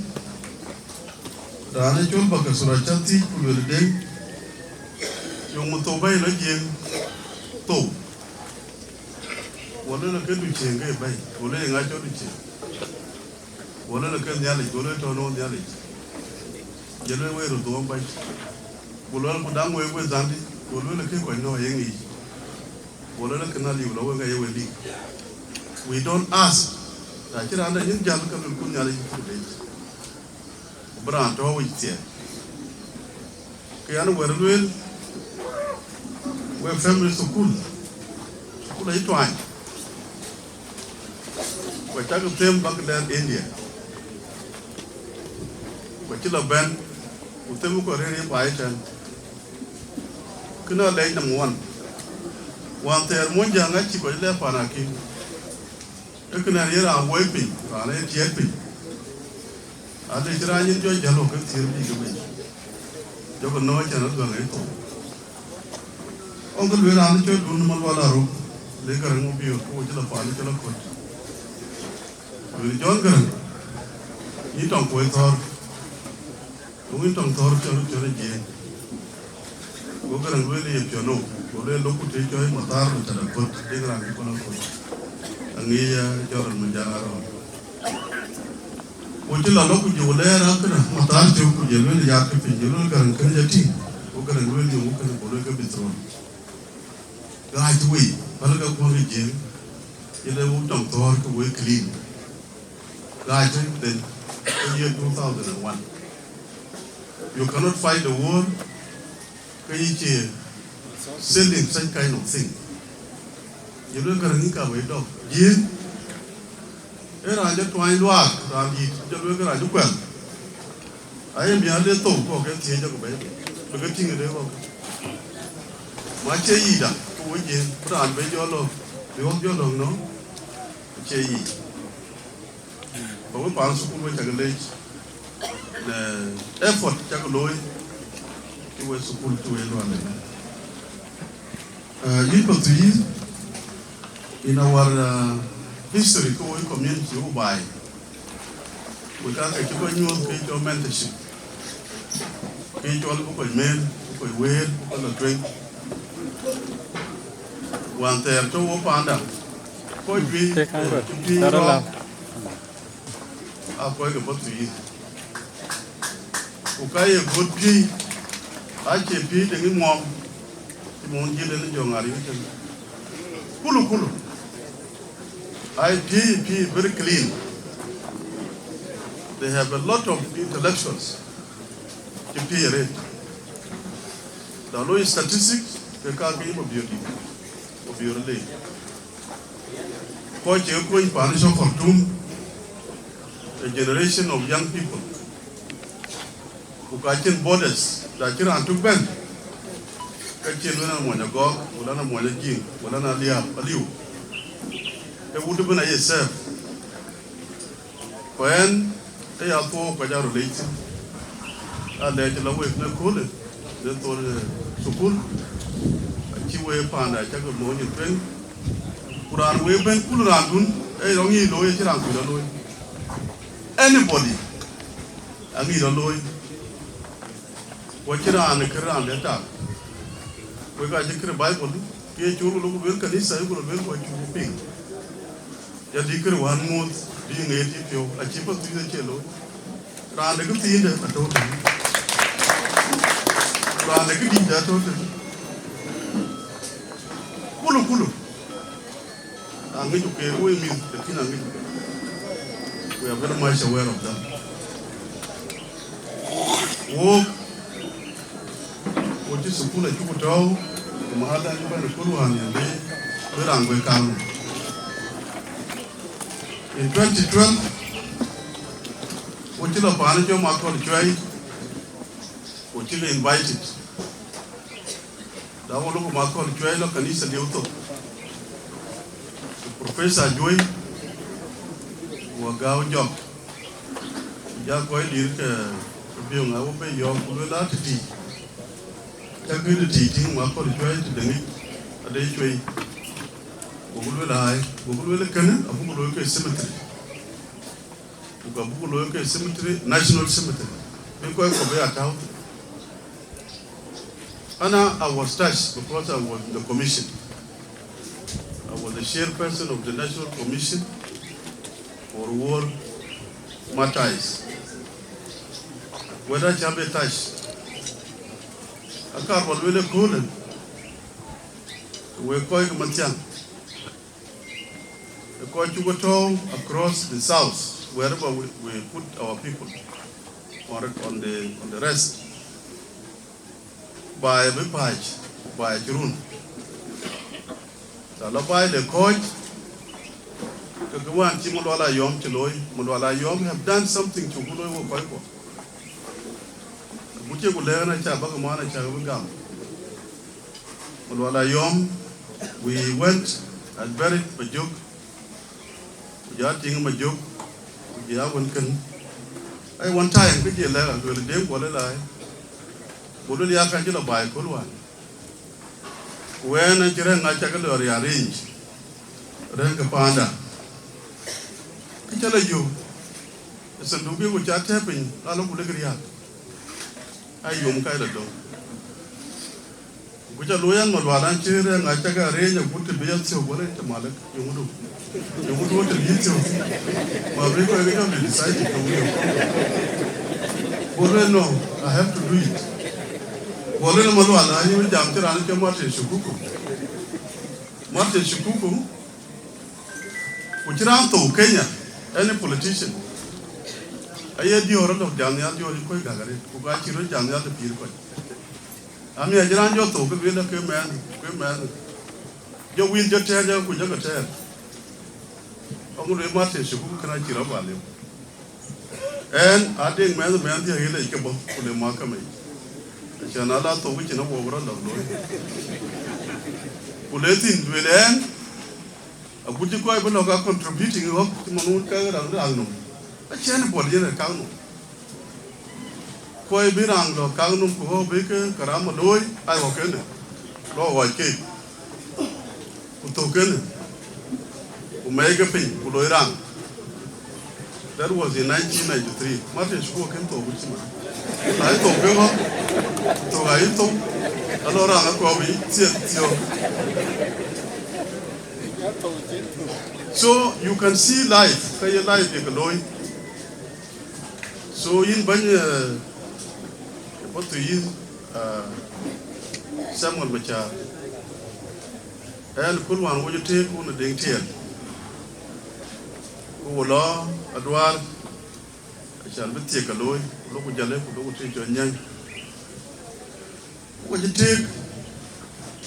the Anachol Bakasurachati will day. Yung motobay na jeng to. Wala na kedu jeng kay bay. Wala nga chodu jeng. Wala na ken nyali. Wala to no nyali. Jelo we ro do bay. Wala ko dang we zandi. Wala na ke ko no yengi. Wala na kanali wala we nga yewe li. We don't ask. Ta kira anda yin jam ka kun nyali ku day. Brand to we tie. Kaya no we ro we family school ay twine we take them back there India we chila ben utemu ko re ba iten kuna lay number 1 wan ter mo janga ci ko le panaki e kuna yera wepi ra le tiepi ade jira nyin jo jalo ko tirbi ko be jo ko no chana do le to Uncle Veran cho dun malwala ro le kar mo bi ko jela pani jela ko jon kar ni tong ko thor ni tong thor cho je ko kar ngwe le yo no ko le lo ku te cho matar ro tara ko de gran ko no ko angi ya joran mo jara ro ko jela lo ku jo le ra kar matar jo ku je le ya ke pe jelo kar kan jati ko kar ngwe le mo kan ko le ka bitron right way, Palaga Poli Jim, you know, don't talk away clean. Right then, in year 2001. You cannot fight the war, selling such kind of thing. You look at Nika way dog. Yin, I just want to walk, and you look at the well. I am the other talk, get the age of a baby. Look at thing they walk. Much a year, who again, put on by your love. You want your love, no? Che but we pass through with the effort, Chakaloy, it was supposed to end. In our history, we community who buy. We can take a new mentorship. All who men, who wear, who drink. One there to open up. Could be I'm going to put to you. Okay, a good pea. I can't pee any more. You won't get any young American. Kulu. I pee very clean. They have a lot of intellectuals to pee it. The low statistics, they can't give a beauty of your day. Quite a point, Panish of Khartoum. A generation of young people who catching borders that you took Ben. Catching when I go, Ulana Moyaji, Ulana Lia, Aliu. It would have been a yourself. When they are poor, but are related, and they tell away the cool, they told Sukul, a Chiway Panda, I check a morning train. Kuran Weben, Kulandun, a longy lawyer, anybody, I need a lawyer. What you are on the Quran, that up. We got the Bible, get you look well, Kanisa, you will what you will pay. You declare 1 month, being 80 pure, a cheaper to the cello. Ran the good thing that I told you. Ran the good thing that I told you. Kulu. I'm going to pay away me the king. We are very much aware of that. What is the pool at Yukutao, the Mahada, and the Kuluan, and they were come. In 2012, what is a Panajo Marco Joy, what is invited. That one of Marco Joy, look, and he's a little. Professor Joy. Wagao job. Ya koi dir ke biung au pe yo ku la ti. Ta ku ti ting ma ko choi ti deng ade choi. Ku le kan abu ku ke cemetery. Ku abu ku ke cemetery national cemetery. Be ko be atao. I was touched because I was in the commission. I was the chairperson of the National Commission for War Matters. Whether Chambe touched, I can't really call it. We're going to Matian. The Kochugoto across the south, wherever we put our people on the rest. By Bipaj, by Jurun. By the coach, the one Timodala Yom Chiloi, Modala Yom have done something to Gulo Koiko. Muche Gulena Chabakamana Chavagam. Modala Yom, we went and buried Majuk, Yating Majuk, Yawankan. I one time, Piki Lela, to the day, what a lie. Budulia Kajula by Kulwan. When a Jiran Nachakadori arranged, Rankapanda. I tell you, it's a Nubi which are tapping, I don't believe it. I yum Kaida. Which are loyal Malwadan children, I take a range of put the beard so well at the Malak, you would do. You would want to eat you. My people have decided to win. No, I have to do it. Boleh maluan, ini jam terang ke Martin Shukuku. Martin Shukuku, uciran tu Kenya, any politician. Ayah dia orang tu jamnya dia orang koi gagari, bukan ciri jamnya tu pir koi. ami ajiran jo to ke le ke man jo win jo te jo ku jo ke te ông lấy mát thì cũng khá chỉ là bảo liệu en ading men thì hele ke bo ku le ma ka mai cha na la to ku chỉ nó bo bro lo ku le tin we len a ku ji ko ai bo ka contributing ho ti mo nun ka ra no a chen bo je ka no ko ai bi rang lo ka no ku ho be ke kara ma loi ai ho ke ne lo wa ke ku to ke ne Omega Pin, Uloirang. That was in 1993. Martin Schuh came to Wichima. I told him, to Aito, Alora, so you can see life, say life, you can know. So in Banya, what to use Samuel Machar. And cool one, would you take on the day tail? Ulo Adwar shall be take a loy, look at Jalep, look at your young. What you take?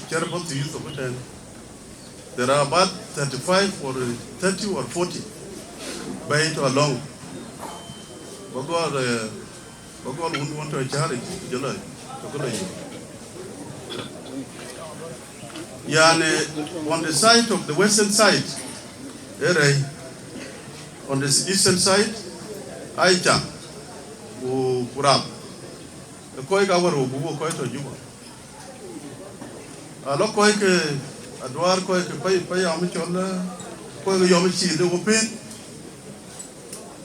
Terrible to use of it. There are about 35 or 30 or 40 by it along. Bogor wouldn't want to charge July. Yane on the side of the western side, on the eastern side, Aicha, Kurab. The Koika were Ubu quite a Juba. A Lokoike, Adwar Koike, Pay Amichola, Koika Yomichi, the Wupin.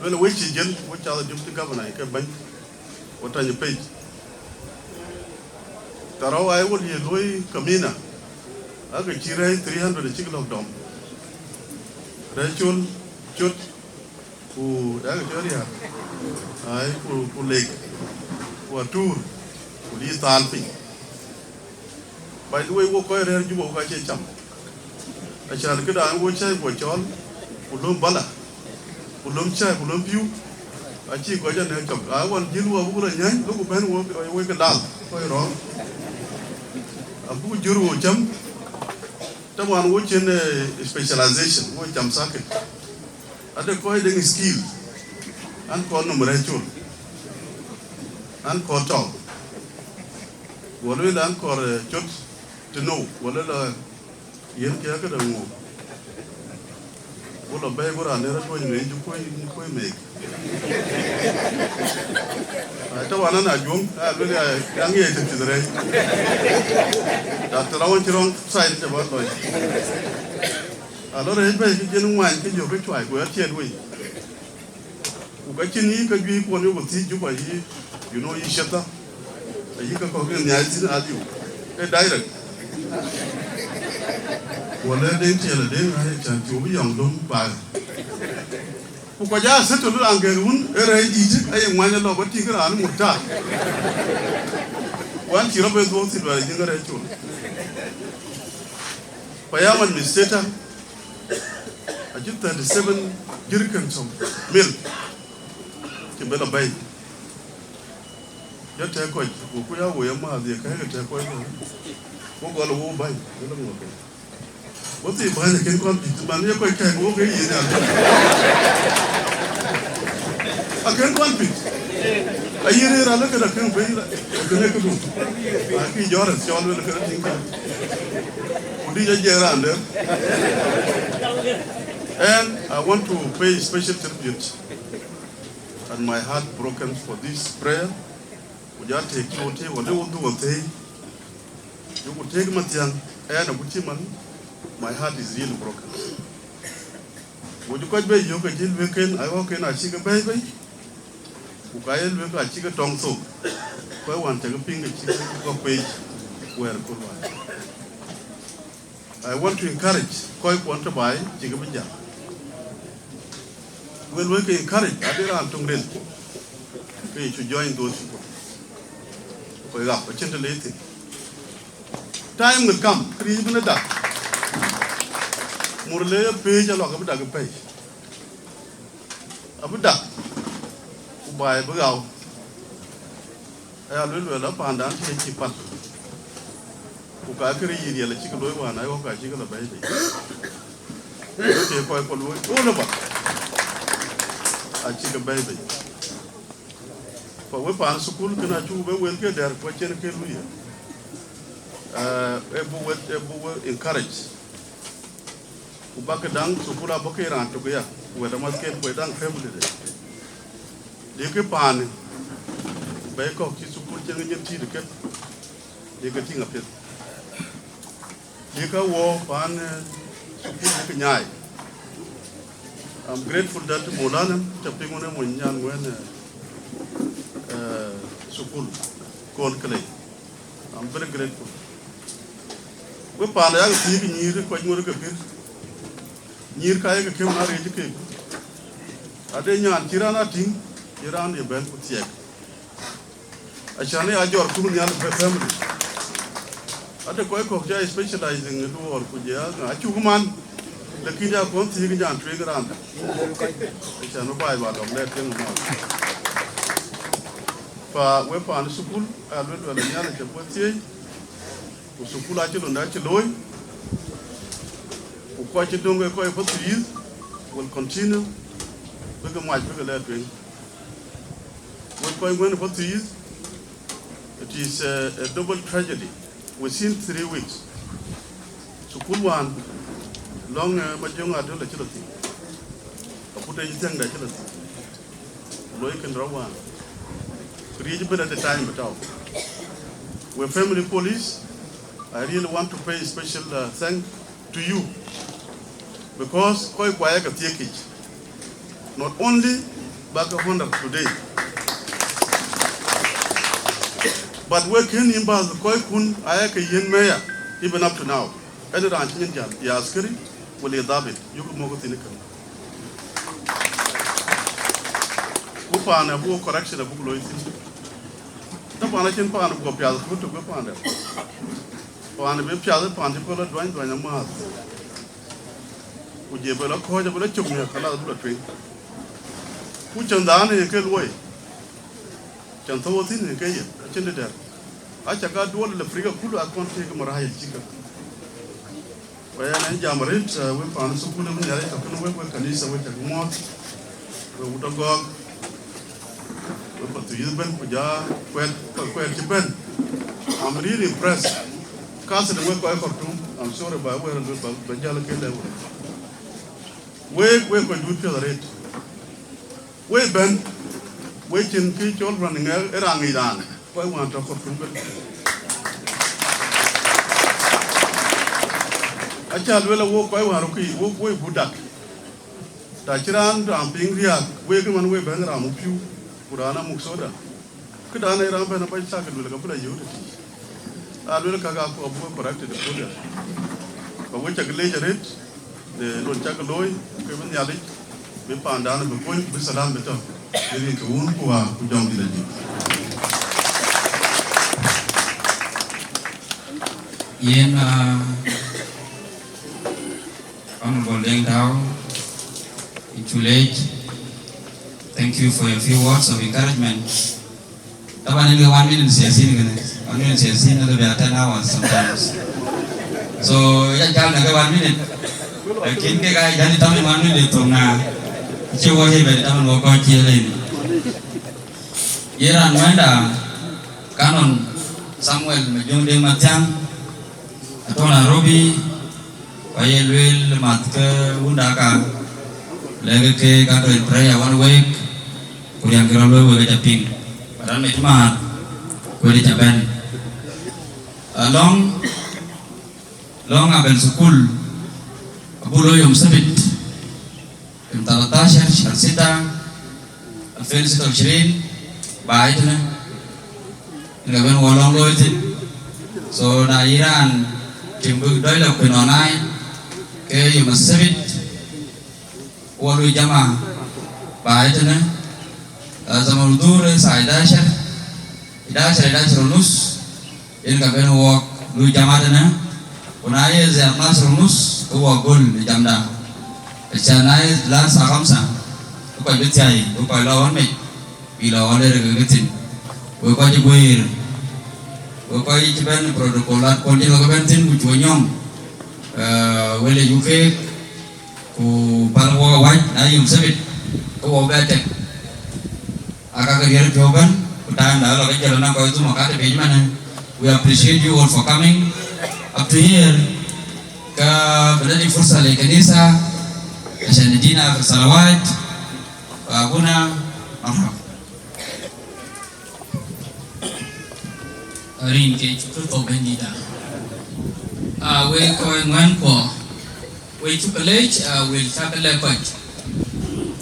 Well, which is Jen, which are the deputy governor, I can buy what on your page. Taro, I would hear Louis Camina. I could cheer 300 chicken of dom. Rachel, Chut. Ku area ai ku lake ku tour ku li talpi by the way wo ko re ju bo ka che cham a cha ke da wo chai bo chol ku lum bala ku lum chai ku lum piu a chi ko ja ne cham a won jil wo bu ra nyan lu ku ben wo ke dal ko ro a bu jur wo cham ta wan wo chen specialization wo cham saket ada koi dengan skill, an kau nomor recul, an kau tahu, walau an kau cut to know, walau la yang kaya ke dengu, walau bayi orang ni rasa ni koi make. Itu mana nak jom, beli yang ini itu cedera. Dah terawan cerong saya cepat loy. Đó là về cái chân ngoài cái nhiều cái choài của tiền rồi, của cái chân ý cái duy quan yêu một tí chú bảy, you know ý chết đó, ý cái có cái nhà xin ăn nhiều, cái đấy rồi, của lên đến tiền là đến hay chẳng chú bị dòng đúng bài, của cái giá sẽ tụi nó ăn cái luôn, cái này gì chứ, cái ngoài nhà nó vẫn chỉ cái là một trái, quan chỉ là bên đó thì là những cái đấy chú, bây giờ mình mistake. I just 37 jerrycans of milk. Chỉ biết là bay. Nhất thế coi, của cô giáo của em mà gì cái thế coi rồi. Cô gọi là cô bay, nó là một cái. Bố thì bay là cái con vịt mà nó coi cái bố cái gì nè. À cái con vịt. À yên ra nó cái là cái bay là cái này cái đúng. À cái gió là gió luôn là cái tiếng cả. Đi ra giờ ra nữa. And I want to pay special tribute and my heart broken for this prayer. Would you take your tea or do one thing? You would take my tongue and a butcherman. My heart is really broken. Would you quite be you can deal weekend? I walk in a chicken baby. Ukail will a chicken tongue soap. I want to take a ping a chicken page where good one. I want to encourage Koi want to buy chicken. Well, we can encourage Adira Tungren to join those people. For up a gentle lady. Time will come, create a duck. Murlea page along a duck page. A duck who buy a bugao. I will up and down take it. ku ka kiri yiri la chika loy wana yo ka chika la bai bai ke ko loy o ba a chika bai bai fa we pa sukul kana chu be wel ke dar ko chen ke luya ebu encourage ubaka dang sukula boke ran to ya weda maske ko dang family de ke pan be ko ki sukul chen ngen ti de ke de ke tinga pet de ka wo pan sukul de ke nyai. I'm grateful that Molana chapingone mo nyan wen sukul kon kale. I'm very grateful. We pan ya ti ni ko ngor ke pir nyir ka ye ke na re ke ade nyan tirana ting iran ye ben utiek achane a jor ku nyan family ade ko ja specializing in do or ku ja a chu man lekin ya kon ti nyan tre gran achane bai ba do le ting ma fa we pan sukul a lo nyan ke potie ku sukul a chilo na chiloy ko ci dongo ko for 3 years will continue with the march with the doing what going for 3 years. It is a double tragedy within 3 weeks. So cool one long majonga do la chiloti aputa yitang da chiloti loy can draw one create better at the time but out we family police. I really want to pay special thanks to you because koi kwaya ka tiekich not only back of 100 today but we can imba koi kun aya ka yen meya even up to now and ran chin jan ya askari wali david yuko mo ko tinika ku pa na bu correction da bu lo yin ta pa na chin pa na bu pya ko to ko pa na pa na be pya da pa ko la dwan dwan ma uje bela ko ja bela chuk ne kala du la twi ku chan da ne ke loi chan to tin ne ke ye chin de a cha ga du la friga kulu a kon te ko mara hayil chika wa ya nan jamarit we pa na su ku ne mun yare ta kun we kanisa we ta mo we u to go we pa tu yben ku ja kwet ti ben. I'm really impressed ka se ne we ko tu I'm sorry ba we ran ba jala ke le we ko du pe ret we ben we chin ki chol ran ngal era ngi dan ko wan to ko tun a cha le wo ko wa ru ki wo budak ta chiran ram ping ria we ko man we ben ram piu kurana muk soda ku da na ram ben pa sa ka le ka pura yu ti a le ka ga ko bu correct de ko ko we cha le ret de lo cha ka loy ke ben ya le be pa ndan be ko be salam be to de ko un ko wa ku jong di le yen Honorable Deng Dao Inchulej, thank you for your few words of encouragement. Taban ini 1 minute siasin kan, 1 minute siasin itu biar 10 hours sometimes. So ya jangan agak 1 minute. Lakin ke kaya jadi taman 1 minute tu na, cuba je beri taman wakau cilen. Yeran mana kanon Samuel mejung dia macam atau Nairobi. Payelwel mat ke undaka lagi ke kantor prayer 1 week kuriang kira lo we japing padahal mat we di Japan long abel sukul abulo yom sabit yom 13 شهر 6 2026 baik tu na ngaben wolong lo itu so na Iran timbuk doi lo penonai ke yom sabit walu jama baik tu na zaman dur saida runus in ngaben wok lu jama tu na unai zaman runus wok gol jamda Echanai lan sakamsa upai betai upai lawan me bila ole regetin upai jebuir ko ci ben protocole ko ci ko ben tin ku ñom wala yu ke ku palwo waj na yum sabit ko ba tek aka ka yer joban ku ta na lo ka jelo na ko itu maka te mana. We appreciate you all for coming up to here. Ka badani fursa le kanisa عشان ندينا في الصلوات وأبونا مرحبا. Rin ke tuto bendida. We ko ngwan ko. We chocolate will chocolate coach.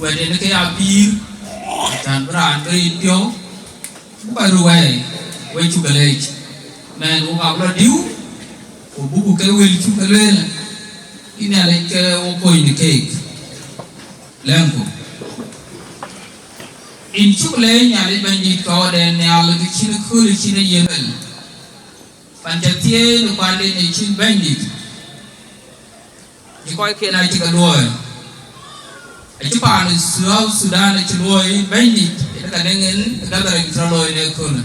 We den ke abir tan bran rin pio. Ba ruwe we chocolate. Men u abla diu. U buku ke will chocolate. Ini ala ke o ko in cake. Lenko. In chocolate nyali bendit ko den nyal ke chin kuli chin yemel. Panjatie no pale ne chin bendit. Di ko ke na ti ka loy. Ai ti pa ne Sudan ti loy bendit. Ka nengen ka da ra loy ne ko na.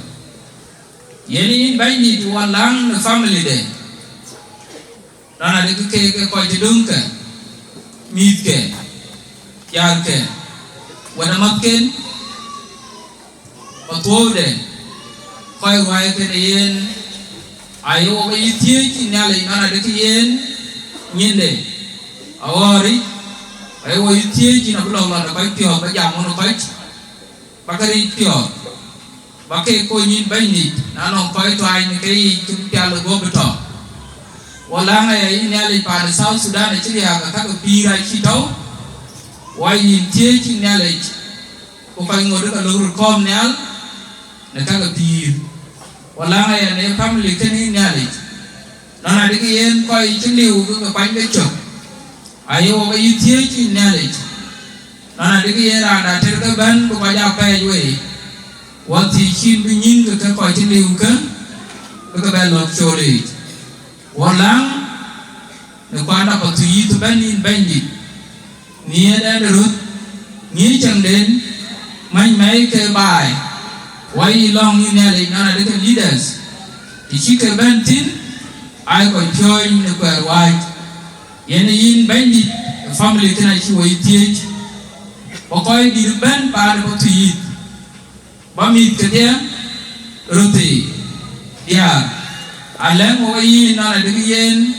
Yeni bendit walang na family de. Rana de ke ko ti dunka. Mit ke. Yar ke. Wana matken. Patode. Koi wai ke yen. Ayo ba itie ki nyale nana de yen nyinde awori ayo itie ki na bulo la ba pio ba jam no ba bakari pio bakke ko nyin bayni na no ko to ay ni kay ki pialo go beto wala nga yi nyale pa de South Sudan ci ya ka pira ci taw way yin tie ki nyale ko fay ngodo ka lo kom nyal na ka pir wala nga ya ne family keni nyali nana de yen ko ci liw ko bañ de ciob ayo ga yitie ci nyali nana de yera na ter ka ban ko ba ja pay we wati ci bi ñing ka ko ci liw ka ko ba lo chori wala ne ko anda ko yi to banin bandi ni da de rut ni chang den mai ke bai why long in LA nana de leaders the chicken bentin I ko join the white yen yin bandit family kana chi wo yitie ko ko di ban pa de to yi ba mi ke dia rote dia alang wo yi nana de yen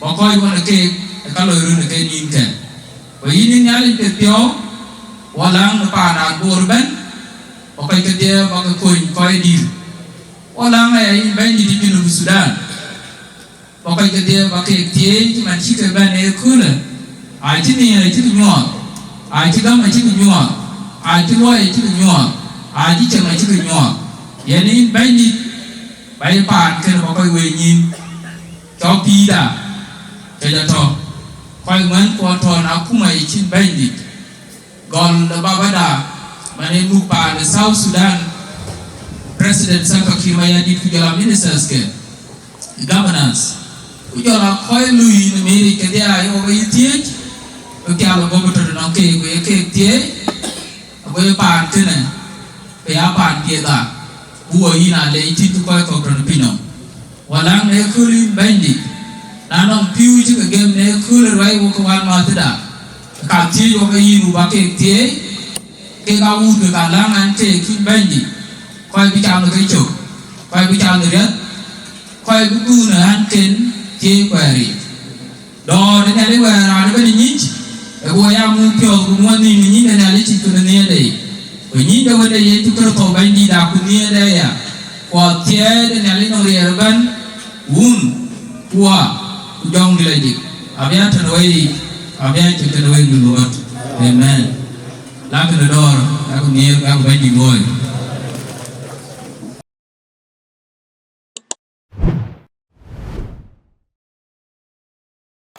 ko ko wona ke ka lo ru ke nin ke ko yin nyali te pio walang pa na gorban o kai ke dia ba ko di wala nga yi ben di Junub Sudan o kai ke dia ba ke tie ki man chi ke ba ne kula a ti ni ne ti nyo a ti ga ma ti nyo a ti lo ti nyo a ti che ma ti nyo ye ni ben di ba yi pa ke ba ko we nyin to pi da ke ja to ko ngwan ko to na ku mai chin ben di gon da ba da mane lupa the South Sudan President Salva Kiir Mayardit kujala ministers ke governance kujala koi lui ni meri ke dia yo ba yitie ko kyalo go to no ke ko ke tie ko pa tene pe ya pa tie da buo ina le ti ko ko to pino wala ne kuli bandi na no piu ji ke game ne kuli rai ko wan ma da ka ti yo ba yinu ba ke tie ke ga u ke ga lang an te ki bandi coi bị chạm được cái chỗ coi bị chạm được đấy coi cái cu này ăn kiến chế quẹt đó đến đây quẹt là nó bên nhít cái bùa ya mua kiểu cũng mua gì nhít này là chỉ tụi này đây bởi nhít đâu bên đây chúng tôi thổi bánh đi đạp cũng như đây à quạt chế đến đây nó rẻ bên qua dòng đi lại đi à biết thằng ấy à biết chúng tôi nói người luôn amen làm cái đó là cũng nghe cái bánh đi ngồi